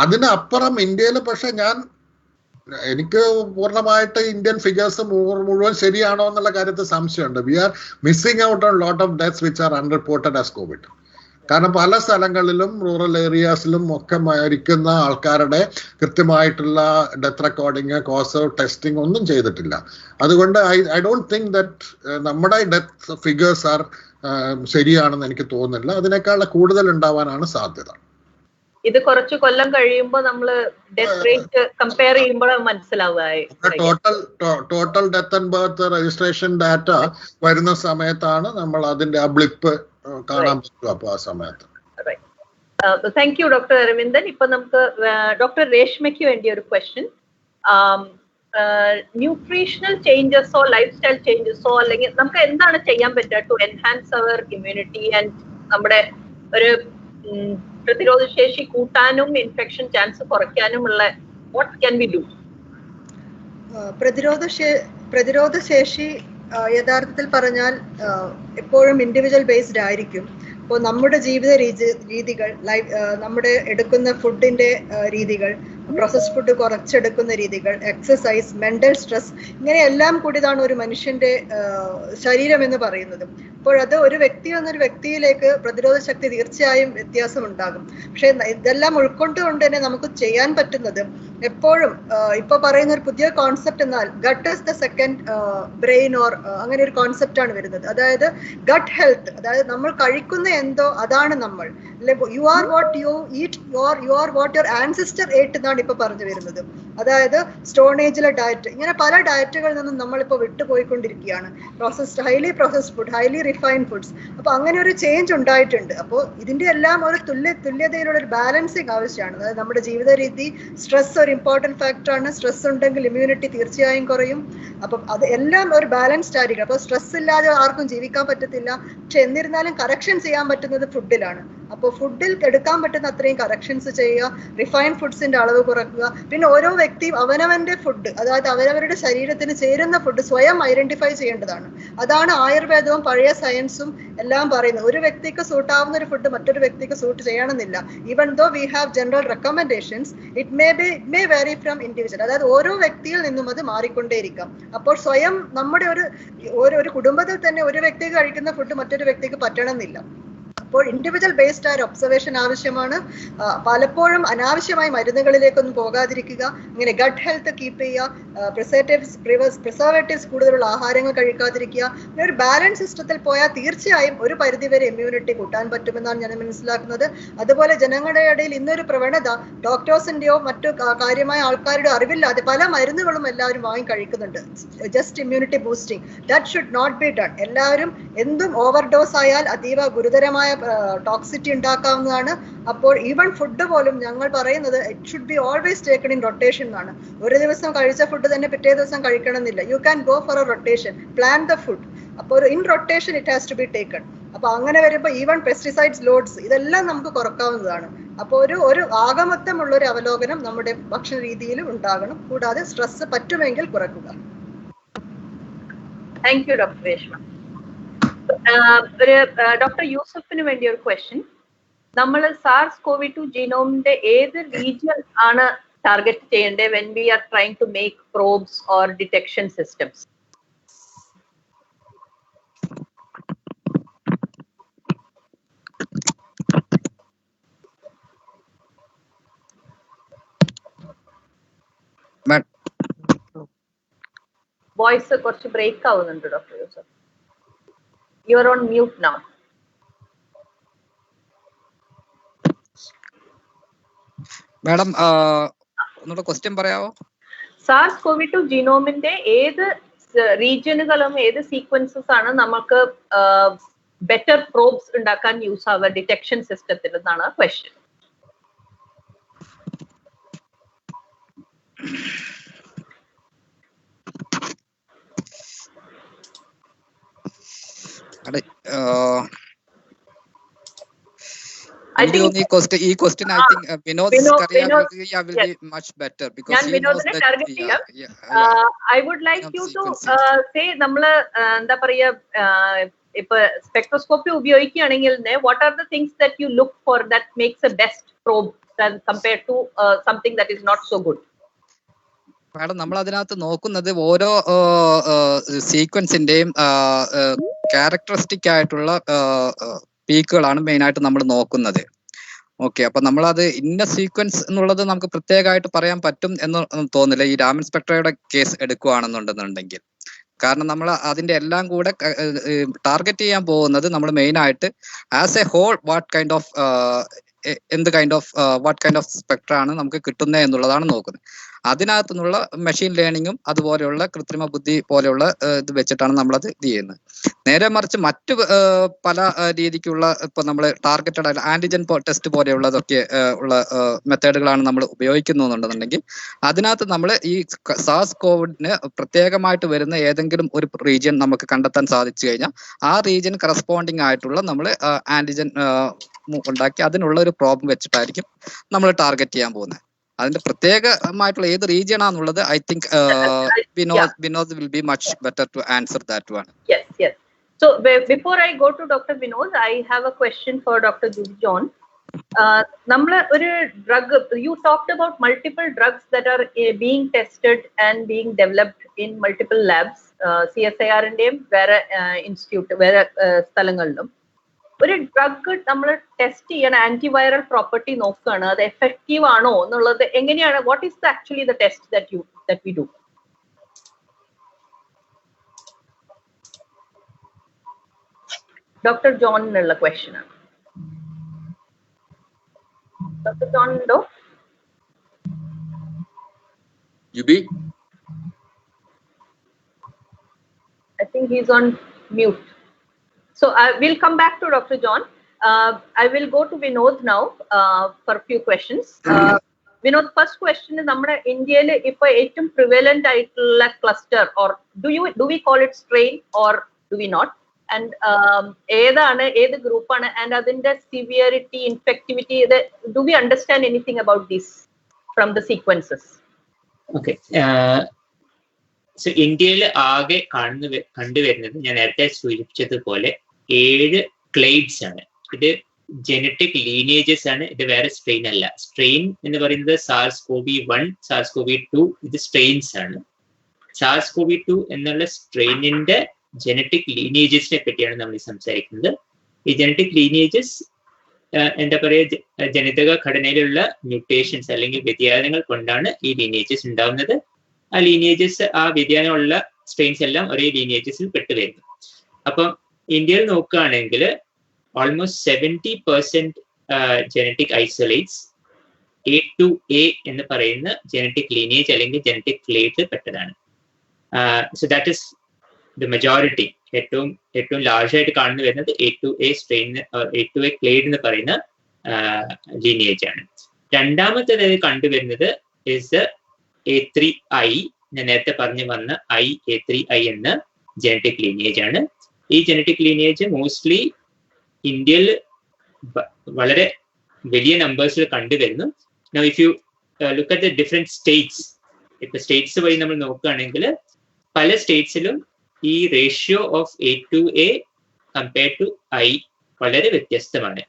അതിനപ്പുറം ഇന്ത്യയിൽ പക്ഷെ എനിക്ക് പൂർണ്ണമായിട്ട് ഇന്ത്യൻ ഫിഗേഴ്സ് മുഴുവൻ ശരിയാണോ എന്നുള്ള കാര്യത്തിൽ സംശയമുണ്ട്. We are missing out on lot of deaths which are unreported as COVID. കാരണം പല സ്ഥലങ്ങളിലും റൂറൽ ഏരിയാസിലും ഒക്കെ മരിക്കുന്ന ആൾക്കാരുടെ കൃത്യമായിട്ടുള്ള ഡെത്ത് റെക്കോർഡിങ്, കോസ് ടെസ്റ്റിംഗ് ഒന്നും ചെയ്തിട്ടില്ല. അതുകൊണ്ട് ഐ ഡോണ്ട് തിങ്ക് ദറ്റ് നമ്മുടെ ഡെത്ത് ഫിഗേഴ്സ് ആർ ശരിയാണെന്ന് എനിക്ക് തോന്നുന്നില്ല. അതിനേക്കാൾ കൂടുതൽ ഉണ്ടാവാനാണ് സാധ്യത. ഇത് കുറച്ച് കൊല്ലം കഴിയുമ്പോൾ നമ്മള് ഡെത്ത് റേറ്റ് കമ്പയർ ചെയ്യുമ്പോൾ മനസ്സിലാവുക. Total death and birth registration data വരുന്ന സമയത്താണ് നമ്മൾ അതിന്റെ ആ ബ്ലിപ്പ് കാണാൻ പറ്റും. അപ്പൊ ആ സമയത്ത്. Thank you doctor Aravindan. ഇപ്പൊ നമുക്ക് ഡോക്ടർ രേഷ്മയ്ക്ക് വേണ്ടി ഒരു ക്വസ്റ്റ്യൻ. ന്യൂട്രീഷണൽ ചേഞ്ചസോ ലൈഫ് സ്റ്റൈൽ ചേഞ്ചസോ അല്ലെങ്കിൽ നമുക്ക് എന്താണ് ചെയ്യാൻ പറ്റുക to enhance our immunity and നമ്മുടെ ഒരു പ്രതിരോധ ശേഷി കൂട്ടാനും ഇൻഫെക്ഷൻ ചാൻസ് കുറയ്ക്കാനുമുള്ള വാട്ട് ക്യാൻ വി ഡു? പ്രതിരോധ ശേഷി യഥാർത്ഥത്തിൽ പറഞ്ഞാൽ എപ്പോഴും ഇൻഡിവിജ്വൽ ബേസ്ഡ് ആയിരിക്കും. അപ്പോൾ നമ്മുടെ ജീവിത രീതികൾ, നമ്മുടെ എടുക്കുന്ന ഫുഡിന്റെ രീതികൾ, പ്രോസസ് ഫുഡ് കുറച്ചെടുക്കുന്ന രീതികൾ, എക്സസൈസ്, മെന്റൽ സ്ട്രെസ്, ഇങ്ങനെയെല്ലാം കൂടിയതാണ് ഒരു മനുഷ്യന്റെ ശരീരം എന്ന് പറയുന്നത്. അപ്പോൾ അത് ഒരു വ്യക്തി എന്നൊരു വ്യക്തിയിലേക്ക് പ്രതിരോധ ശക്തി തീർച്ചയായും വ്യത്യാസം ഉണ്ടാകും. പക്ഷെ ഇതെല്ലാം ഉൾക്കൊണ്ടുകൊണ്ട് തന്നെ നമുക്ക് ചെയ്യാൻ പറ്റുന്നത് എപ്പോഴും ഇപ്പൊ പറയുന്ന ഒരു പുതിയ കോൺസെപ്റ്റ് എന്നാൽ gut is the second brain or അങ്ങനെ ഒരു കോൺസെപ്റ്റ് ആണ് വരുന്നത്. അതായത് ഗട്ട് ഹെൽത്ത്, അതായത് നമ്മൾ കഴിക്കുന്ന എന്തോ അതാണ് നമ്മൾ. You are what you eat, you are what your ancestor ഏറ്റ് എന്നാണ് ഇപ്പൊ പറഞ്ഞു വരുന്നത്. അതായത് സ്റ്റോൺ ഏജിലെ ഡയറ്റ്, ഇങ്ങനെ പല ഡയറ്റുകളിൽ നിന്നും നമ്മളിപ്പോൾ വിട്ടുപോയിക്കൊണ്ടിരിക്കുകയാണ്. Highly processed food, highly refined foods. അപ്പൊ അങ്ങനെ ഒരു ചേഞ്ച് ഉണ്ടായിട്ടുണ്ട്. അപ്പോൾ ഇതിന്റെ എല്ലാം ഒരു തുല്യതയിലുള്ള ഒരു ബാലൻസിങ് ആവശ്യമാണ്. അതായത് നമ്മുടെ ജീവിത രീതി, സ്ട്രെസ് ഒരു ഇമ്പോർട്ടൻറ്റ് ഫാക്ടറാണ്. സ്ട്രെസ് ഉണ്ടെങ്കിൽ ഇമ്മ്യൂണിറ്റി തീർച്ചയായും കുറയും. അപ്പം അത് എല്ലാം ഒരു ബാലൻസ്ഡ് ആയിരിക്കും. അപ്പോൾ സ്ട്രെസ് ഇല്ലാതെ ആർക്കും ജീവിക്കാൻ പറ്റത്തില്ല. പക്ഷെ എന്നിരുന്നാലും കറക്ഷൻ ചെയ്യാൻ പറ്റുന്നത് ഫുഡിലാണ്. അപ്പോൾ ഫുഡിൽ എടുക്കാൻ പറ്റുന്ന അത്രയും കറക്ഷൻസ് ചെയ്യുക, റിഫൈൻഡ് ഫുഡ്സിന്റെ അളവ് കുറയ്ക്കുക. പിന്നെ ഓരോ വ്യക്തിയും അവനവന്റെ ഫുഡ്, അതായത് അവരവരുടെ ശരീരത്തിന് ചേരുന്ന ഫുഡ് സ്വയം ഐഡന്റിഫൈ ചെയ്യേണ്ടതാണ്. അതാണ് ആയുർവേദവും പഴയ സയൻസും എല്ലാം പറയുന്നത്. ഒരു വ്യക്തിക്ക് സൂട്ടാവുന്ന ഒരു ഫുഡ് മറ്റൊരു വ്യക്തിക്ക് സൂട്ട് ചെയ്യണമെന്നില്ല. Even though we have general recommendations, it may vary from individual. അതായത് ഓരോ വ്യക്തിയിൽ നിന്നും അത് മാറിക്കൊണ്ടേയിരിക്കാം. അപ്പോൾ സ്വയം നമ്മുടെ ഒരു കുടുംബത്തിൽ തന്നെ ഒരു വ്യക്തിക്ക് കഴിക്കുന്ന ഫുഡ് മറ്റൊരു വ്യക്തിക്ക് പറ്റണമെന്നില്ല. അപ്പോൾ ഇൻഡിവിജ്വൽ ബേസ്ഡ് ആയ ഒബ്സർവേഷൻ ആവശ്യമാണ്. പലപ്പോഴും അനാവശ്യമായി മരുന്നുകളിലേക്കൊന്നും പോകാതിരിക്കുക, ഇങ്ങനെ ഗട്ട് ഹെൽത്ത് കീപ്പ് ചെയ്യുക, പ്രിസർവേറ്റീവ്സ് കൂടുതലുള്ള ആഹാരങ്ങൾ കഴിക്കാതിരിക്കുക. ഒരു ബാലൻസ് സിസ്റ്റത്തിൽ പോയാൽ തീർച്ചയായും ഒരു പരിധിവരെ ഇമ്മ്യൂണിറ്റി കൂട്ടാൻ പറ്റുമെന്നാണ് ഞാൻ മനസ്സിലാക്കുന്നത്. അതുപോലെ ജനങ്ങളുടെ ഇടയിൽ ഇന്നൊരു പ്രവണത ഡോക്ടേഴ്സിന്റെയോ മറ്റു കാര്യമായ ആൾക്കാരുടെ അറിവില്ലാതെ പല മരുന്നുകളും എല്ലാവരും വാങ്ങി കഴിക്കുന്നുണ്ട്, just immunity boosting. That should not be done. എല്ലാവരും എന്തും ഓവർഡോസ് ആയാൽ അതീവ ഗുരുതരമായ ടോക്സിറ്റി ഉണ്ടാക്കാവുന്നതാണ്. അപ്പോൾ ഈവൻ ഫുഡ് പോലും ഞങ്ങൾ പറയുന്നത് it should be always taken in rotation എന്നാണ്. ഒരു ദിവസം കഴിച്ച ഫുഡ് തന്നെ പിറ്റേ ദിവസം കഴിക്കണമെന്നില്ല. You can go for a rotation, plan the food. അപ്പോൾ in rotation it has to be taken. അപ്പൊ അങ്ങനെ വരുമ്പോൾ ഈവൻ പെസ്റ്റിസൈഡ്സ് ലോഡ്സ് ഇതെല്ലാം നമുക്ക് കുറക്കാവുന്നതാണ്. അപ്പോൾ ഒരു ആകമൊത്തമുള്ള ഒരു അവലോകനം നമ്മുടെ ഭക്ഷണ രീതിയിൽ ഉണ്ടാകണം. കൂടാതെ സ്ട്രെസ് പറ്റുമെങ്കിൽ കുറക്കുക. Thank you doctor Reshma. Doctor യൂസഫിന് വേണ്ടി ഒരു ക്വസ്റ്റ്യൻ. നമ്മൾ SARS-CoV-2 ജീനോമിന്റെ ഏത് റീജിയൻ ആണ് ടാർഗറ്റ് ചെയ്യേണ്ടത് when we are trying to make probes or detection systems? Voice കുറച്ച് ബ്രേക്ക് ആവുന്നുണ്ട് doctor Yusuf. You are on mute now. Madam ഒന്നുകൂടെ ക്വസ്റ്റ്യൻ പറയാവോ? SARS-CoV-2 ജീനോമിന്റെ ഏത് റീജിയനുകളും ഏത് സീക്വൻസസ് ആണ് നമുക്ക് ബെറ്റർ പ്രോബ്സ് ഉണ്ടാക്കാൻ യൂസ് ആവുക ഡിറ്റക്ഷൻ സിസ്റ്റത്തിൽ എന്നാണ് ക്വസ്റ്റ്യൻ. I think ഈ question I think Vinod Scaria will be much better because ഞാൻ വിനോദിനെ ടാർഗറ്റ് ചെയ്യാം. I would like you to say നമ്മള് എന്താ പറയാ ഇപ്പൊ സ്പെക്ട്രോസ്കോപ്പി ഉപയോഗിക്കുകയാണെങ്കിൽ what are the things that you look for that makes a best probe than compared to something that is not so good? Madam, നമ്മൾ അതിനകത്ത് നോക്കുന്നത് ഓരോ സീക്വൻസിന്റെയും ക്യാരക്ടറിസ്റ്റിക് ആയിട്ടുള്ള പീക്കുകളാണ് മെയിൻ ആയിട്ട് നമ്മൾ നോക്കുന്നത്. ഓക്കെ, അപ്പൊ നമ്മളത് ഇന്ന സീക്വൻസ് എന്നുള്ളത് നമുക്ക് പ്രത്യേകമായിട്ട് പറയാൻ പറ്റും എന്ന് തോന്നില്ല ഈ രാമൻ സ്പെക്ട്രയുടെ കേസ് എടുക്കുകയാണെന്നുണ്ടെന്നുണ്ടെങ്കിൽ. കാരണം നമ്മൾ അതിന്റെ എല്ലാം കൂടെ ടാർഗറ്റ് ചെയ്യാൻ പോകുന്നത് നമ്മൾ മെയിൻ ആയിട്ട് as a whole what kind of spectra ആണ് നമുക്ക് കിട്ടുന്നത് എന്നുള്ളതാണ് നോക്കുന്നത്. അതിനകത്തു നിന്നുള്ള മെഷീൻ ലേണിങ്ങും അതുപോലെയുള്ള കൃത്രിമ ബുദ്ധി പോലെയുള്ള ഇത് വെച്ചിട്ടാണ് നമ്മളത് ഇത് ചെയ്യുന്നത്. നേരെ മറിച്ച് മറ്റു പല രീതിക്കുള്ള ഇപ്പൊ നമ്മൾ ടാർഗറ്റഡ് ആയിട്ട് ആന്റിജൻ ടെസ്റ്റ് പോലെയുള്ളതൊക്കെ ഉള്ള മെത്തേഡുകളാണ് നമ്മൾ ഉപയോഗിക്കുന്നുണ്ടെന്നുണ്ടെങ്കിൽ അതിനകത്ത് നമ്മൾ ഈ സാസ് കോവിഡിന് പ്രത്യേകമായിട്ട് വരുന്ന ഏതെങ്കിലും ഒരു റീജിയൻ നമുക്ക് കണ്ടെത്താൻ സാധിച്ചു കഴിഞ്ഞാൽ ആ റീജിയൻ കറസ്പോണ്ടിങ് ആയിട്ടുള്ള നമ്മൾ ആന്റിജൻ ഉണ്ടാക്കി അതിനുള്ള ഒരു പ്രോബ്ലം വെച്ചിട്ടായിരിക്കും നമ്മൾ ടാർഗറ്റ് ചെയ്യാൻ പോകുന്നത്. അതിന്റെ പ്രത്യേകമായിട്ടുള്ള ഏത് റീജിയൻ ആണെന്നുള്ളത് I think Vinod will be much better to answer that one. Yes. So before I go to Dr. Vinod, I have a question for Dr. Judy John. നമ്മൾ ഒരു drug, you talked about multiple drugs that are being tested and being developed in multiple labs, CSIR-ന്റെയും വേറെ institute വേറെ സ്ഥലങ്ങളിലും. ഒരു drug നമ്മൾ test ചെയ്യണ antiviral property നോക്കുകയാണ്, അത് എഫക്റ്റീവ് ആണോ എന്നുള്ളത് എങ്ങനെയാണ്? What is actually the test that we do? Doctor ജോണിനുള്ള ക്വസ്റ്റ്യൻ ആണ്. ഡോക്ടർ ജോൺ ഉണ്ടോ? I think he's on mute. So we'll come back to Dr. John. I will go to Vinod now for a few questions. Vinod, first question is നമ്മുടെ ഇന്ത്യയിൽ ഇപ്പൊ ഏറ്റവും prevalent ആയിട്ടുള്ള cluster, or do we call it strain or do we not? And ഏതാണ്, ഏത് ഗ്രൂപ്പാണ്, and അതിന്റെ severity, infectivity, do we understand anything about this from the sequences? Okay. So ഇന്ത്യയിൽ ആകെ കണ്ടുവരുന്നത് ഞാൻ നേരത്തെ സൂചിപ്പിച്ചതുപോലെ 7 ക്ലെയ്ഡ്സ് ആണ്. ഇത് ജനറ്റിക് ലീനേജസ് ആണ്, ഇത് വേറെ സ്ട്രെയിൻ അല്ല. സ്ട്രെയിൻ എന്ന് പറയുന്നത് SARS-CoV-1, SARS-CoV-2 ഇത് സ്ട്രെയിൻസ് ആണ്. SARS-CoV-2 എന്നുള്ള സ്ട്രെയിനിന്റെ ജനറ്റിക് ലീനേജസിനെ പറ്റിയാണ് നമ്മൾ സംസാരിക്കുന്നത്. ഈ ജനറ്റിക് ലീനേജസ് എന്താ പറയുക, ജനിതക ഘടനയിലുള്ള മ്യൂട്ടേഷൻസ് അല്ലെങ്കിൽ വ്യതിയാനങ്ങൾ കൊണ്ടാണ് ഈ ലീനേജസ് ഉണ്ടാവുന്നത്. ആ ലീനേജസ്, ആ വ്യതിയാനമുള്ള സ്ട്രെയിൻസ് എല്ലാം ഒരേ ലീനേജസിൽ പെട്ടുവരുന്നു. അപ്പം ഇന്ത്യയിൽ നോക്കുകയാണെങ്കിൽ ഓൾമോസ്റ്റ് 70% ജനറ്റിക് ഐസൊലേറ്റ്സ് A2A എന്ന് പറയുന്ന ജനറ്റിക് ലീനേജ് അല്ലെങ്കിൽ ജനറ്റിക് ക്ലേഡ് പെട്ടതാണ്. So that is the majority. ഏറ്റവും ലാർജ് ആയിട്ട് കാണുന്നു വരുന്നത് A2A സ്ട്രെയിൻ, A2A ക്ലേഡ് എന്ന് പറയുന്ന ലീനേജ് ആണ്. രണ്ടാമത്തേത് കണ്ടുവരുന്നത് ഇസ് A3I, ഞാൻ നേരത്തെ പറഞ്ഞു വന്ന A3I എന്ന ജനറ്റിക് ലീനേജ് ആണ്. ഈ ജനറ്റിക് ലീനേജ് മോസ്റ്റ്ലി ഇന്ത്യയിൽ വളരെ വലിയ നമ്പേഴ്സിൽ കണ്ടുവരുന്നു. Now if you look at the different states, ഇപ്പൊ സ്റ്റേറ്റ്സ് വഴി നമ്മൾ നോക്കുകയാണെങ്കിൽ പല സ്റ്റേറ്റ്സിലും ഈ ratio of A2A compared to I വളരെ വ്യത്യസ്തമാണ്.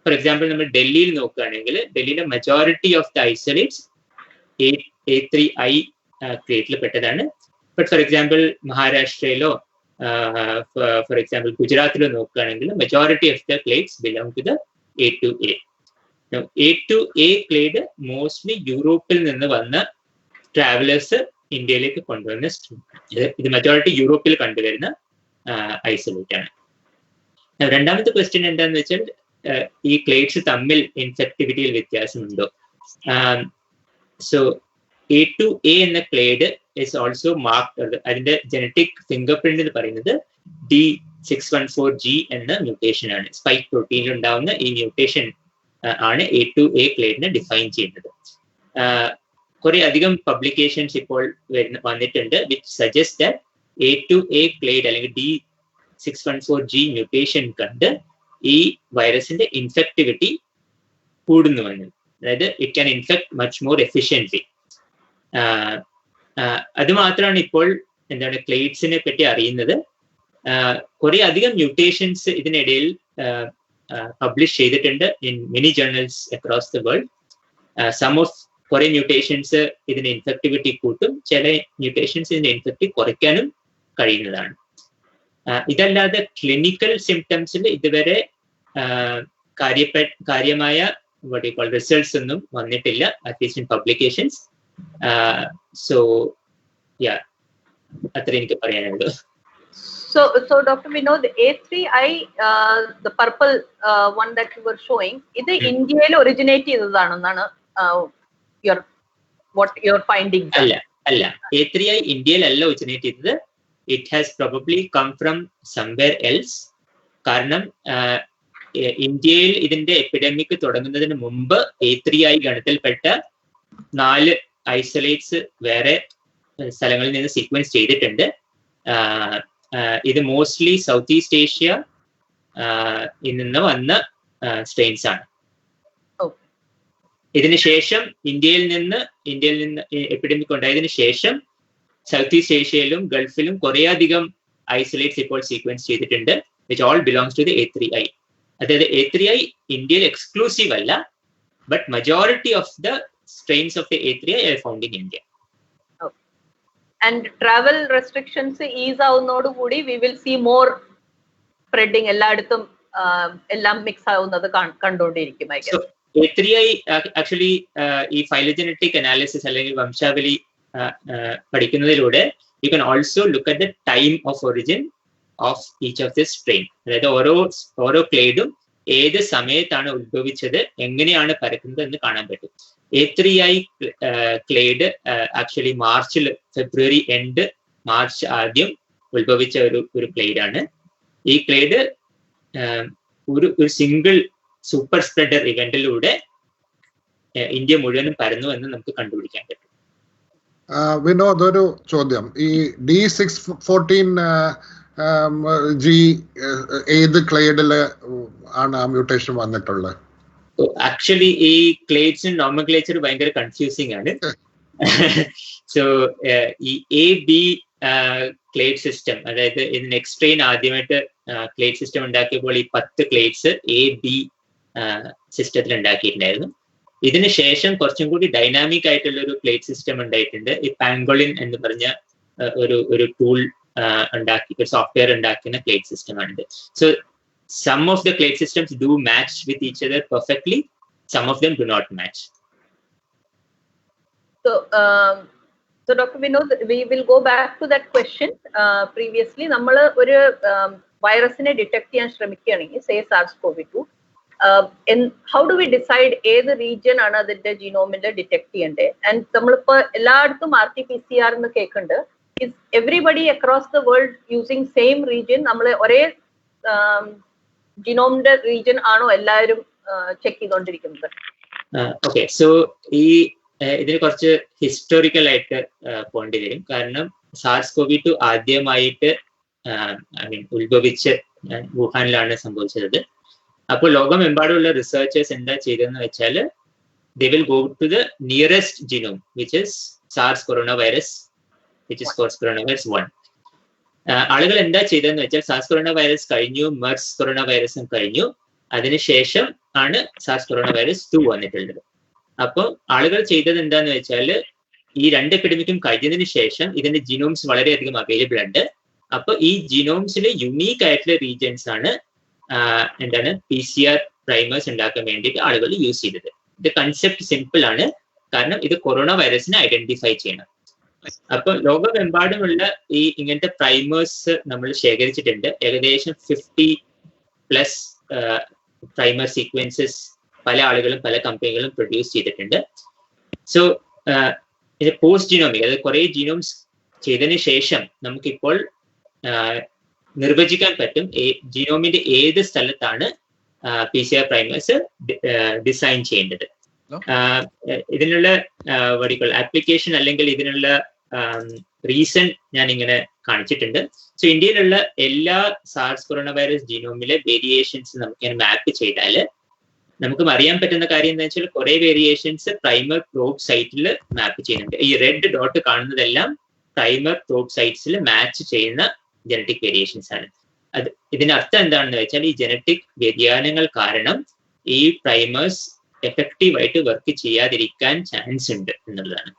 ഫോർ എക്സാമ്പിൾ നമ്മൾ ഡൽഹിയിൽ നോക്കുകയാണെങ്കിൽ ഡൽഹിയിലെ majority of the isolates A3I ക്ലേഡിൽ പെട്ടതാണ്. ബട്ട് ഫോർ എക്സാമ്പിൾ മഹാരാഷ്ട്രയിലോ ഫോർ എക്സാമ്പിൾ ഗുജറാത്തിലോ നോക്കുകയാണെങ്കിൽ majority of the clades belong to the A2A. A2A clade mostly യൂറോപ്പിൽ നിന്ന് വന്ന ട്രാവലേഴ്സ് ഇന്ത്യയിലേക്ക് കൊണ്ടുവന്ന ഇത് മെജോറിറ്റി യൂറോപ്പിൽ കണ്ടുവരുന്ന ഐസൊലേറ്റ് ആണ്. രണ്ടാമത്തെ ക്വസ്റ്റ്യൻ എന്താന്ന് വെച്ചാൽ ഈ ക്ലേഡ്സ് തമ്മിൽ ഇൻഫെക്ടിവിറ്റിയിൽ വ്യത്യാസമുണ്ടോ? സോ A2A എന്ന ക്ലേഡ് ഇസ് ഓൾസോ മാർക്ക്ഡ്, അതിന്റെ ജനറ്റിക് ഫിംഗർ പ്രിന്റ് എന്ന് പറയുന്നത് D614G എന്ന മ്യൂട്ടേഷൻ ആണ്. സ്പൈക്ക് പ്രോട്ടീനിൽ ഉണ്ടാവുന്ന ഈ മ്യൂട്ടേഷൻ ആണ് A2A ക്ലേഡിനെ ഡിഫൈൻ ചെയ്യുന്നത്. കുറെ അധികം പബ്ലിക്കേഷൻസ് ഇപ്പോൾ വന്നിട്ടുണ്ട് which suggest that A2A clade അല്ലെങ്കിൽ D614G മ്യൂട്ടേഷൻ കണ്ട് ഈ വൈറസിന്റെ ഇൻഫെക്ടിവിറ്റി കൂടുന്നു എന്ന്. അതായത് it can infect much more efficiently. അത് മാത്രമാണ് ഇപ്പോൾ എന്താണ് ക്ലെയ്ഡ്സിനെ പറ്റി അറിയുന്നത്. കുറെ അധികം മ്യൂട്ടേഷൻസ് ഇതിനിടയിൽ പബ്ലിഷ് ചെയ്തിട്ടുണ്ട് in many journals across the world. കുറെ മ്യൂട്ടേഷൻസ് ഇതിന് ഇൻഫെക്ടിവിറ്റി കൂട്ടും, ചില മ്യൂട്ടേഷൻസ് ഇതിന്റെ ഇൻഫെക്റ്റ് കുറയ്ക്കാനും കഴിയുന്നതാണ്. ഇതല്ലാതെ ക്ലിനിക്കൽ സിംറ്റംസിൽ ഇതുവരെ കാര്യമായ റിസൾട്ട്സ് ഒന്നും വന്നിട്ടില്ല, at least in publications. So yeah, അത്ര എനിക്ക് പറയാനുള്ളൂ. So Dr. Vinod, A3I, the purple one that you were showing, ഇത് ഇന്ത്യയിൽ ഒറിജിനേറ്റ് ചെയ്തതാണെന്നാണ് your findings? അല്ല, A3I ഇന്ത്യയിലല്ല ഒറിജിനേറ്റ് ചെയ്തത്. It has probably come from somewhere else. കാരണം ഇന്ത്യയിൽ ഇതിന്റെ എപ്പിഡമിക് തുടങ്ങുന്നതിന് മുമ്പ് A3I ഗണത്തിൽപ്പെട്ട 4 ഐസൊലേറ്റ്സ് വേറെ സ്ഥലങ്ങളിൽ നിന്ന് സീക്വൻസ് ചെയ്തിട്ടുണ്ട്. ഇത് മോസ്റ്റ്ലി സൗത്ത് ഈസ്റ്റ് ഏഷ്യ നിന്ന് വന്ന സ്ട്രെയിൻസ് ആണ്. ഇതിന് ശേഷം ഇന്ത്യയിൽ നിന്ന് എപ്പിഡമിക് ഉണ്ടായതിനു ശേഷം സൗത്ത് ഈസ്റ്റ് ഏഷ്യയിലും ഗൾഫിലും കുറേയധികം ഐസൊലേറ്റ്സ് ഇപ്പോൾ സീക്വൻസ് ചെയ്തിട്ടുണ്ട്, which all belongs to the A3I. അതായത് A3I ഇന്ത്യയിൽ എക്സ്ക്ലൂസീവ് അല്ല, but majority of the strains of the A3I are found in India. And travel restrictions ease ആവുന്നതോടുകൂടി we will see more spreading, എല്ലായിടത്തും എല്ലാം mix ആവുന്നത് കണ്ടുകൊണ്ടിരിക്കും. A3I actually ഈ phylogenetic analysis അല്ലെങ്കിൽ വംശാവലി പഠിക്കുന്നതിലൂടെ you can also look at the time of origin of each of the strain. അതായത് ഓരോ ക്ലേഡും ഏത് സമയത്താണ് ഉത്ഭവിച്ചത്, എങ്ങനെയാണ് പരക്കുന്നത് എന്ന് കാണാൻ പറ്റും. A3I ക്ലേഡ് ആക്ച്വലി ഫെബ്രുവരി എൻഡ് മാർച്ച് ആദ്യം ഉത്ഭവിച്ച ഒരു ക്ലേഡാണ്. ഈ ക്ലേഡ് ഒരു സിംഗിൾ സൂപ്പർ സ്പ്രെഡർ ഇവന്റിലൂടെ ഇന്ത്യ മുഴുവനും പരന്നു എന്ന് നമുക്ക് കണ്ടുപിടിക്കാൻ പറ്റും. വിനോദ്, ഒരു ചോദ്യം. ഈ D614G ഏത് ക്ലേഡില് ആണ് ആ മ്യൂട്ടേഷൻ വന്നിട്ടുള്ളത്? ആക്ച്വലി ഈ ക്ലേഡ്സിന് നോമൻക്ലേച്ചർ ഭയങ്കര കൺഫ്യൂസിംഗ് ആണ്. സോ ഈ AB ക്ലേഡ് സിസ്റ്റം, അതായത് ഇത് നെക്സ്റ്റ് ട്രെയിൻ ആദ്യമായിട്ട് ക്ലേഡ് സിസ്റ്റം ഉണ്ടാക്കിയപ്പോൾ ഈ 10 ക്ലേഡ്സ് AB സിസ്റ്റത്തിൽ ഉണ്ടാക്കിയിട്ടുണ്ടായിരുന്നു. ഇതിന് ശേഷം കുറച്ചും കൂടി ഡൈനാമിക് ആയിട്ടുള്ള ഒരു ക്ലേഡ് സിസ്റ്റം ഉണ്ടായിട്ടുണ്ട്. ഈ പാങ്കോളിൻ എന്ന് പറഞ്ഞ ഒരു ടൂൾ ഉണ്ടാക്കി, ഒരു സോഫ്റ്റ്വെയർ ഉണ്ടാക്കുന്ന ക്ലേഡ് സിസ്റ്റമാണിത്. So some of the clade systems do match with each other perfectly, some of them do not match. So Dr. Vinod, we will go back to that question. Previously നമ്മൾ ഒരു വൈറസിനെ detect ചെയ്യാൻ ശ്രമിക്കുകയാണെങ്കിൽ, say SARS-CoV-2, how do we decide ഏത് region ആണ് അതിന്റെ ജീനോമിൽ detect ചെയ്യേണ്ടത്? And നമ്മളിപ്പോ എല്ലായിടത്തും RT-PCR എന്ന് കേൾക്കുന്നുണ്ട്. Is everybody across the world using same region? നമ്മൾ ഒരേ ജിനോമിന്റെ റീജിയൻ ആണോ എല്ലാവരും ചെക്ക് ചെയ്തുകൊണ്ടിരിക്കുന്നത്? ഓക്കെ, സോ ഇതിന് കുറച്ച് ഹിസ്റ്റോറിക്കൽ ആയിട്ട് പോകേണ്ടി വരും. കാരണം SARS-CoV-2 ആദ്യമായിട്ട് ഉത്ഭവിച്ച് വുഹാനിലാണ് സംഭവിച്ചത്. അപ്പോൾ ലോകമെമ്പാടുള്ള റിസർച്ചേഴ്സ് എന്താ ചെയ്തതെന്ന് വെച്ചാൽ, they will go to the nearest genome, which is SARS coronavirus, which is SARS coronavirus 1. ആളുകൾ എന്താ ചെയ്തതെന്ന് വെച്ചാൽ, SARS coronavirus കഴിഞ്ഞു, MERS coronavirus കഴിഞ്ഞു, അതിനുശേഷം ആണ് SARS coronavirus 2 വന്നിട്ടുള്ളത്. അപ്പോൾ ആളുകൾ ചെയ്തത് എന്താന്ന് വെച്ചാൽ, ഈ 2 എപ്പിഡമിക്കും കഴിഞ്ഞതിന് ശേഷം ഇതിന്റെ ജീനോംസ് വളരെയധികം അവൈലബിൾ ഉണ്ട്. അപ്പോൾ ഈ ജീനോംസിലെ യുണീക്ക് ആയിട്ടുള്ള റീജിയൻസ് ആണ് PCR പ്രൈമേഴ്സ് ഉണ്ടാക്കാൻ വേണ്ടിയിട്ട് ആളുകൾ യൂസ് ചെയ്തത്. ഇത് കൺസെപ്റ്റ് സിമ്പിൾ ആണ്, കാരണം ഇത് കൊറോണ വൈറസിനെ ഐഡന്റിഫൈ ചെയ്യണം. അപ്പൊ ലോകമെമ്പാടുമുള്ള ഇങ്ങനത്തെ പ്രൈമേഴ്സ് നമ്മൾ ശേഖരിച്ചിട്ടുണ്ട്. ഏകദേശം 50+ പ്രൈമർ സീക്വൻസസ് പല ആളുകളും പല കമ്പനികളും പ്രൊഡ്യൂസ് ചെയ്തിട്ടുണ്ട്. സോ ഇത് പോസ്റ്റ് ജീനോമിക്, അതായത് കുറെ ജീനോംസ് ചെയ്തതിന് ശേഷം നമുക്കിപ്പോൾ നിർവചിക്കാൻ പറ്റും ജീനോമിന്റെ ഏത് സ്ഥലത്താണ് PCR പ്രൈമേഴ്സ് ഡിസൈൻ ചെയ്യേണ്ടത്. ഇതിനുള്ള ആപ്ലിക്കേഷൻ അല്ലെങ്കിൽ ഇതിനുള്ള റീസൺ ഞാൻ ഇങ്ങനെ കാണിച്ചിട്ടുണ്ട്. സോ ഇന്ത്യയിലുള്ള എല്ലാ SARS coronavirus ജീനോമിലെ വേരിയേഷൻസ് നമുക്ക് മാപ്പ് ചെയ്താൽ നമുക്ക് അറിയാൻ പറ്റുന്ന കാര്യം എന്താ വെച്ചാൽ കുറെ വേരിയേഷൻസ് പ്രൈമർ പ്രോബ് സൈറ്റിൽ മാപ്പ് ചെയ്യുന്നുണ്ട്. ഈ റെഡ് ഡോട്ട് കാണുന്നതെല്ലാം പ്രൈമർ പ്രോബ് സൈറ്റ്സിൽ മാച്ച് ചെയ്യുന്ന ജനറ്റിക് വേരിയേഷൻസ് ആണ്. ഇതിനർത്ഥം എന്താണെന്ന് വെച്ചാൽ ഈ ജനറ്റിക് വ്യതിയാനങ്ങൾ കാരണം ഈ പ്രൈമേഴ്സ് എഫക്റ്റീവായിട്ട് വർക്ക് ചെയ്യാതിരിക്കാൻ ചാൻസ് ഉണ്ട് എന്നുള്ളതാണ്.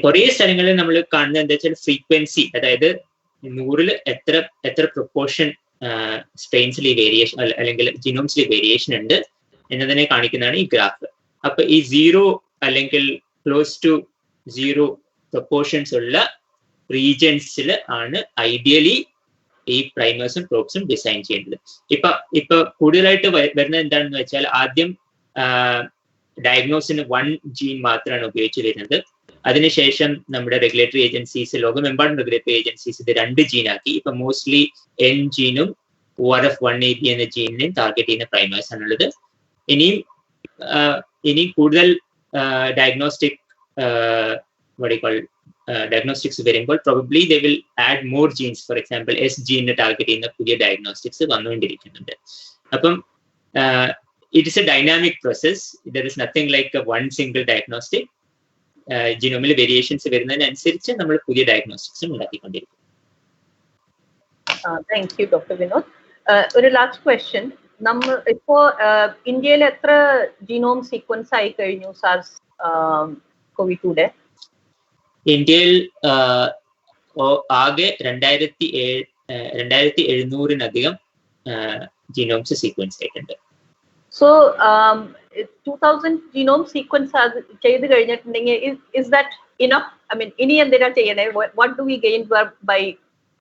കുറെ സ്ഥലങ്ങളിൽ നമ്മൾ കാണുന്നത് എന്താ വെച്ചാൽ ഫ്രീക്വൻസി, അതായത് 100-ൽ എത്ര പ്രൊപ്പോർഷൻ സ്ട്രെയിൻസിൽ ഈ വേരിയേഷൻ അല്ലെങ്കിൽ ജിനോംസിൽ വേരിയേഷൻ ഉണ്ട് എന്നതിനെ കാണിക്കുന്നതാണ് ഈ ഗ്രാഫ്. അപ്പൊ ഈ 0 അല്ലെങ്കിൽ ക്ലോസ് ടു 0 പ്രൊപ്പോർഷൻസ് ഉള്ള റീജിയൻസിൽ ആണ് ഐഡിയലി ഈ പ്രൈമേഴ്സും പ്രോബ്സും ഡിസൈൻ ചെയ്യേണ്ടത്. ഇപ്പൊ കൂടുതലായിട്ട് വരുന്നത് എന്താണെന്ന് വെച്ചാൽ ആദ്യം ഡയഗ്നോസിന് 1 ജീൻ മാത്രമാണ് ഉപയോഗിച്ച് വരുന്നത്. അതിനുശേഷം നമ്മുടെ റെഗുലേറ്ററി ഏജൻസീസ്, ലോകമെമ്പാടും റെഗുലേറ്ററി ഏജൻസീസ് ഇത് 2 ജീനാക്കി. ഇപ്പൊ മോസ്റ്റ്ലി N ജീനും ORF1ab എന്ന ജീനിനെയും ടാർഗറ്റ് ചെയ്യുന്ന പ്രൈമേഴ്സ് ആണുള്ളത്. ഇനി കൂടുതൽ ഡയഗ്നോസ്റ്റിക് diagnostics വരുമ്പോൾ probably they will add more genes. For example, S gene target ചെയ്യുന്ന പുതിയ ഡയഗ്നോസ്റ്റിക്സ് വന്നുകൊണ്ടിരിക്കുന്നുണ്ട്. അപ്പം it is a dynamic process. There is nothing like a one single diagnostic. Genomic variations വരുന്നതിനനുസരിച്ച് നമ്മൾ പുതിയ ഡയഗ്നോസ്റ്റിക്സും ഉണ്ടാക്കിക്കൊണ്ടിരിക്കും. Thank you, Dr. Vinod. ഒരു last question, നമ്മൾ ഇപ്പോ ഇന്ത്യയിൽ എത്ര ജീനോം സീക്വൻസ് ആയി കഴിഞ്ഞു SARS CoV-2? ഇന്ത്യയിൽ ആകെ 2700-ലധികം ജീനോംസ് സീക്വൻസ് ആയിട്ടുണ്ട്. So 2000 genome sequence ചെയ്ത് കഴിഞ്ഞിട്ടുണ്ടെങ്കിൽ is that enough? I mean, ഇനി എന്തിനാ ചെയ്യണേ? What do we gain by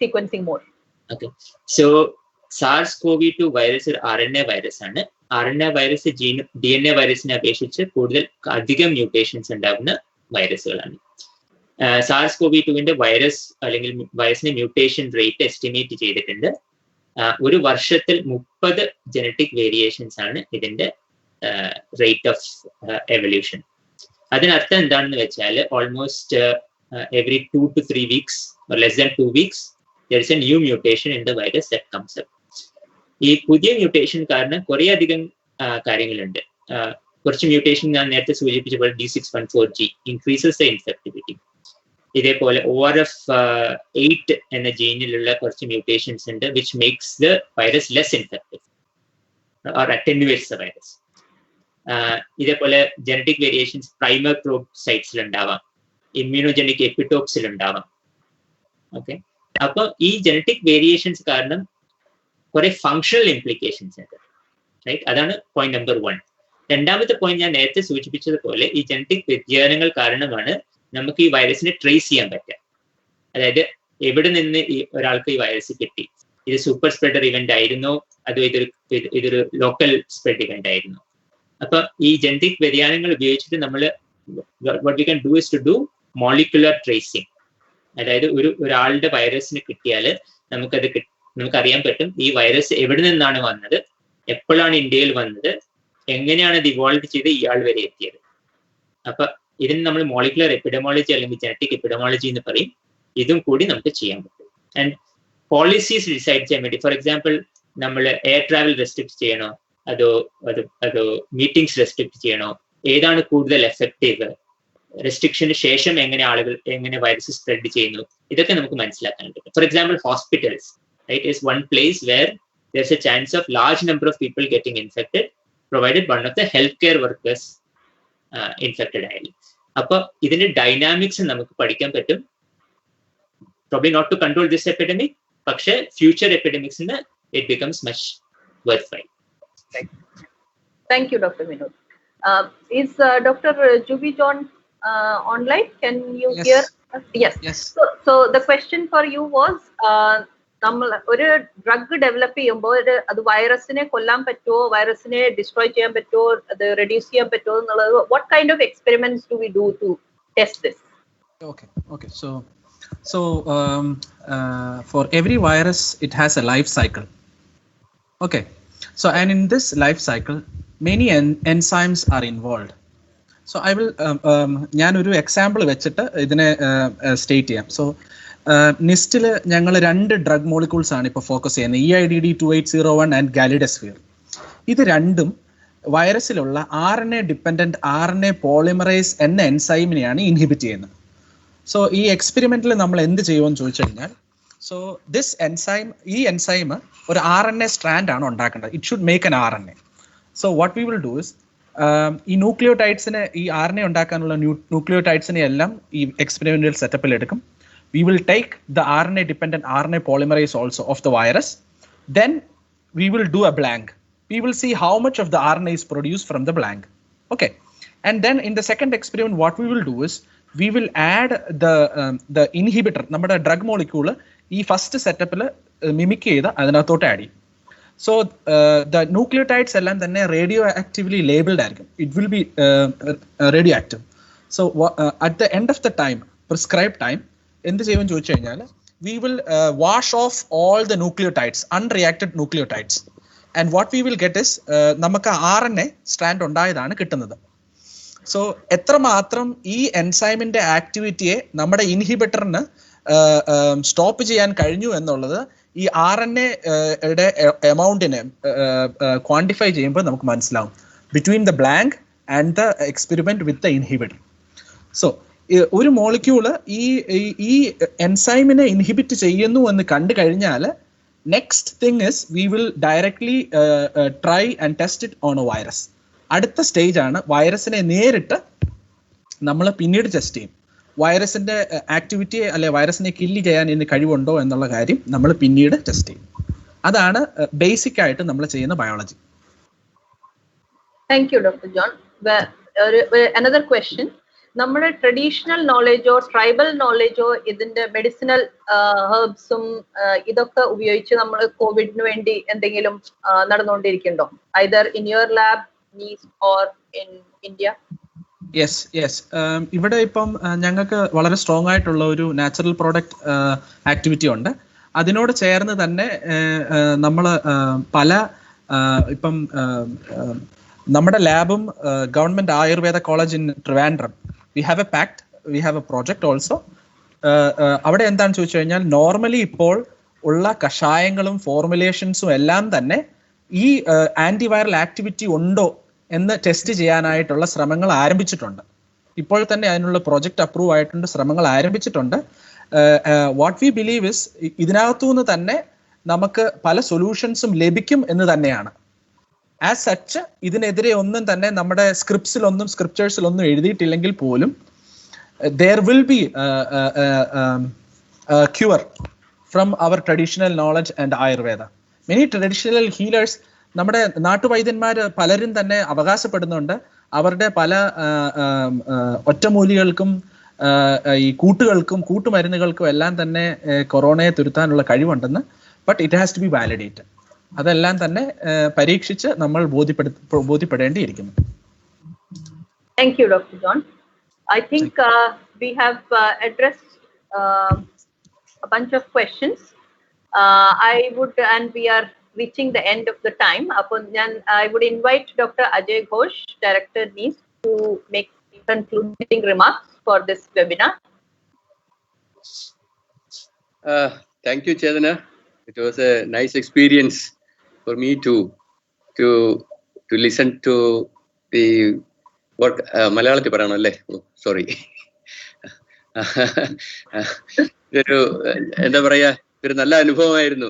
sequencing more? Okay, so SARS-CoV-2 virus ഒരു RNA വൈറസ് ആണ്. RNA വൈറസ് DNA വൈറസിനെ അപേക്ഷിച്ച് അധികം മ്യൂട്ടേഷൻസ് ഉണ്ടാകുന്ന വൈറസുകളാണ്. SARS-CoV-2 വൈറസ് അല്ലെങ്കിൽ വൈറസിന്റെ മ്യൂട്ടേഷൻ റേറ്റ് എസ്റ്റിമേറ്റ് ചെയ്തിട്ടുണ്ട്. ഒരു വർഷത്തിൽ 30 ജനറ്റിക് വേരിയേഷൻസ് ആണ് ഇതിന്റെ റേറ്റ് ഓഫ് എവല്യൂഷൻ. അതിനർത്ഥം എന്താണെന്ന് വെച്ചാൽ almost every 2 to 3 weeks or less than 2 weeks there is a new mutation in the virus that comes up. ഈ പുതിയ മ്യൂട്ടേഷൻ കാരണം കുറേ അധികം കാര്യങ്ങളുണ്ട്. കുറച്ച് മ്യൂട്ടേഷൻ ഞാൻ നേരത്തെ സൂചിപ്പിച്ചപ്പോൾ D614G increases the infectivity. ഇതേപോലെ ORF8 എന്ന ജീനിലുള്ള കുറച്ച് മ്യൂട്ടേഷൻസ് ഉണ്ട് which makes the virus less infective or attenuates the virus. ഇതേപോലെ ജനറ്റിക് വേരിയേഷൻസ് പ്രൈമർ പ്രോബ് സൈറ്റ്സിൽ ഉണ്ടാവാം, ഇമ്മ്യൂണോജനിക് എപ്പിടോപ്സിൽ ഉണ്ടാവാം. ഓക്കെ, അപ്പൊ ഈ ജനറ്റിക് വേരിയേഷൻസ് കാരണം കുറെ ഫങ്ഷണൽ ഇംപ്ലിക്കേഷൻസ് ഉണ്ട്, റൈറ്റ്? അതാണ് പോയിന്റ് നമ്പർ 1. രണ്ടാമത്തെ പോയിന്റ് ഞാൻ നേരത്തെ സൂചിപ്പിച്ചതുപോലെ ഈ ജനറ്റിക് വ്യതിയാനങ്ങൾ കാരണമാണ് നമുക്ക് ഈ വൈറസിനെ ട്രേസ് ചെയ്യാൻ പറ്റുക. അതായത് എവിടെ നിന്ന് ഈ ഒരാൾക്ക് ഈ വൈറസ് കിട്ടി, ഇത് സൂപ്പർ സ്പ്രെഡർ ഇവന്റ് ആയിരുന്നോ അതോ ഇതൊരു ലോക്കൽ സ്പ്രെഡ് ഇവന്റ് ആയിരുന്നോ? അപ്പൊ ഈ ജനറ്റിക് വ്യതിയാനങ്ങൾ ഉപയോഗിച്ചിട്ട് നമ്മൾ what we can do is to do molecular tracing. അതായത് ഒരാളുടെ വൈറസിന് കിട്ടിയാൽ നമുക്കറിയാൻ പറ്റും ഈ വൈറസ് എവിടെ നിന്നാണ് വന്നത്, എപ്പോഴാണ് ഇന്ത്യയിൽ വന്നത്, എങ്ങനെയാണ് ഇത് ഇവോൾവ് ചെയ്ത് ഇയാൾ വരെ എത്തിയത്. അപ്പൊ ഇതിന് നമ്മൾ മോളിക്കുലർ എപ്പിഡമോളജി അല്ലെങ്കിൽ ജനറ്റിക് എപ്പിഡമോളജി എന്ന് പറയും. ഇതും കൂടി നമുക്ക് ചെയ്യാൻ പറ്റും. ആൻഡ് പോളിസീസ് ഡിസൈഡ് ചെയ്യാൻ വേണ്ടി, ഫോർ എക്സാമ്പിൾ നമ്മൾ എയർ ട്രാവൽ റെസ്ട്രിക്ട് ചെയ്യണോ അതോ മീറ്റിംഗ്സ് റെസ്ട്രിക്ട് ചെയ്യണോ, ഏതാണ് കൂടുതൽ എഫക്റ്റീവ്, റെസ്ട്രിക്ഷന് ശേഷം എങ്ങനെ വൈറസ് സ്പ്രെഡ് ചെയ്യുന്നു, ഇതൊക്കെ നമുക്ക് മനസ്സിലാക്കാൻ പറ്റും. For example hospitals, right, is one place where there's a chance of large number of people getting infected provided one of the healthcare workers infected ആയാലും. അപ്പൊ ഇതിന്റെ ഡൈനാമിക്സ് നമുക്ക് പഠിക്കാൻ പറ്റും. Probably not to control this epidemic, പക്ഷെ future എപ്പിഡമിക്സിന് it becomes much worthwhile. Thank you, Dr. Vinod. Is Dr. Juby John online? Can you hear us? Yes. So the question for you was, നമ്മൾ ഒരു drug develop ചെയ്യുമ്പോൾ അത് വൈറസിനെ കൊല്ലാൻ പറ്റുമോ, വൈറസിനെ destroy ചെയ്യാൻ പറ്റുമോ, അത് റെഡ്യൂസ് ചെയ്യാൻ പറ്റുമോ എന്നുള്ളത്, what kind of experiments do we do to test this? Okay. So for every virus it has a life cycle. Okay, so and in this life cycle many enzymes are involved. So I will ഞാൻ ഒരു example വെച്ചിട്ട് ഇതിനെ state ചെയ്യാം. So നിസ്റ്റിൽ ഞങ്ങൾ 2 drug molecules ആണ് ഇപ്പോൾ focus ചെയ്യുന്നത്, EIDD 2801 and ഗാലിഡസ്ഫിയർ. ഇത് രണ്ടും വൈറസിലുള്ള RNA ഡിപ്പെൻഡന്റ് RNA പോളിമറൈസ് എന്ന എൻസൈമിനെയാണ് ഇൻഹിബിറ്റ് ചെയ്യുന്നത്. സോ ഈ എക്സ്പെരിമെന്റിൽ നമ്മൾ എന്ത് ചെയ്യുമെന്ന് ചോദിച്ചു കഴിഞ്ഞാൽ, സോ ദിസ് എൻസൈം, ഈ എൻസൈം ഒരു RNA സ്ട്രാൻഡ് ആണ് ഉണ്ടാക്കേണ്ടത്. It should make an RNA. So what we will do is, ഈ ന്യൂക്ലിയോടൈഡ്സിനെ, ഈ RNA ഉണ്ടാക്കാനുള്ള ന്യൂക്ലിയോടൈഡ്സിനെ എല്ലാം ഈ എക്സ്പെരിമെന്റൽ സെറ്റപ്പിൽ എടുക്കും. We will take the RNA dependent RNA polymerase also of the virus. Then we will do a blank. We will see how much of the RNA is produced from the blank. Okay. And then in the second experiment, what we will do is we will add the inhibitor, നമ്മുടെ drug molecule, ഈ first setup mimic ചെയ്ത് അതിനകത്തോട്ട് add ചെയ്യും. So the nucleotides എല്ലാം തന്നെ radioactively labeled ആയിരിക്കും. It will be radioactive. So at the end of the time, prescribed time, എന്ത് ചെയ്യുമെന്ന് ചോദിച്ചു കഴിഞ്ഞാൽ, we will wash off all the nucleotides, unreacted nucleotides, and what we will get is നമുക്ക് RNA strand ഉണ്ടായതാണ് കിട്ടുന്നത്. So എത്രമാത്രം ഈ എൻസൈമിന്റെ ആക്ടിവിറ്റിയെ നമ്മുടെ ഇൻഹിബിറ്ററിന് സ്റ്റോപ്പ് ചെയ്യാൻ കഴിഞ്ഞു എന്നുള്ളത് ഈ RNA-യുടെ എമൗണ്ടിനെ ക്വാണ്ടിഫൈ ചെയ്യുമ്പോൾ നമുക്ക് മനസ്സിലാവും, between the blank and the experiment with the inhibitor. So ഒരു മോളിക്യൂള് ഈ എൻസൈമിനെ ഇൻഹിബിറ്റ് ചെയ്യുന്നു എന്ന് കണ്ടു കഴിഞ്ഞാൽ, next thing is we will directly try and test it on A virus. അടുത്ത സ്റ്റേജ് ആണ് വൈറസിനെ നേരിട്ട് നമ്മൾ പിന്നീട് ടെസ്റ്റ് ചെയ്യും. വൈറസിന്റെ ആക്ടിവിറ്റിയെ അല്ലെ വൈറസിനെ കില്ല് ചെയ്യാൻ ഇതിന് കഴിവുണ്ടോ എന്നുള്ള കാര്യം നമ്മൾ പിന്നീട് ടെസ്റ്റ് ചെയ്യും. അതാണ് ബേസിക് ആയിട്ട് നമ്മൾ ചെയ്യുന്ന biology. Thank you doctor John. Another question, നമ്മുടെ ട്രഡീഷണൽ നോളജോ ട്രൈബൽ നോളജോ ഇതിന്റെ മെഡിസിനൽ ഹെർബ്സും ഇതൊക്കെ ഉപയോഗിച്ച് നമ്മൾ കോവിഡിന് വേണ്ടി എന്തെങ്കിലും നടന്നുകൊണ്ടിരിക്കുന്നുണ്ടോ, either in your lab or in India? Yes. ഇവിടെ ഇപ്പം ഞങ്ങൾക്ക് വളരെ സ്ട്രോങ് ആയിട്ടുള്ള ഒരു നാച്ചുറൽ പ്രോഡക്റ്റ് ആക്ടിവിറ്റി ഉണ്ട്. അതിനോട് ചേർന്ന് തന്നെ നമ്മൾ പല ഇപ്പം നമ്മുടെ ലാബും government Ayurveda college in Trivandrum, we have a pact, we have a project also. അവിടെ എന്താണെന്ന് ചോദിച്ചു കഴിഞ്ഞാൽ, നോർമലി ഇപ്പോൾ ഉള്ള കഷായങ്ങളും ഫോർമുലേഷൻസും എല്ലാം തന്നെ ഈ ആന്റിവൈറൽ ആക്ടിവിറ്റി ഉണ്ടോ എന്ന് ടെസ്റ്റ് ചെയ്യാനായിട്ടുള്ള ശ്രമങ്ങൾ ആരംഭിച്ചിട്ടുണ്ട്. ഇപ്പോൾ തന്നെ അതിനുള്ള പ്രൊജക്ട് അപ്രൂവ് ആയിട്ടുണ്ട്, ശ്രമങ്ങൾ ആരംഭിച്ചിട്ടുണ്ട്. വാട്ട് വി ബിലീവ് ഇസ്, ഇതിനകത്തുനിന്ന് തന്നെ നമുക്ക് പല സൊല്യൂഷൻസും ലഭിക്കും എന്ന് തന്നെയാണ്. ആസ് സച്ച് ഇതിനെതിരെ ഒന്നും തന്നെ നമ്മുടെ സ്ക്രിപ്ചേഴ്സിലൊന്നും എഴുതിയിട്ടില്ലെങ്കിൽ പോലും there will be a cure from our traditional knowledge and Ayurveda. Many traditional healers, നമ്മുടെ നാട്ടുവൈദ്യന്മാർ പലരും തന്നെ അവകാശപ്പെടുന്നുണ്ട് അവരുടെ പല ഒറ്റമൂലികൾക്കും ഈ കൂട്ടുമരുന്നുകൾക്കും എല്ലാം തന്നെ കൊറോണയെ തുരുത്താനുള്ള കഴിവുണ്ടെന്ന്. But it has to be validated. അതെല്ലാം തന്നെ പരീക്ഷിച്ച് നമ്മൾ ബോധ്യപ്പെടേണ്ടിയിരിക്കുന്നു. Thank you, Dr. John. I think we have addressed a bunch of questions. And we are reaching the end of the time. I would invite Dr. Ajay Ghosh, Director NIST, to make concluding remarks for this webinar. Thank you, Chetana. It was a nice experience for me to listen to the work. Malayalam parayano alle. Sorry. ഒരു എന്താ പറയാ, ഒരു നല്ല അനുഭവമായിരുന്നു.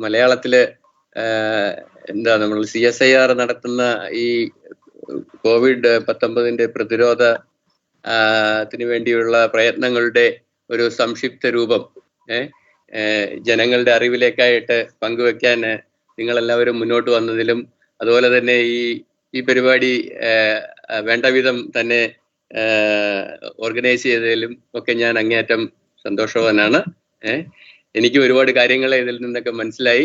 മലയാളത്തില് എന്താ നമ്മൾ CSIR നടത്തുന്ന ഈ COVID-19 പ്രതിരോധത്തിന് വേണ്ടിയുള്ള പ്രയത്നങ്ങളുടെ ഒരു സംക്ഷിപ്ത രൂപം ജനങ്ങളുടെ അറിവിലേക്കായിട്ട് പങ്കുവെക്കാൻ നിങ്ങളെല്ലാവരും മുന്നോട്ട് വന്നതിലും അതുപോലെ തന്നെ ഈ പരിപാടി വേണ്ട വിധം തന്നെ ഓർഗനൈസ് ചെയ്തതിലും ഒക്കെ ഞാൻ അങ്ങേയറ്റം സന്തോഷവാനാണ്. എനിക്ക് ഒരുപാട് കാര്യങ്ങൾ ഇതിൽ നിന്നൊക്കെ മനസ്സിലായി.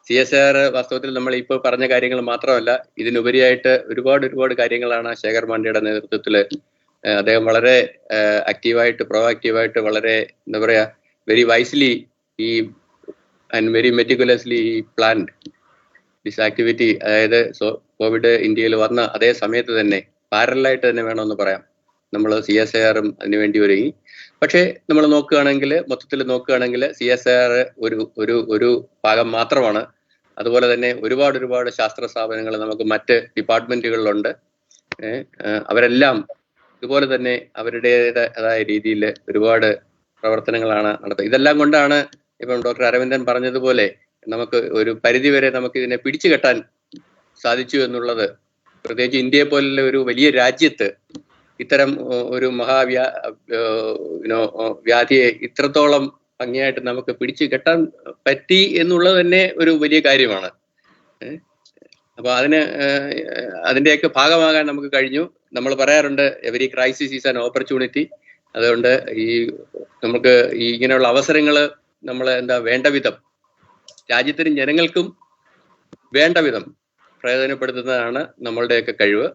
CSIR വാസ്തവത്തിൽ നമ്മൾ ഇപ്പോൾ പറഞ്ഞ കാര്യങ്ങൾ മാത്രമല്ല, ഇതിനുപരിയായിട്ട് ഒരുപാട് കാര്യങ്ങളാണ് ശേഖർ മാണ്ഡ്യയുടെ നേതൃത്വത്തിൽ അദ്ദേഹം വളരെ ആക്റ്റീവായിട്ട് പ്രോആക്റ്റീവായിട്ട് വളരെ എന്താ പറയാ very wisely and very meticulously planned this activity. അതായത് കോവിഡ് ഇന്ത്യയിൽ വന്ന അതേ സമയത്ത് തന്നെ പാരലായിട്ട് തന്നെ വേണമെന്ന് പറയാം നമ്മൾ CSIR-ഉം അതിനുവേണ്ടി ഒരുങ്ങി. പക്ഷേ നമ്മൾ നോക്കുകയാണെങ്കിൽ മൊത്തത്തിൽ നോക്കുകയാണെങ്കിൽ CSIR ഒരു ഭാഗം മാത്രമാണ്. അതുപോലെ തന്നെ ഒരുപാട് ശാസ്ത്ര സ്ഥാപനങ്ങൾ നമുക്ക് മറ്റ് ഡിപ്പാർട്ട്മെന്റുകളിലുണ്ട്. അവരെല്ലാം ഇതുപോലെ തന്നെ അവരുടേതായ രീതിയിൽ ഒരുപാട് പ്രവർത്തനങ്ങളാണ് നടത്തുന്നത്. ഇതെല്ലാം കൊണ്ടാണ് ഇപ്പം ഡോക്ടർ അരവിന്ദൻ പറഞ്ഞതുപോലെ നമുക്ക് ഒരു പരിധിവരെ നമുക്ക് ഇതിനെ പിടിച്ചു കെട്ടാൻ സാധിച്ചു എന്നുള്ളത്, പ്രത്യേകിച്ച് ഇന്ത്യയെ പോലുള്ള ഒരു വലിയ രാജ്യത്ത് ഇത്തരം ഒരു വ്യാധിയെ ഇത്രത്തോളം ഭംഗിയായിട്ട് നമുക്ക് പിടിച്ചു കെട്ടാൻ പറ്റി എന്നുള്ളത് തന്നെ ഒരു വലിയ കാര്യമാണ്. അപ്പൊ അതിന്റെയൊക്കെ ഭാഗമാകാൻ നമുക്ക് കഴിഞ്ഞു. നമ്മൾ പറയാറുണ്ട് every crisis is an opportunity. അതുകൊണ്ട് നമുക്ക് ഇങ്ങനെയുള്ള അവസരങ്ങൾ നമ്മൾ വേണ്ട വിധം രാജ്യത്തിനും ജനങ്ങൾക്കും വേണ്ട വിധം പ്രയോജനപ്പെടുത്തുന്നതാണ് നമ്മളുടെയൊക്കെ കഴിവ്.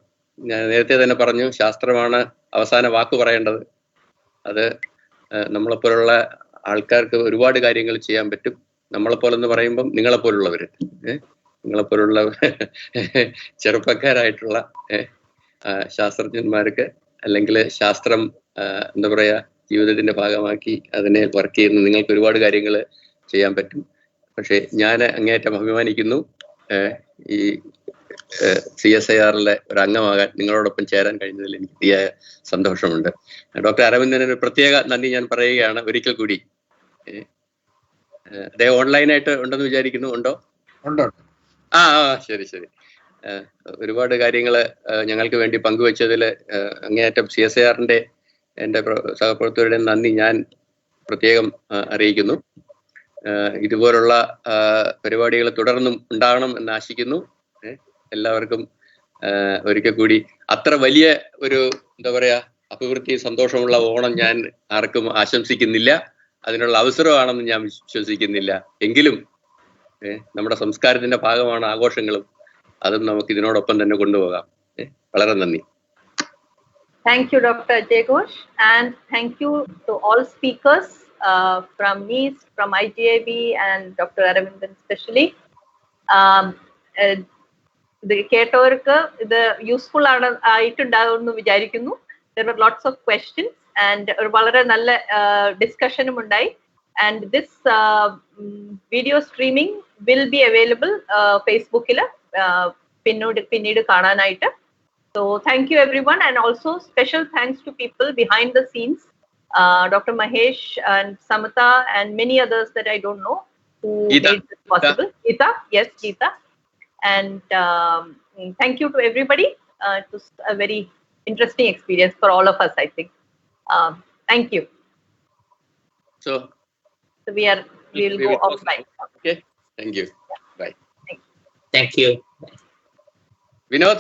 ഞാൻ നേരത്തെ തന്നെ പറഞ്ഞു, ശാസ്ത്രമാണ് അവസാന വാക്ക് പറയേണ്ടത്. അത് നമ്മളെപ്പോലുള്ള ആൾക്കാർക്ക് ഒരുപാട് കാര്യങ്ങൾ ചെയ്യാൻ പറ്റും. നമ്മളെപ്പോലെന്ന് പറയുമ്പം നിങ്ങളെപ്പോലുള്ളവർ, നിങ്ങളെപ്പോലുള്ള ചെറുപ്പക്കാരായിട്ടുള്ള ശാസ്ത്രജ്ഞന്മാർക്ക്, അല്ലെങ്കിൽ ശാസ്ത്രം ജീവിതത്തിന്റെ ഭാഗമാക്കി അതിനെ വർക്ക് ചെയ്യുന്ന നിങ്ങൾക്ക് ഒരുപാട് കാര്യങ്ങൾ ചെയ്യാൻ പറ്റും. പക്ഷെ ഞാൻ അങ്ങേയറ്റം അഭിമാനിക്കുന്നു ഈ CSIR-ലെ ഒരു അംഗമാകാൻ, നിങ്ങളോടൊപ്പം ചേരാൻ കഴിഞ്ഞതിൽ എനിക്ക് അതിയായ സന്തോഷമുണ്ട്. ഡോക്ടർ അരവിന്ദന് ഒരു പ്രത്യേക നന്ദി ഞാൻ പറയുകയാണ് ഒരിക്കൽ കൂടി. അദ്ദേഹം ഓൺലൈനായിട്ട് ഉണ്ടെന്ന് വിചാരിക്കുന്നു. ഉണ്ടോ? ശരി. ഒരുപാട് കാര്യങ്ങൾ ഞങ്ങൾക്ക് വേണ്ടി പങ്കുവച്ചതിൽ അങ്ങേയറ്റം CSIR-ന്റെ എൻ്റെ സഹപ്രവർത്തകരുടെ നന്ദി ഞാൻ പ്രത്യേകം അറിയിക്കുന്നു. ഇതുപോലുള്ള പരിപാടികൾ തുടർന്നും ഉണ്ടാകണം എന്ന് ആശിക്കുന്നു. എല്ലാവർക്കും ഒരിക്കൽ കൂടി അത്ര വലിയ ഒരു അഭിവൃദ്ധി സന്തോഷമുള്ള ഓണം ഞാൻ ആർക്കും ആശംസിക്കുന്നില്ല. അതിനുള്ള അവസരമാണെന്ന് ഞാൻ വിശ്വസിക്കുന്നില്ല. എങ്കിലും നമ്മുടെ സംസ്കാരത്തിന്റെ ഭാഗമാണ് ആഘോഷങ്ങളും. അതും നമുക്ക് ഇതിനോടൊപ്പം തന്നെ കൊണ്ടുപോകാം. വളരെ നന്ദി. Thank you, Dr. Ajay Ghosh, and thank you to all speakers from NIST, from IGIB, and Dr. Aravindan especially. ഇത് കേട്ടവർക്ക് ഇത് യൂസ്ഫുൾ ആയിട്ടുണ്ടാകുമെന്ന് വിചാരിക്കുന്നു. There were lots of questions and ഒരു വളരെ നല്ല ഡിസ്കഷനും ഉണ്ടായി. And this video streaming will be available ഫേസ്ബുക്കിൽ പിന്നീട് കാണാനായിട്ട്. So thank you everyone, and also special thanks to people behind the scenes, Dr. Mahesh and Samata and many others that I don't know who made this possible. Geeta. And thank you to everybody. It was a very interesting experience for all of us, I think. Thank you. So we will go offline. Okay. Thank you. Bye. Thank you. Vinod,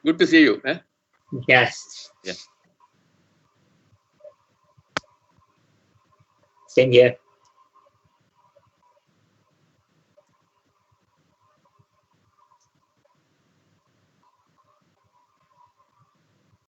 good to see you. Yes. Yeah. Same here.